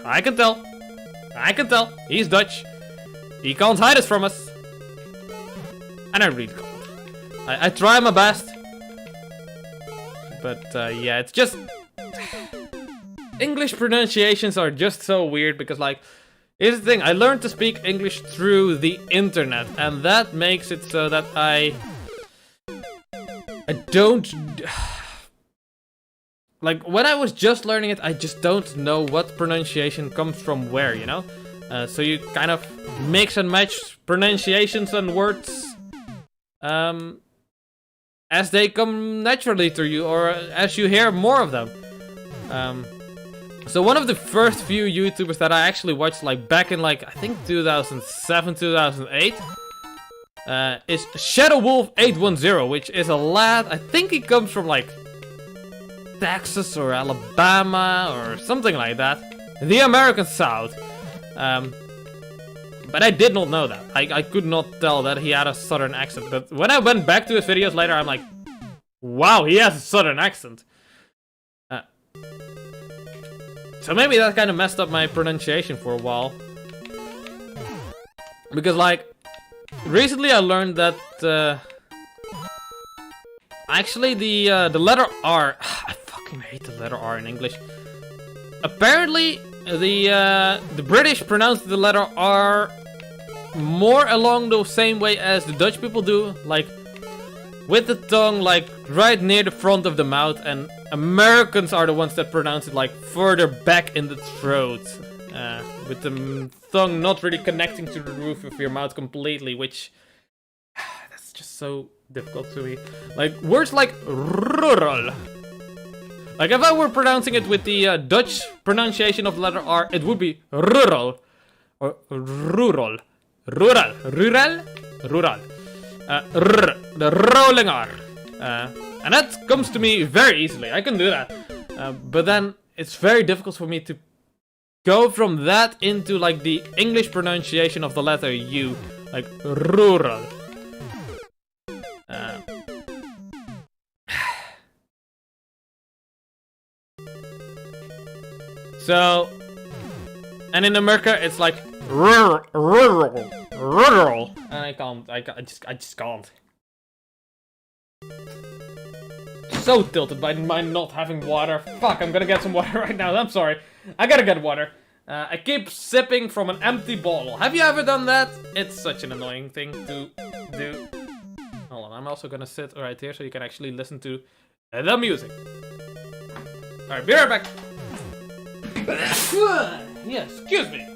I can tell. I can tell. He's Dutch. He can't hide it from us." And I really can't. I try my best. But yeah, it's just... English pronunciations are just so weird because, like, here's the thing. I learned to speak English through the internet, and that makes it so that I don't... Like, when I was just learning it, I just don't know what pronunciation comes from where, you know? So you kind of mix and match pronunciations and words as they come naturally to you, or as you hear more of them. So one of the first few YouTubers that I actually watched, like back in like, I think 2007, 2008, is ShadowWolf810, which is a lad. I think he comes from like Texas or Alabama or something like that. The American South. But I did not know that. I could not tell that he had a southern accent. But when I went back to his videos later, I'm like, wow, he has a southern accent. So maybe that kind of messed up my pronunciation for a while. Because, like, recently I learned that actually the letter R... I fucking hate the letter R in English. Apparently the British pronounce the letter R more along the same way as the Dutch people do, like with the tongue like right near the front of the mouth, and Americans are the ones that pronounce it like further back in the throat, with the tongue not really connecting to the roof of your mouth completely, which that's just so difficult to me. Like words like rural. Like if I were pronouncing it with the Dutch pronunciation of the letter R, it would be rural or rural. Rural. Rural? Rural. The rolling R. And that comes to me very easily. I can do that. But then it's very difficult for me to go from that into like the English pronunciation of the letter U. Like rural. So, and in America it's like rural, and I just can't. So tilted by my not having water. Fuck, I'm gonna get some water right now. I'm sorry. I gotta get water. I keep sipping from an empty bottle. Have you ever done that? It's such an annoying thing to do. Hold on, I'm also gonna sit right here so you can actually listen to the music. Alright, be right back. Yeah, excuse me.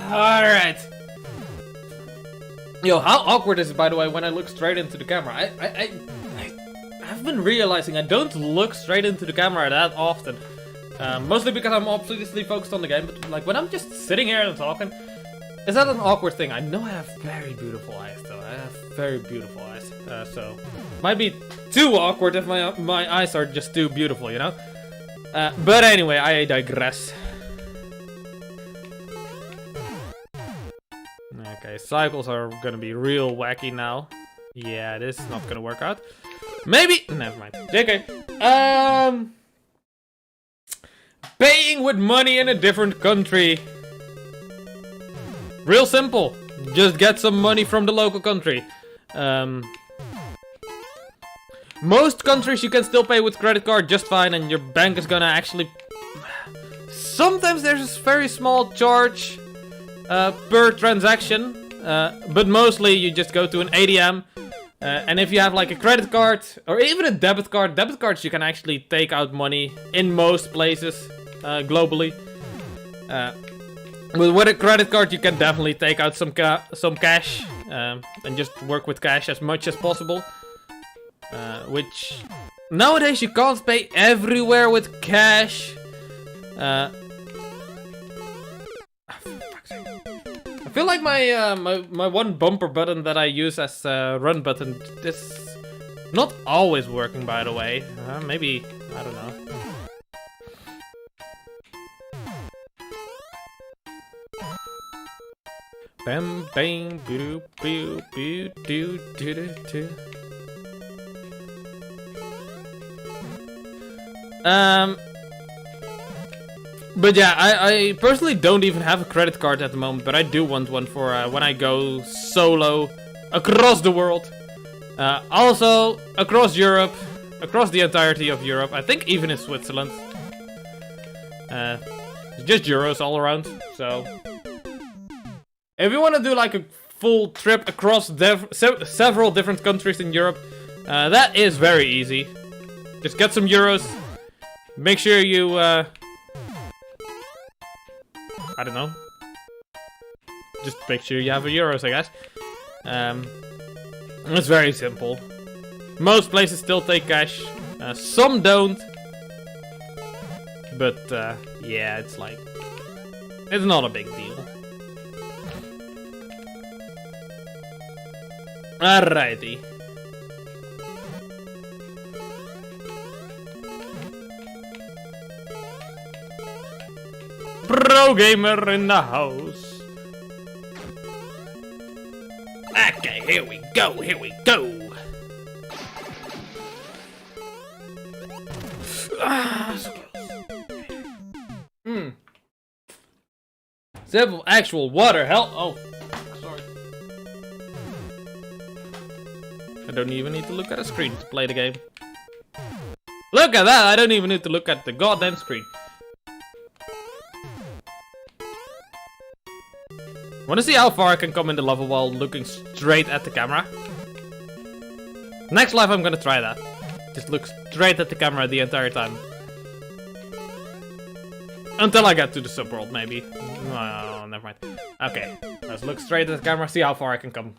Alright. Yo, how awkward is it, by the way, when I look straight into the camera? I've been realizing I don't look straight into the camera that often. Mostly because I'm obviously focused on the game, but like when I'm just sitting here and talking, is that an awkward thing? I know I have very beautiful eyes, though. I have very beautiful eyes. So, might be too awkward if my eyes are just too beautiful, you know? But anyway, I digress. Okay, cycles are gonna be real wacky now. Yeah, this is not gonna work out. Maybe. Never mind. JK. Paying with money in a different country. Real simple. Just get some money from the local country. Most countries you can still pay with credit card just fine, and your bank is gonna actually. Sometimes there's a very small charge per transaction, but mostly you just go to an ATM, and if you have like a credit card or even a debit cards you can actually take out money in most places globally. But with a credit card you can definitely take out some cash and just work with cash as much as possible. Which nowadays you can't pay everywhere with cash. I feel like my one bumper button that I use as a run button is not always working, by the way. Maybe, I don't know. Bam bang boo boo boo doo doo doo doo. But yeah, I personally don't even have a credit card at the moment, but I do want one for when I go solo across the world. Also, across Europe, across the entirety of Europe, I think even in Switzerland. Just euros all around, so. If you want to do like a full trip across several different countries in Europe, that is very easy. Just get some euros, make sure you, I don't know. Just make sure you have a euros, I guess. It's very simple. Most places still take cash. Some don't. But, yeah, it's like... It's not a big deal. Alrighty. Pro gamer in the house. Okay, here we go, here we go. So close. Sip of actual water, hell. Oh, sorry. I don't even need to look at a screen to play the game. Look at that, I don't even need to look at the goddamn screen. Wanna see how far I can come in the level while looking straight at the camera? Next live I'm gonna try that. Just look straight at the camera the entire time. Until I get to the subworld, maybe. No, never mind. Okay, let's look straight at the camera, see how far I can come.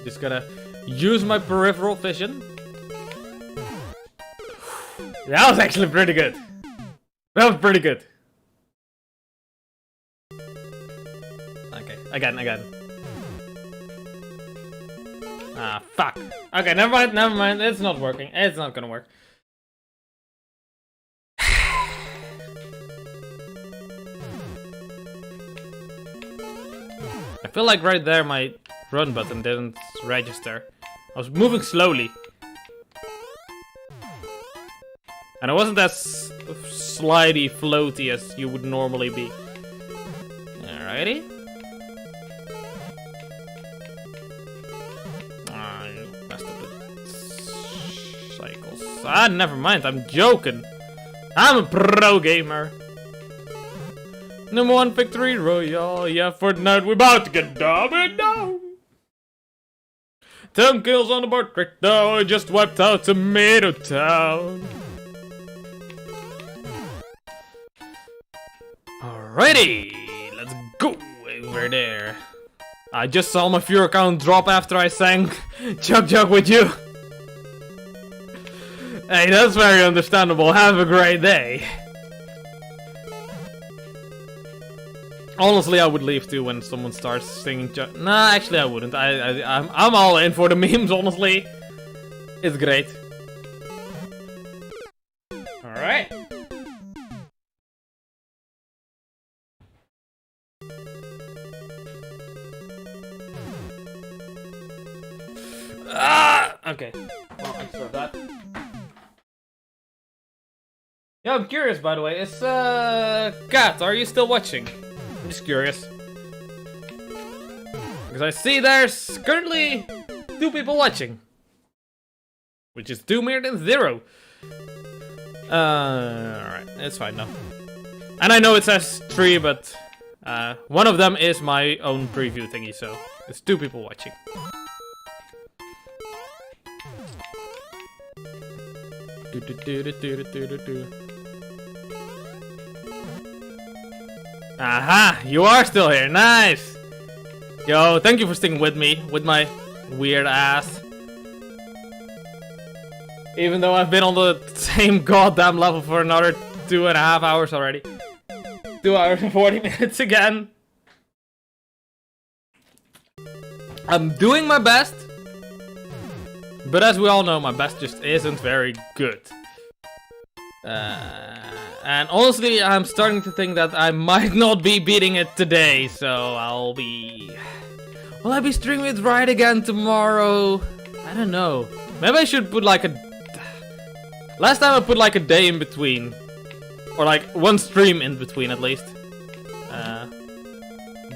Just gotta use my peripheral vision. That was actually pretty good. That was pretty good. Okay, again. Ah, fuck. Okay, never mind. It's not working. It's not gonna work. I feel like right there my run button didn't register. I was moving slowly. And I wasn't as slidey, floaty as you would normally be. Alrighty. I messed up the cycles. Ah, never mind, I'm joking. I'm a pro gamer. Number 1 victory royale. Yeah, for tonight we're about to get down. 10 kills on the board right now. I just wiped out Tomato Town. Alrighty, let's go over there. I just saw my viewer count drop after I sang Chug with you. Hey, that's very understandable. Have a great day. Honestly, I would leave too when someone starts singing. Nah, actually, I wouldn't. I'm all in for the memes. Honestly, it's great. All right. Okay. Well, I deserve that. Yeah, I'm curious. By the way, is Kat? Are you still watching? I'm just curious. Because I see there's currently 2 people watching. Which is 2 more than 0. Alright, it's fine now. And I know it says 3, but one of them is my own preview thingy, so it's 2 people watching. Aha! You are still here. Nice! Yo, thank you for sticking with me, with my weird ass. Even though I've been on the same goddamn level for another 2.5 hours already. 2 hours and 40 minutes again. I'm doing my best. But as we all know, my best just isn't very good. And honestly, I'm starting to think that I might not be beating it today, so I'll be... Will I be streaming it right again tomorrow? I don't know. Maybe I should put like a... Last time I put like a day in between. Or like 1 stream in between at least.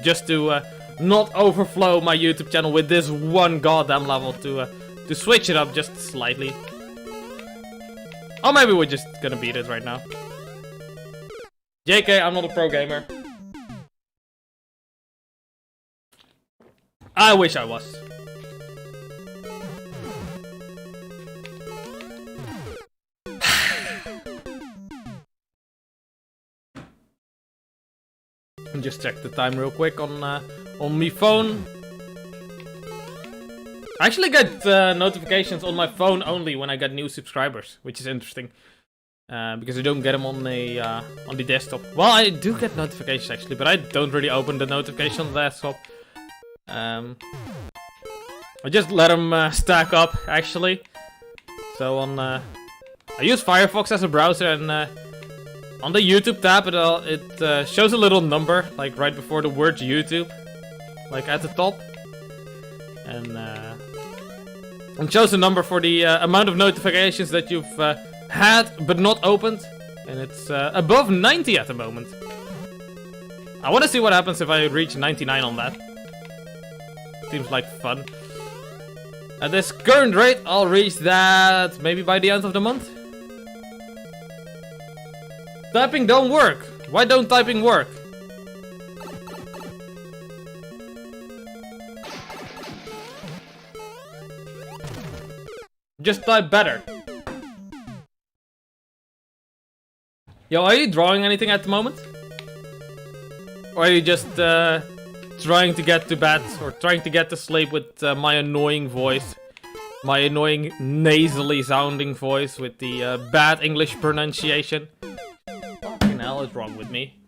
Just to not overflow my YouTube channel with this 1 goddamn level to switch it up just slightly. Or maybe we're just gonna beat it right now. JK, I'm not a pro gamer. I wish I was. Just check the time real quick on my phone. I actually get notifications on my phone only when I get new subscribers, which is interesting. Because I don't get them on the desktop. Well, I do get notifications actually, but I don't really open the notification on the desktop. I just let them stack up actually. So on, I use Firefox as a browser, and on the YouTube tab it shows a little number, like right before the word YouTube, like at the top, and shows a number for the amount of notifications that you've had but not opened, and it's above 90 at the moment. I want to see what happens if I reach 99 on that. Seems like fun. At this current rate, I'll reach that maybe by the end of the month. Typing don't work. Why don't typing work? Just type better. Yo, are you drawing anything at the moment? Or are you just trying to get to bed or trying to get to sleep with my annoying voice? My annoying nasally sounding voice with the bad English pronunciation? What the hell is wrong with me?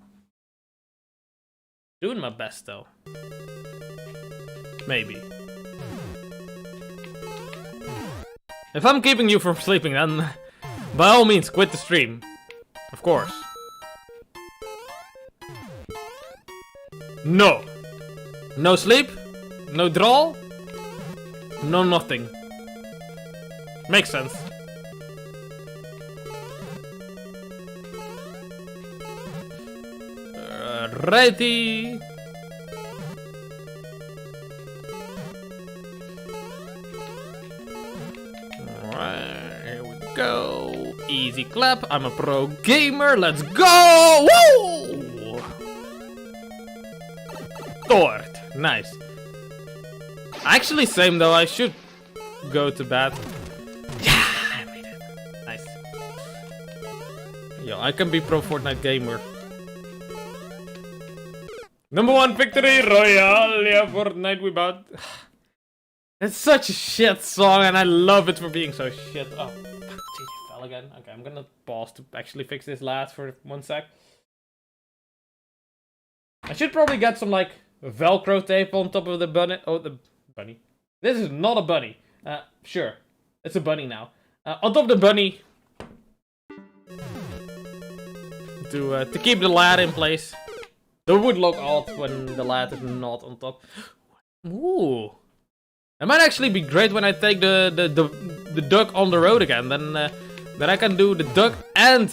Doing my best though. Maybe. If I'm keeping you from sleeping, then by all means quit the stream. Of course. No. No sleep? No draw? No nothing. Makes sense. Ready. Alright, here we go. Easy clap. I'm a pro gamer. Let's go! Woo! Tort. Nice. Actually, same though. I should go to bed. Yeah, I made it. Nice. Yo, I can be pro Fortnite gamer. #1 victory royale. Yeah, Fortnite we bought. It's such a shit song, and I love it for being so shit. Oh, fuck, GG fell again. Okay, I'm gonna pause to actually fix this last for 1 sec. I should probably get some like Velcro tape on top of the bunny. Oh, the bunny. This is not a bunny. Sure, it's a bunny now. On top of the bunny to keep the lad in place. That would look odd when the lad is not on top. Ooh. It might actually be great when I take the duck on the road again. Then I can do the duck and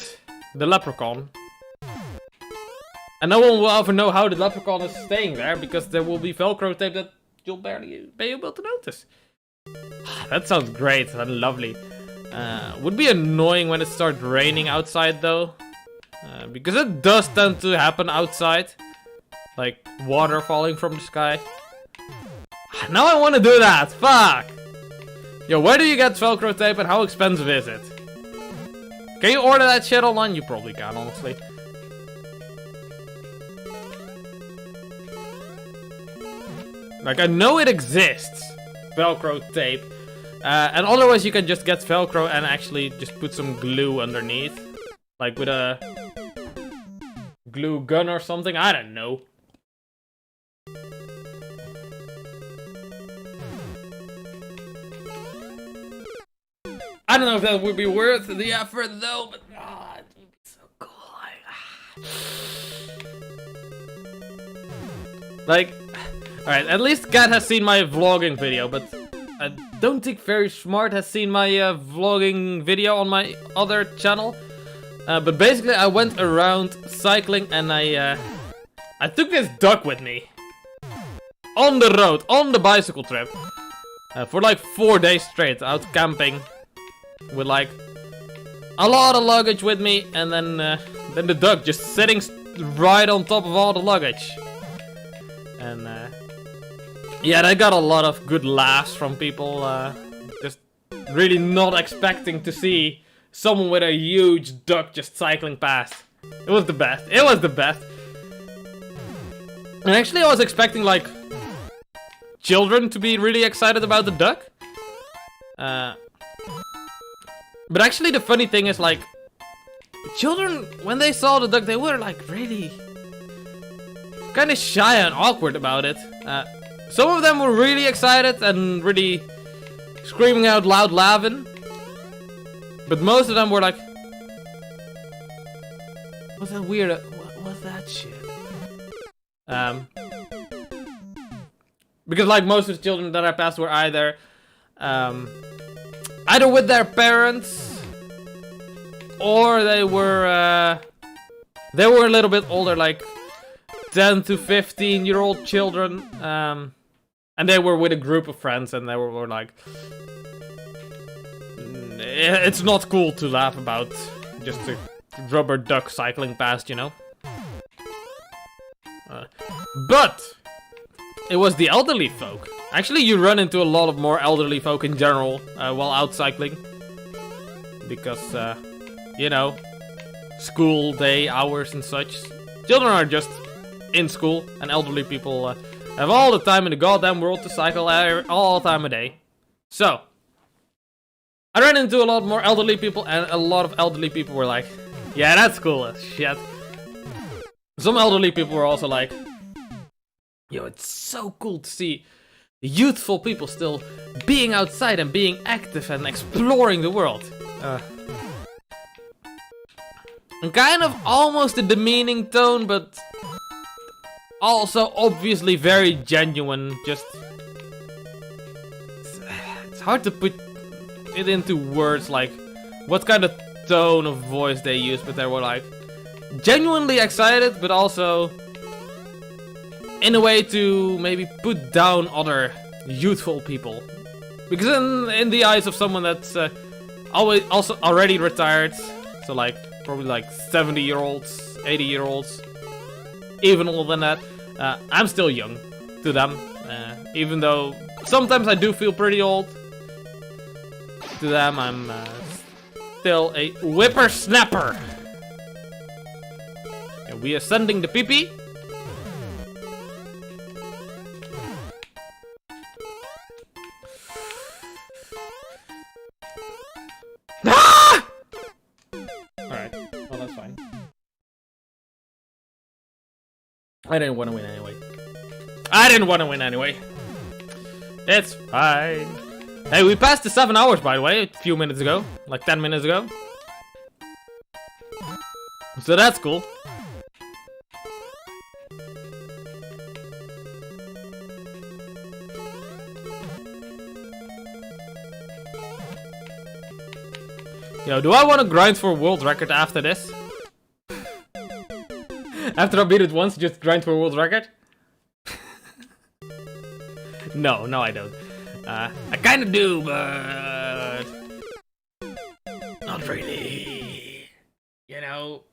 the leprechaun. And no one will ever know how the leprechaun is staying there, because there will be Velcro tape that you'll barely be able to notice. That sounds great and lovely. Would be annoying when it starts raining outside though. Because it does tend to happen outside. Like water falling from the sky. Now I want to do that. Fuck. Yo, where do you get Velcro tape and how expensive is it? Can you order that shit online? You probably can, honestly. Like, I know it exists. Velcro tape. And otherwise you can just get Velcro and actually just put some glue underneath. Like with a glue gun or something. I don't know. I don't know if that would be worth the effort though, but it would be so cool. Like, alright, at least Kat has seen my vlogging video, but I don't think Very Smart has seen my vlogging video on my other channel. But basically I went around cycling and I took this duck with me. On the road, on the bicycle trip. For like 4 days straight, out camping. With like a lot of luggage with me, and then the duck just sitting right on top of all the luggage. And yeah, I got a lot of good laughs from people, just really not expecting to see someone with a huge duck just cycling past. It was the best. It was the best. And actually I was expecting like children to be really excited about the duck. But actually the funny thing is like, children, when they saw the duck, they were like really kind of shy and awkward about it. Some of them were really excited and really screaming out loud laughing. But most of them were like, what's that weird, what's that shit? Because like most of the children that I passed were either either with their parents, or they were a little bit older, like 10 to 15-year-old children, and they were with a group of friends, and they were like, it's not cool to laugh about just a rubber duck cycling past, you know? But it was the elderly folk. Actually, you run into a lot of more elderly folk in general while out cycling. Because, you know, school day hours and such. Children are just in school, and elderly people have all the time in the goddamn world to cycle all time of day. So, I ran into a lot more elderly people, and a lot of elderly people were like, yeah, that's cool as shit. Some elderly people were also like, yo, it's so cool to see youthful people still being outside and being active and exploring the world. And kind of almost a demeaning tone, but also obviously very genuine. Just it's hard to put it into words, like what kind of tone of voice they use, but they were like genuinely excited, but also in a way to maybe put down other youthful people, because in the eyes of someone that's always also already retired, so like probably like 70-year-olds, 80-year-olds, even older than that, I'm still young to them, even though sometimes I do feel pretty old. To them, I'm still a whippersnapper. And we are sending the pee-pee. Ah! Alright, well that's fine. I didn't want to win anyway. It's fine. Hey, we passed the 7 hours, by the way, a few minutes ago. Like 10 minutes ago. So that's cool. Yo, do I want to grind for a world record after this? After I beat it once, just grind for a world record? No, I don't. I kinda do, but not really. You know?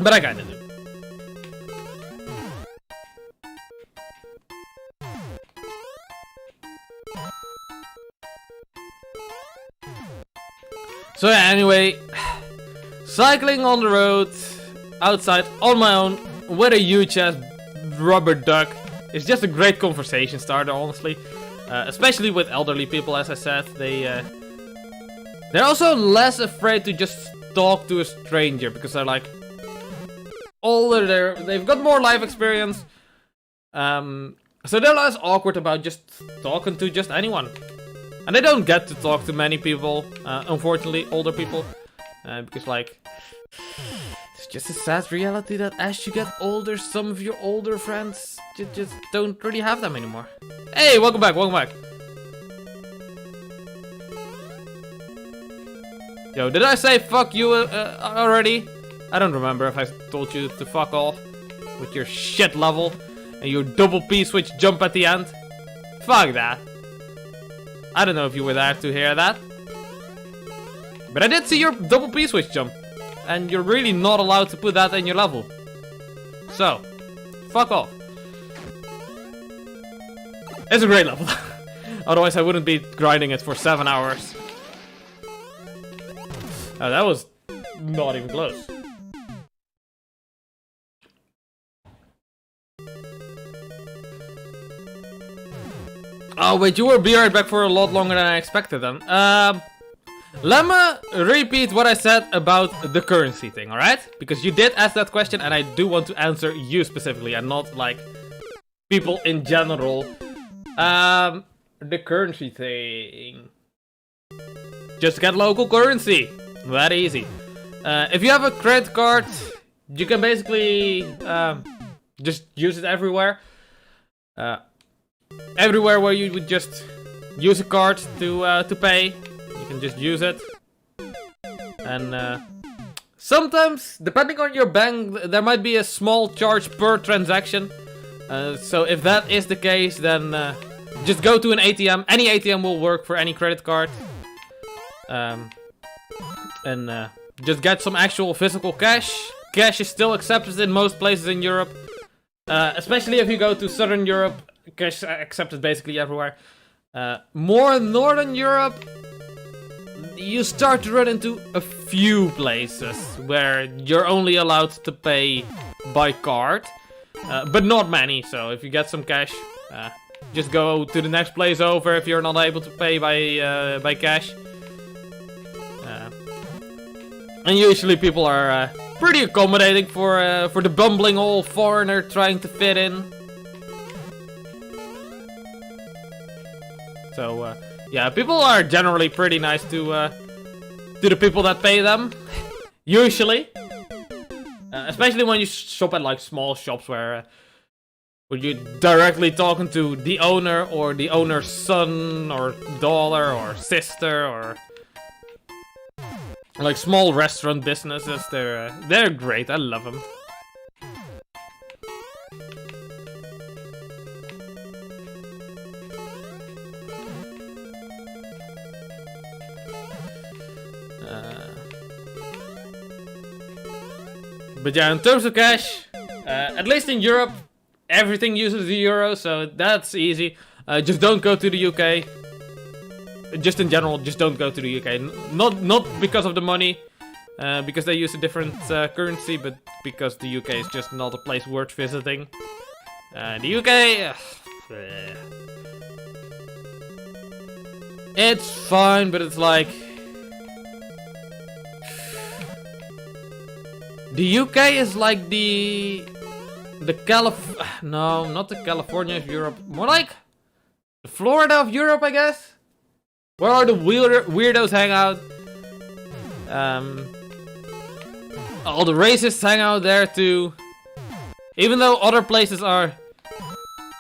But I kinda do. So yeah, anyway, cycling on the road, outside, on my own, with a huge ass rubber duck, is just a great conversation starter, honestly. Especially with elderly people, as I said. They're also less afraid to just talk to a stranger, because they're like older, they've got more life experience. So they're less awkward about just talking to just anyone. And they don't get to talk to many people, unfortunately, older people. Because, like, it's just a sad reality that as you get older, some of your older friends just don't really have them anymore. Hey, welcome back. Yo, did I say fuck you already? I don't remember if I told you to fuck off with your shit level and your double P-switch jump at the end. Fuck that. I don't know if you were there to hear that. But I did see your double P-switch jump. And you're really not allowed to put that in your level. So, fuck off. It's a great level. Otherwise I wouldn't be grinding it for 7 hours. Oh, that was not even close. Oh wait, you were be right back for a lot longer than I expected then. Let me repeat what I said about the currency thing, alright? Because you did ask that question and I do want to answer you specifically and not like people in general. The currency thing. Just get local currency. That easy. If you have a credit card, you can basically just use it everywhere. Everywhere where you would just use a card to pay, you can just use it. And sometimes, depending on your bank, there might be a small charge per transaction. So if that is the case, then just go to an ATM. Any ATM will work for any credit card. And just get some actual physical cash. Cash is still accepted in most places in Europe. Especially if you go to Southern Europe, cash is accepted basically everywhere. More Northern Europe, you start to run into a few places where you're only allowed to pay by card. But not many, so if you get some cash, just go to the next place over if you're not able to pay by cash. And usually people are pretty accommodating for the bumbling old foreigner trying to fit in. So yeah, people are generally pretty nice to the people that pay them. Usually, especially when you shop at like small shops where you're directly talking to the owner or the owner's son or daughter or sister or like small restaurant businesses. They're great. I love them. But yeah, in terms of cash, at least in Europe, everything uses the euro, so that's easy. Just don't go to the UK. Just in general, just don't go to the UK. Not because of the money, because they use a different currency, but because the UK is just not a place worth visiting. The UK, it's fine, but it's like the UK is like the no, not the California of Europe, more like the Florida of Europe, I guess. Where all the weirdos hang out. All the racists hang out there too. Even though other places are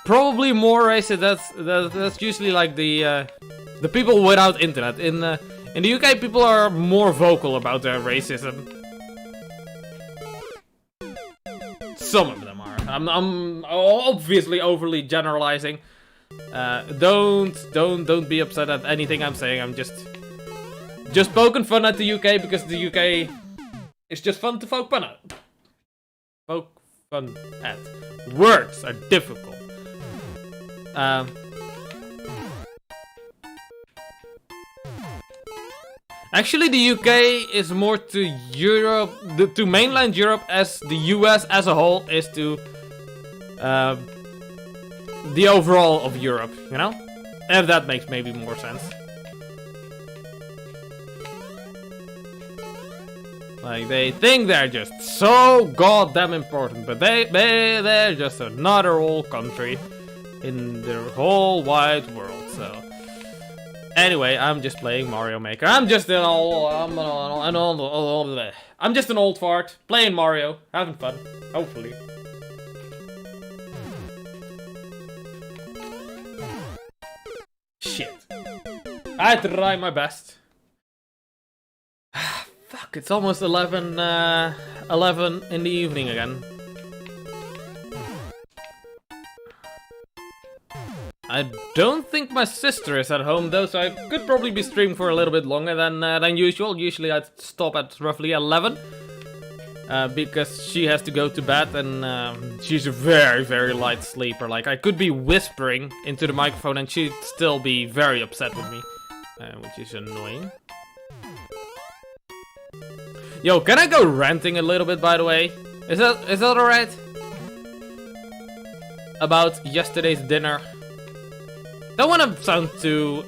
probably more racist, that's usually like the people without internet. In the UK, people are more vocal about their racism. Some of them are. I'm obviously overly generalizing. Don't be upset at anything I'm saying. I'm just poking fun at the UK because the UK is just fun to poke fun at. Poke fun at. Words are difficult. Actually, the UK is more to Europe, to mainland Europe, as the US as a whole is to the overall of Europe, you know? If that makes maybe more sense. Like, they think they're just so goddamn important, but they're just another old country in the whole wide world, so... Anyway, I'm just playing Mario Maker. I'm just an old fart, playing Mario, having fun, hopefully. Shit. I try my best. Fuck, it's almost 11 in the evening again. I don't think my sister is at home though, so I could probably be streaming for a little bit longer than usual. Usually I'd stop at roughly 11. Because she has to go to bed and she's a very, very light sleeper. Like, I could be whispering into the microphone and she'd still be very upset with me. Which is annoying. Yo, can I go ranting a little bit, by the way? Is that alright? About yesterday's dinner. Don't want to sound too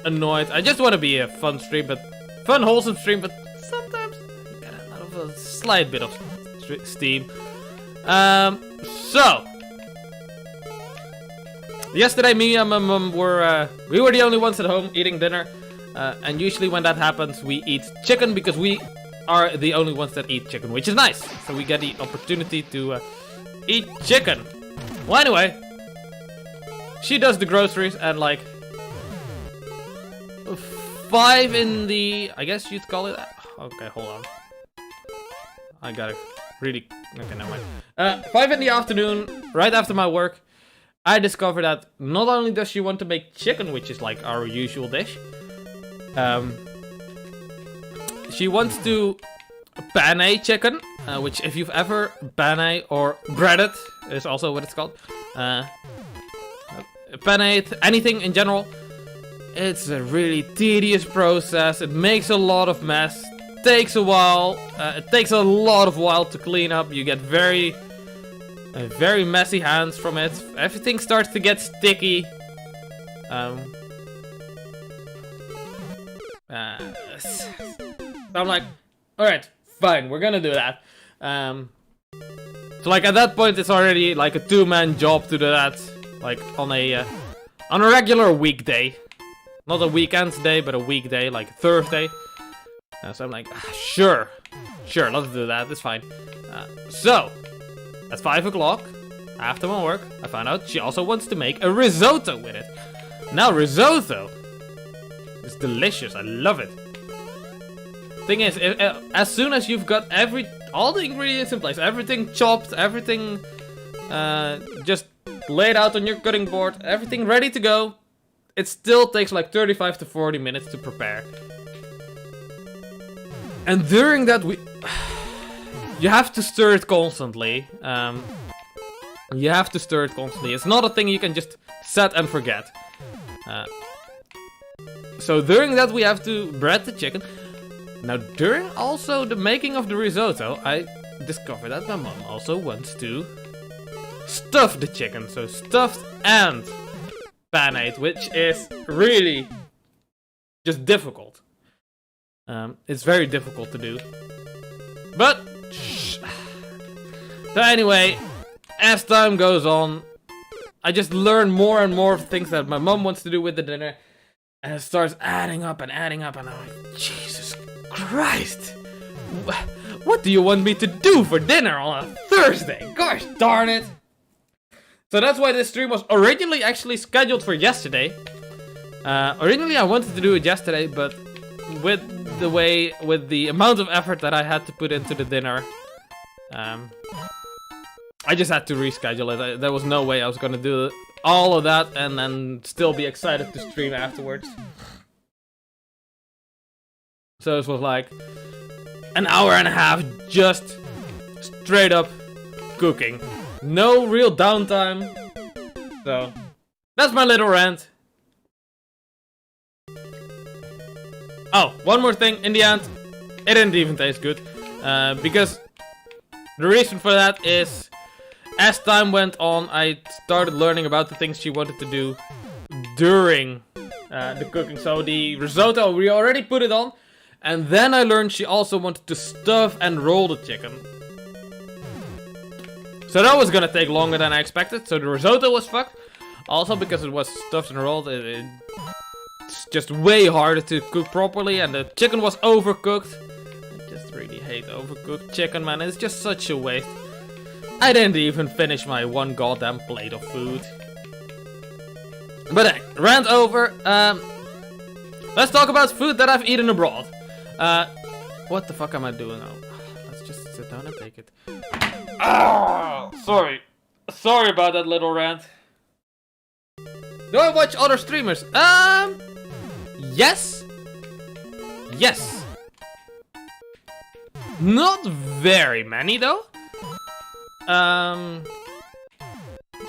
annoyed. I just want to be a fun stream, but fun, wholesome stream, but sometimes get a lot of a slight bit of steam. So yesterday, me and my mum were we were the only ones at home eating dinner, and usually when that happens, we eat chicken because we are the only ones that eat chicken, which is nice. So we get the opportunity to eat chicken. Well, anyway. She does the groceries and like 5 in the, I guess you'd call it. Okay, hold on. I gotta really, okay, never mind. 5 in the afternoon, right after my work, I discovered that not only does she want to make chicken, which is like our usual dish, she wants to penne chicken, which if you've ever penne or breaded is also what it's called. Penne anything in general. It's a really tedious process. It makes a lot of mess. Takes a while. It takes a lot of while to clean up. You get very messy hands from it. Everything starts to get sticky. So I'm like, alright, fine, we're gonna do that. So like at that point it's already like a 2-man job to do that. Like on a regular weekday. Not a weekend day, but a weekday, like Thursday. So I'm like, sure, let's do that, it's fine. So, at 5 o'clock, after my work, I found out she also wants to make a risotto with it. Now, risotto is delicious, I love it. Thing is, as soon as you've got all the ingredients in place, everything chopped, everything just laid out on your cutting board, everything ready to go, it still takes like 35 to 40 minutes to prepare. And during that you have to stir it constantly. You have to stir it constantly. It's not a thing you can just set and forget. So during that we have to bread the chicken. Now during also the making of the risotto, I discovered that my mom also wants to stuff the chicken. So stuffed and penne, which is really just difficult. It's very difficult to do. But so anyway, as time goes on, I just learn more and more things that my mom wants to do with the dinner. And it starts adding up and adding up, and I'm like, Jesus Christ! What do you want me to do for dinner on a Thursday? Gosh darn it! So that's why this stream was originally actually scheduled for yesterday. Originally I wanted to do it yesterday, but with the amount of effort that I had to put into the dinner, I just had to reschedule it. There was no way I was gonna do all of that and then still be excited to stream afterwards. So this was like an hour and a half just straight up cooking. No real downtime. So that's my little rant. Oh, one more thing. In the end, it didn't even taste good. Because the reason for that is, as time went on, I started learning about the things she wanted to do during the cooking. So the risotto, we already put it on. And then I learned she also wanted to stuff and roll the chicken. So that was gonna take longer than I expected. So the risotto was fucked. Also because it was stuffed and rolled, it's just way harder to cook properly. And the chicken was overcooked. I just really hate overcooked chicken, man. It's just such a waste. I didn't even finish my one goddamn plate of food. But hey, rant over. Let's talk about food that I've eaten abroad. What the fuck am I doing? Oh, let's just sit down and take it. Ah, sorry. Sorry about that little rant. Do I watch other streamers? Yes. Yes. Not very many though.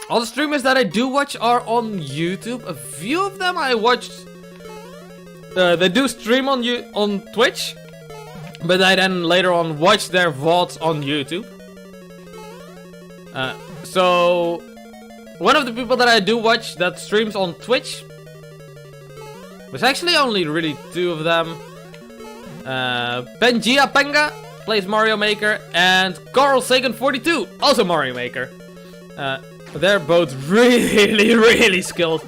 All the streamers that I do watch are on YouTube. A few of them I watched. They do stream on Twitch, but I then later on watch their VODs on YouTube. So one of the people that I do watch that streams on Twitch, there's actually only really two of them. Benjia Penga plays Mario Maker, and Carl Sagan 42 also Mario Maker. They're both really skilled.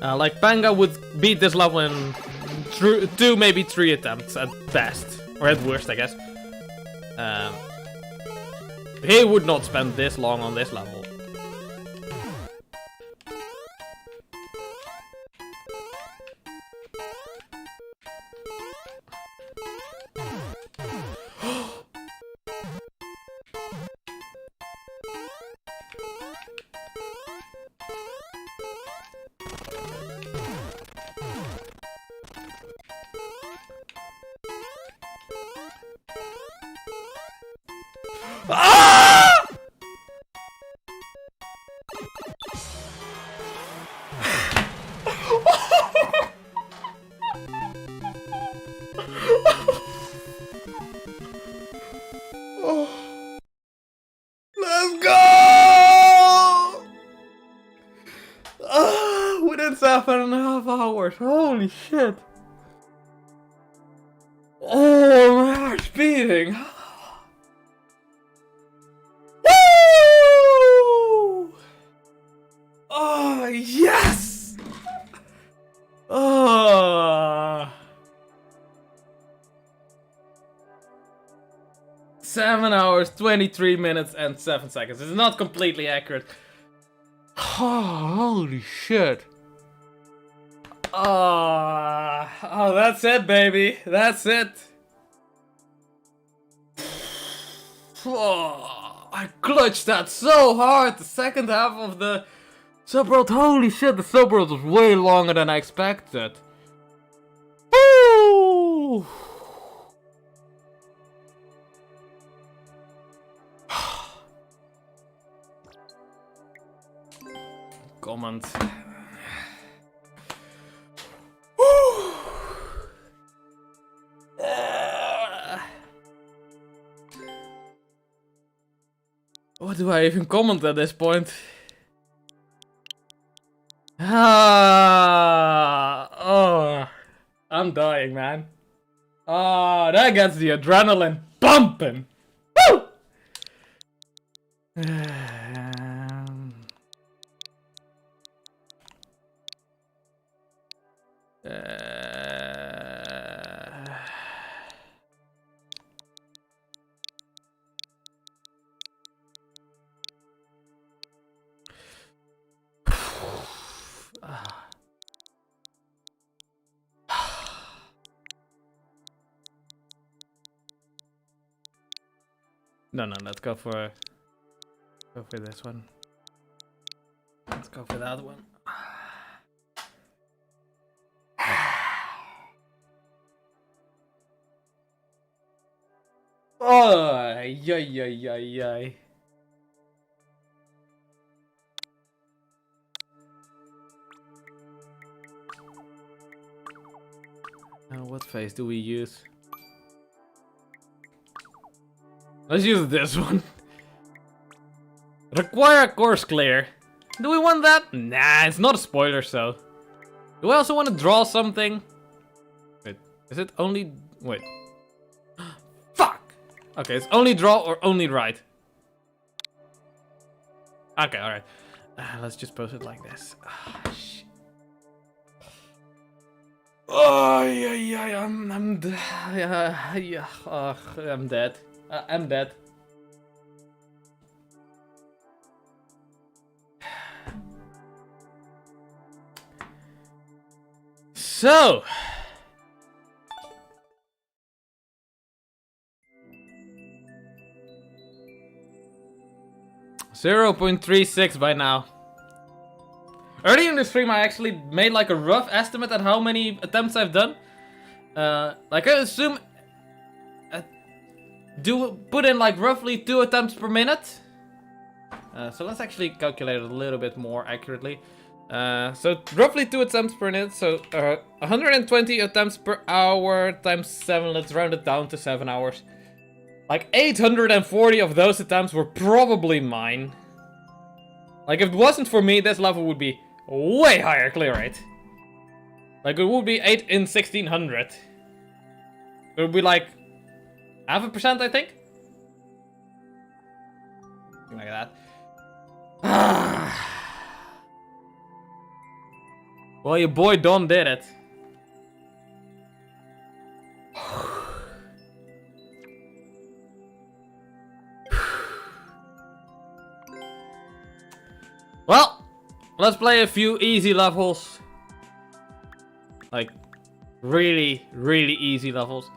Like Penga would beat this level in 2, maybe 3 attempts at best, or at worst, I guess. He would not spend this long on this level. Ah! Let's go! Within 7.5 hours. Holy shit. Oh, my heart's beating. Woo! Oh, yes! Oh. 7 hours, 23 minutes, and 7 seconds. It's not completely accurate. Oh, holy shit. Oh, that's it, baby. That's it. Oh, I clutched that so hard. The second half of the subworld. Holy shit, the subworld was way longer than I expected. Woo! Comment. What do I even comment at this point? Oh, I'm dying, man. Oh, that gets the adrenaline pumping. Woo! No, let's go for this one. Let's go for that one. Oh, yay. What phase do we use? Let's use this one. Require a course clear. Do we want that? Nah, it's not a spoiler, so. Do I also want to draw something? Wait, is it only... Wait. Fuck! Okay, it's only draw or only write. Okay, alright. Let's just post it like this. Shit. Oh, yeah, I'm dead. I'm dead. So. 0.36 by now. Early in the stream I actually made like a rough estimate at how many attempts I've done. Like I assume put in like roughly 2 attempts per minute. So let's actually calculate it a little bit more accurately. So roughly 2 attempts per minute, so 120 attempts per hour times 7, let's round it down to 7 hours. Like 840 of those attempts were probably mine. Like if it wasn't for me, this level would be way higher clear rate. Like it would be 8 in 1600. It would be like 0.5%, I think. Something like that. Well, your boy Don did it. Well, let's play a few easy levels. Like, really easy levels.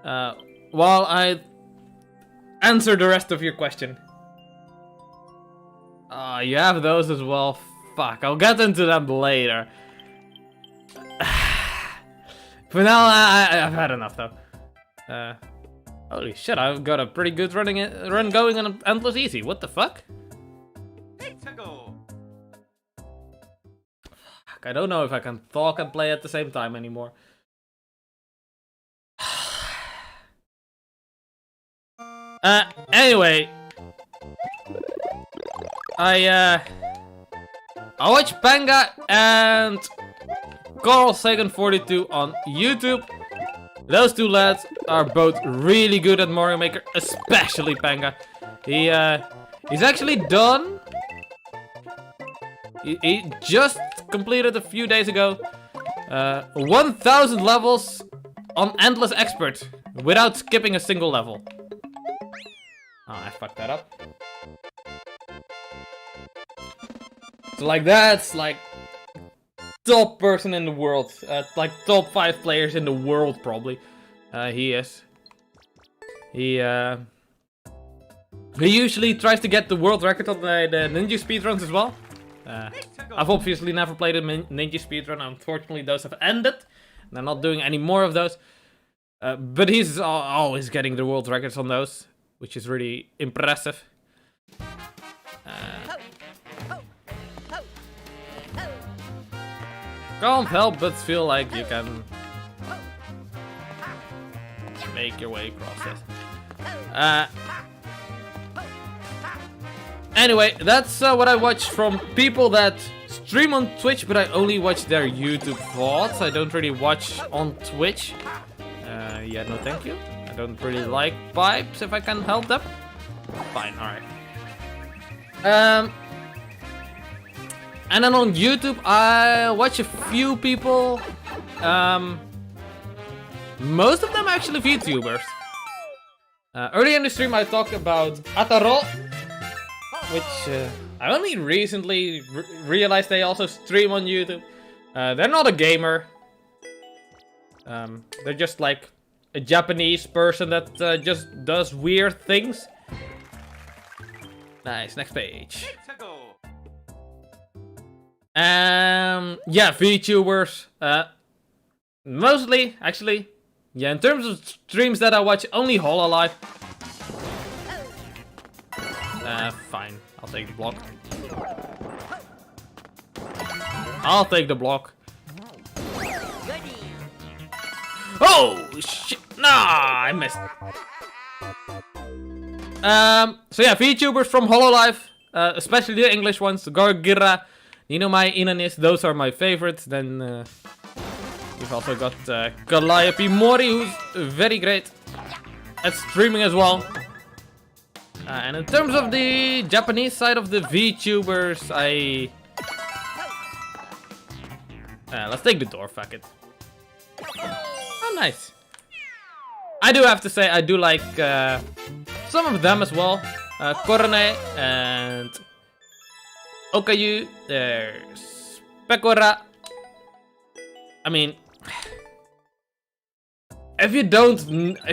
While I answer the rest of your question. You have those as well. Fuck, I'll get into them later. For now, I've had enough though. Holy shit, I've got a pretty good run going on Endless Easy. What the fuck? Fuck, I don't know if I can talk and play at the same time anymore. Anyway. I watch Panga and Carl Sagan 42 on YouTube. Those two lads are both really good at Mario Maker, especially Panga. He's actually done. He just completed a few days ago 1,000 levels on Endless Expert without skipping a single level. Oh, I fucked that up. So like that's like top person in the world, like top 5 players in the world probably. He is. He usually tries to get the world record on the ninja speedruns as well. I've obviously never played a ninja speedrun. Unfortunately, those have ended. And I'm not doing any more of those. But he's always getting the world records on those, which is really impressive. Can't help but feel like you can make your way across this. Anyway, that's what I watch from people that stream on Twitch, but I only watch their YouTube VODs. I don't really watch on Twitch. Yeah, no thank you. I don't really like pipes if I can help them. Fine, alright. And then on YouTube, I watch a few people. Most of them actually VTubers. Earlier in the stream, I talked about Ataro, which I only recently realized they also stream on YouTube. They're not a gamer. They're just like a Japanese person that just does weird things. Nice, next page. Yeah, VTubers. Mostly, actually. Yeah, in terms of streams that I watch, only Hololive. Fine. I'll take the block. I'll take the block. Oh, shit. Nah, I missed. So yeah, VTubers from Hololive. Especially the English ones. Gorgira, Ninomai, Inanis. Those are my favorites. Then, we've also got Calliope Mori, who's very great at streaming as well. And in terms of the Japanese side of the VTubers, let's take the door, fuck it. Oh, nice. I do have to say, I do like some of them as well. Korone and Okayu. There's Pekora. I mean, if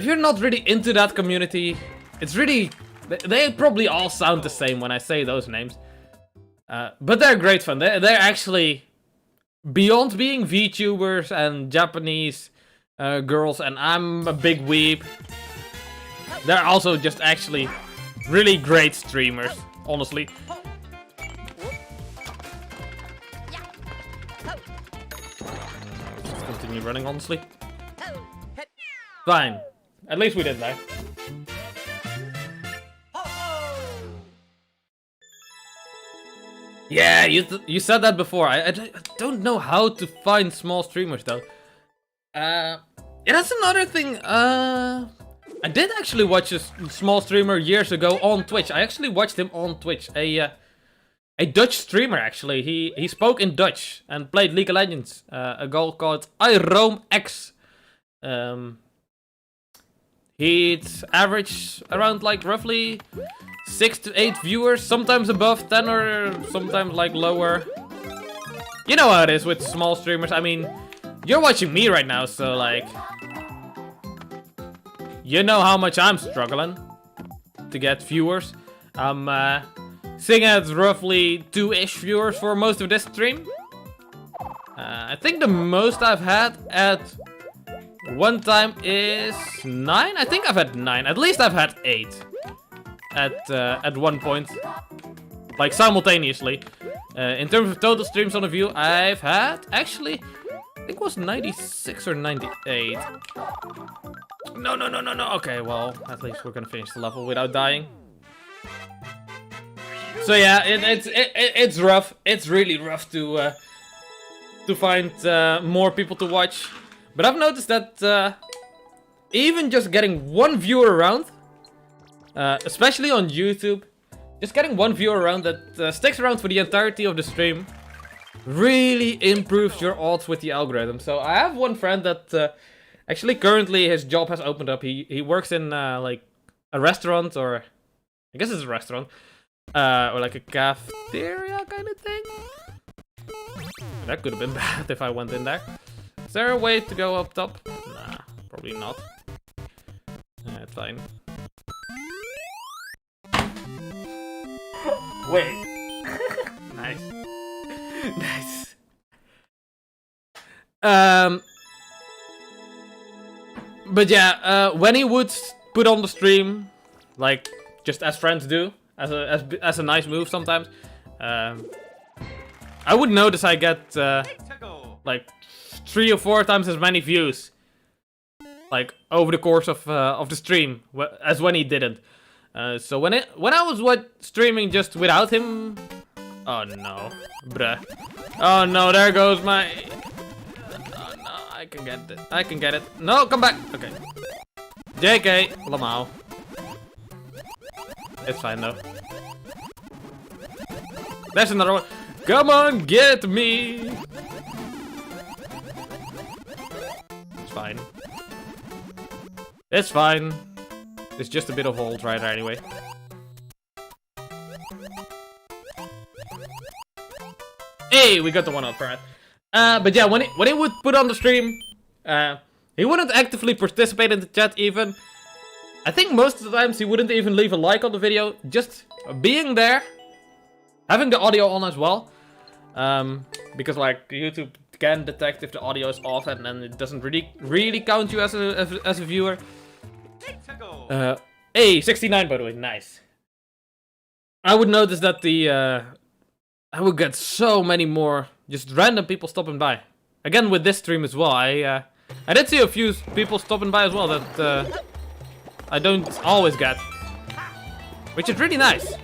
you're not really into that community, it's really, they probably all sound the same when I say those names. But they're great fun. They're actually beyond being VTubers and Japanese girls, and I'm a big weeb. They're also just actually really great streamers, honestly. Just continue running, honestly. Fine. At least we did that. Yeah, you said that before. I don't know how to find small streamers though. Yeah, that's another thing. I did actually watch a small streamer years ago on Twitch. I actually watched him on Twitch. A Dutch streamer actually. He spoke in Dutch and played League of Legends. A guy called YEAAAAAAHHHH. He'd average around like roughly 6 to 8 viewers, sometimes above 10 or sometimes like lower. You know how it is with small streamers. I mean, you're watching me right now, so like, you know how much I'm struggling to get viewers. I'm sitting at roughly 2-ish viewers for most of this stream. I think the most I've had at one time is 9. I think I've had 9. At least I've had 8 at one point, like simultaneously. In terms of total streams on a view, I've had actually, I think it was 96 or 98. No. Okay, well, at least we're gonna finish the level without dying. So yeah, it's rough. It's really rough to find more people to watch. But I've noticed that even just getting one viewer around, especially on YouTube, just getting one viewer around that sticks around for the entirety of the stream really improves your odds with the algorithm. So I have one friend that actually currently his job has opened up. He works in like a restaurant, or I guess it's a restaurant, or like a cafeteria kind of thing. That could have been bad if I went in there. Is there a way to go up top? Nah, probably not. It's fine. Wait. Nice. Nice. But yeah, when he would put on the stream, like just as friends do, as a nice move sometimes, I would notice I get like 3 or 4 times as many views, like over the course of the stream, as when he didn't. So when I was streaming just without him, oh no, bruh, oh no, there goes my, oh no, I can get it, no, come back, okay, JK, Lamau, it's fine though. There's another one, come on, get me. It's fine. It's fine. It's just a bit of hold right there anyway. Hey, we got the one up, right? But yeah, when he would put on the stream, he wouldn't actively participate in the chat even. I think most of the times he wouldn't even leave a like on the video. Just being there, having the audio on as well. Because like YouTube can detect if the audio is off, and then it doesn't really count you as a viewer. Hey, 69 by the way, nice. I would notice that I would get so many more just random people stopping by. Again with this stream as well, I did see a few people stopping by as well that I don't always get, which is really nice.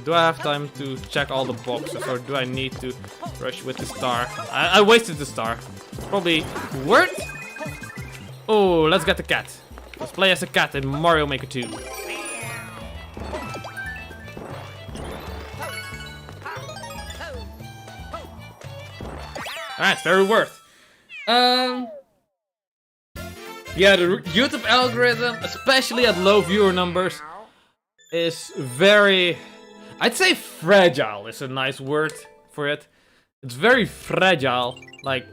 Do I have time to check all the boxes, or do I need to rush with the star? I wasted the star. Probably worth. Oh, let's get the cat. Let's play as a cat in Mario Maker 2. Alright, very worth. Yeah, the YouTube algorithm, especially at low viewer numbers, is very... I'd say fragile is a nice word for it. It's very fragile. Like,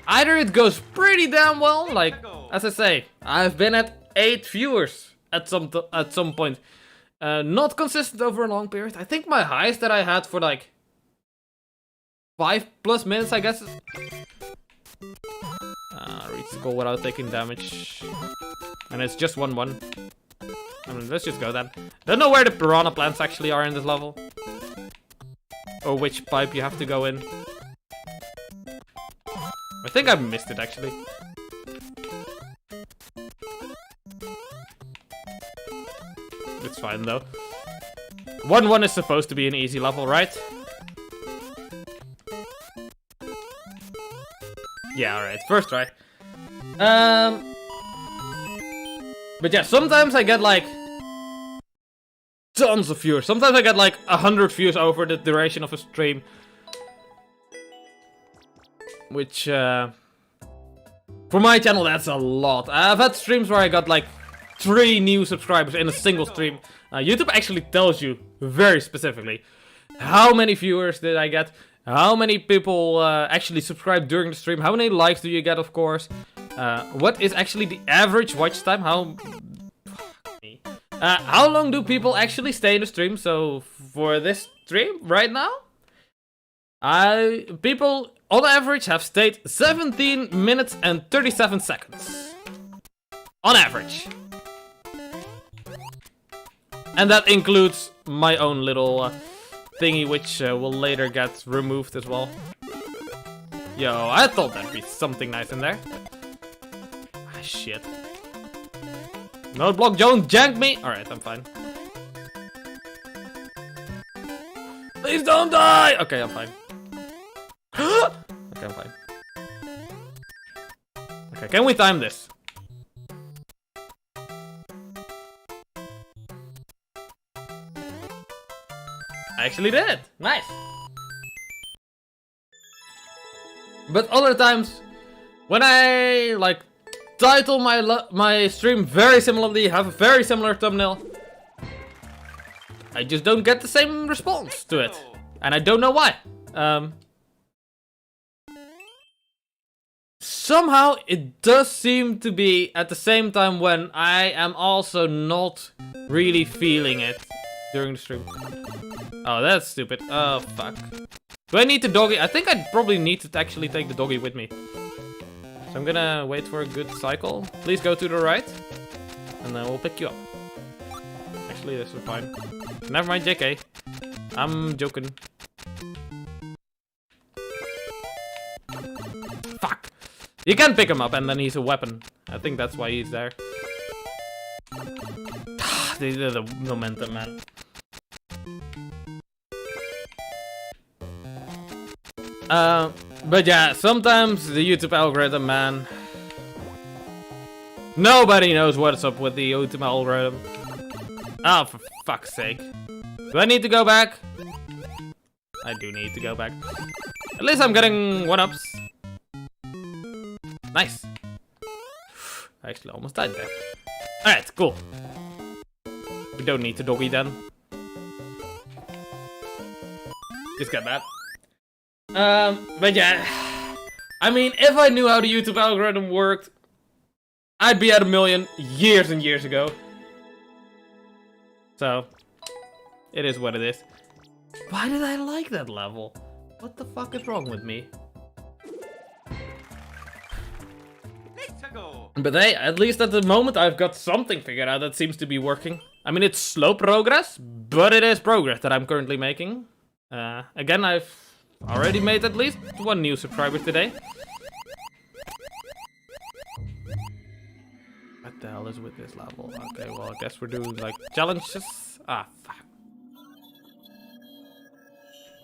either it goes pretty damn well, like, as I say, I've been at 8 viewers at some point. Not consistent over a long period. I think my highest that I had for like 5+ minutes, I guess. Reach the goal without taking damage. And it's just 1-1. I mean, let's just go then. Don't know where the piranha plants actually are in this level. Or which pipe you have to go in. I think I missed it actually. It's fine though. 1-1 is supposed to be an easy level, right? Yeah, alright, first try. But yeah, sometimes I get like tons of views. Sometimes I get like 100 views over the duration of a stream. Which, for my channel, that's a lot. I've had streams where I got like 3 new subscribers in a single stream. YouTube actually tells you very specifically how many viewers did I get, how many people actually subscribe during the stream, how many likes do you get, of course. What is actually the average watch time? How long do people actually stay in the stream? So for this stream right now, People on average have stayed 17 minutes and 37 seconds. On average. And that includes my own little thingy, which will later get removed as well. Yo, I thought there'd be something nice in there. Ah, shit. No block, don't jank me! Alright, I'm fine. Please don't die! Okay, I'm fine. Okay, I'm fine. Okay, can we time this? I actually did! Nice! But other times, when I, like, title my stream very similarly, have a very similar thumbnail, I just don't get the same response to it. And I don't know why. Somehow, it does seem to be at the same time when I am also not really feeling it during the stream. Oh, that's stupid. Oh, fuck. Do I need the doggy? I think I probably need to actually take the doggy with me. So I'm gonna wait for a good cycle. Please go to the right. And then we'll pick you up. Actually, this is fine. Never mind, JK. I'm joking. Fuck. You can pick him up and then he's a weapon. I think that's why he's there. The momentum, man. But yeah, sometimes the YouTube algorithm, man. Nobody knows what's up with the YouTube algorithm. Oh, for fuck's sake. Do I need to go back? I do need to go back. At least I'm getting 1-ups. Nice. I actually almost died there. Alright, cool. We don't need to doggy then. Just get that. But yeah. I mean, if I knew how the YouTube algorithm worked, I'd be at 1 million years and years ago. So, it is what it is. Why did I like that level? What the fuck is wrong with me? But hey, at least at the moment I've got something figured out that seems to be working. I mean, it's slow progress, but it is progress that I'm currently making. Again, I've already made at least 1 new subscriber today. What the hell is with this level? Okay, well, I guess we're doing like challenges. Ah, fuck.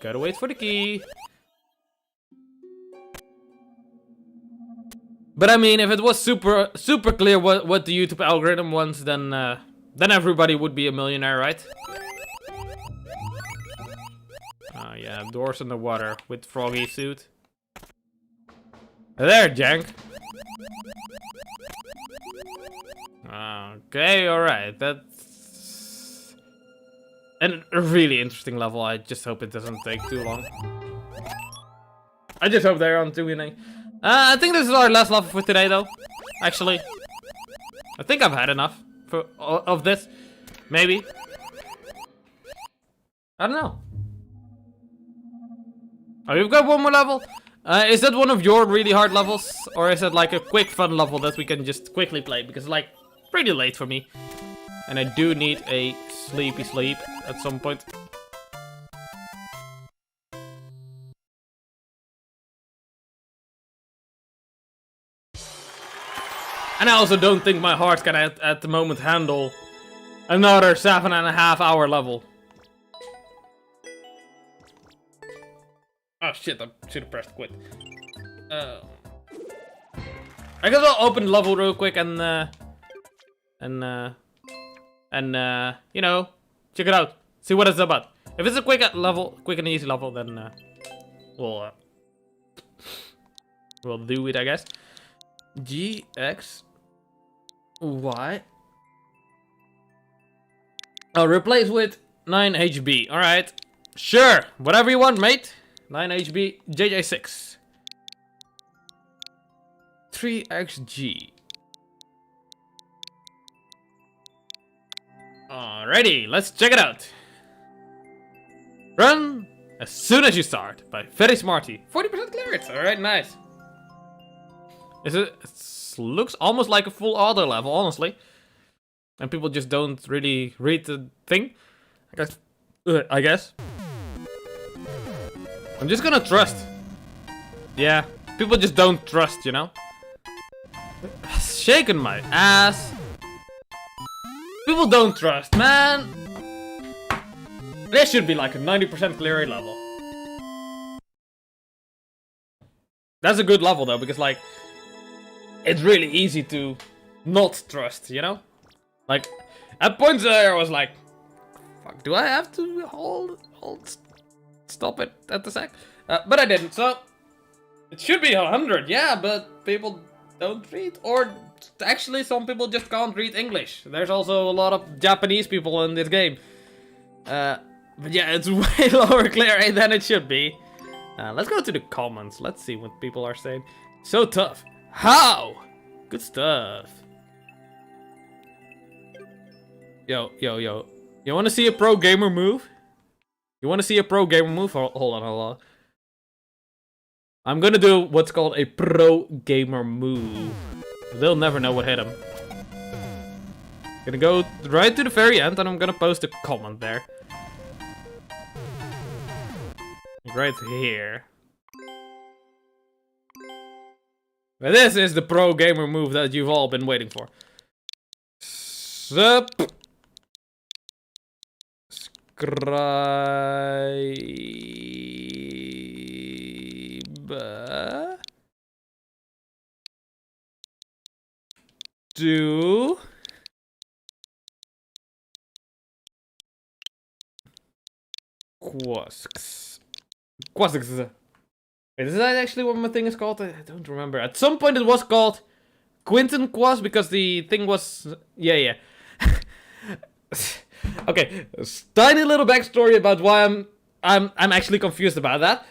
Gotta wait for the key. But I mean, if it was super clear what the YouTube algorithm wants, then everybody would be a millionaire, right? Oh yeah, doors in the water with froggy suit. There, Jank. Okay, alright. That's a really interesting level. I just hope it doesn't take too long. I just hope they aren't doing anything. I think this is our last level for today, though. Actually, I think I've had enough of this. Maybe. I don't know. Oh, you've got 1 more level? Is that one of your really hard levels? Or is it like a quick fun level that we can just quickly play? Because it's like pretty late for me. And I do need a sleepy sleep at some point. And I also don't think my heart can at the moment handle another 7.5 hour level. Oh shit, I should have pressed quit. I guess I'll open the level real quick and you know, check it out. See what it's about. If it's a quick and easy level, then we'll do it, I guess. Qasxz. I'll replace with 9 HB. Alright. Sure. Whatever you want, mate. 9 HB. JJ6. 3XG. Alrighty. Let's check it out. Run. as soon as you start. By Very Smarty. 40% clearance. Alright, nice. It looks almost like a full auto level, honestly. And people just don't really read the thing. I guess. I'm just gonna trust. Yeah, people just don't trust, you know? Shaking my ass. People don't trust, man. There should be like a 90% clear rate level. That's a good level though, because like, it's really easy to not trust, you know? Like, at points there I was like, fuck, do I have to hold, stop it at the sec? But I didn't, so it should be 100, yeah, but people don't read, or actually some people just can't read English. There's also a lot of Japanese people in this game. But yeah, it's way lower clear rate than it should be. Let's go to the comments. Let's see what people are saying. So tough. How? Good stuff. Yo. You wanna see a pro gamer move? You wanna see a pro gamer move? Hold on. I'm gonna do what's called a pro gamer move. They'll never know what hit him. Gonna go right to the very end and I'm gonna post a comment there. Right here. But this is the pro gamer move that you've all been waiting for. Subscribe to Qasxz. Qasxz. Wait, is that actually what my thing is called? I don't remember. At some point it was called Quinton Qasxz because the thing was... Yeah. Okay, tiny little backstory about why I'm actually confused about that.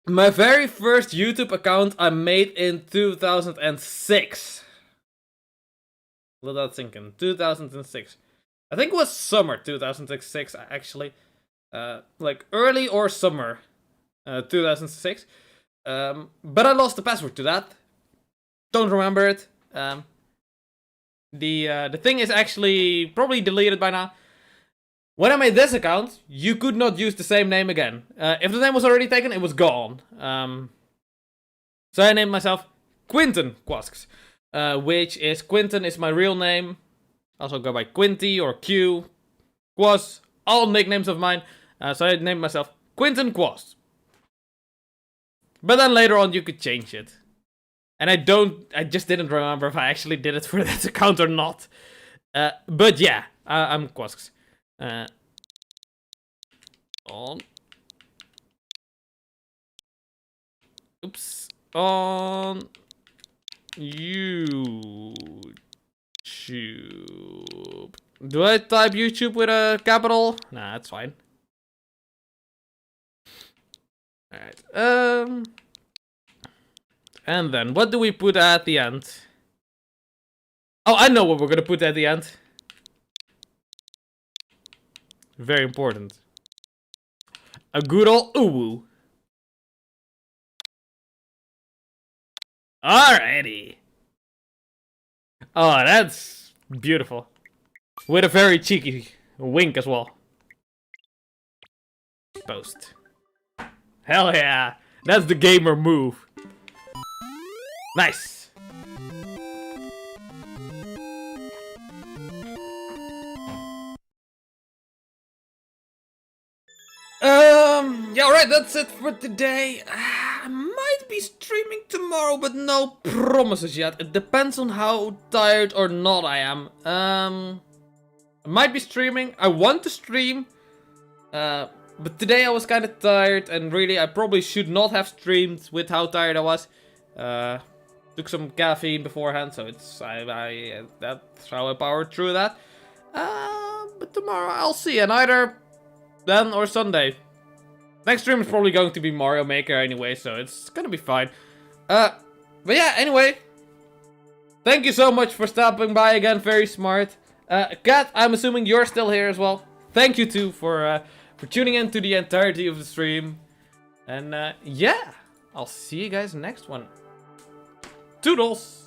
My very first YouTube account I made in 2006. Let that sink in. 2006. I think it was summer 2006 actually. Like early or summer 2006. But I lost the password to that. Don't remember it. The thing is actually probably deleted by now. When I made this account, you could not use the same name again. If the name was already taken, it was gone. So I named myself Quinton Qasxz. Which is, Quinton is my real name. Also go by Quinty or Q. Qasxz, all nicknames of mine. So I named myself Quinton Qasxz. But then later on you could change it. And I just didn't remember if I actually did it for that account or not. But yeah, I'm Qasxz. On YouTube. Do I type YouTube with a capital? Nah, that's fine. Alright, and then, what do we put at the end? Oh, I know what we're gonna put at the end. Very important. A good old ooh. Alrighty. Oh, that's beautiful. With a very cheeky wink as well. Post. Hell yeah. That's the gamer move. Nice. Yeah, alright, that's it for today. I might be streaming tomorrow, but no promises yet. It depends on how tired or not I am. I might be streaming. I want to stream. But today I was kind of tired, and really I probably should not have streamed with how tired I was. Took some caffeine beforehand, so it's that's how I powered through that. But tomorrow I'll see, and either then or Sunday. Next stream is probably going to be Mario Maker anyway, so it's gonna be fine. But yeah, anyway. Thank you so much for stopping by again, very smart. Kat, I'm assuming you're still here as well. Thank you too for for tuning in to the entirety of the stream. And yeah, I'll see you guys next one. Toodles!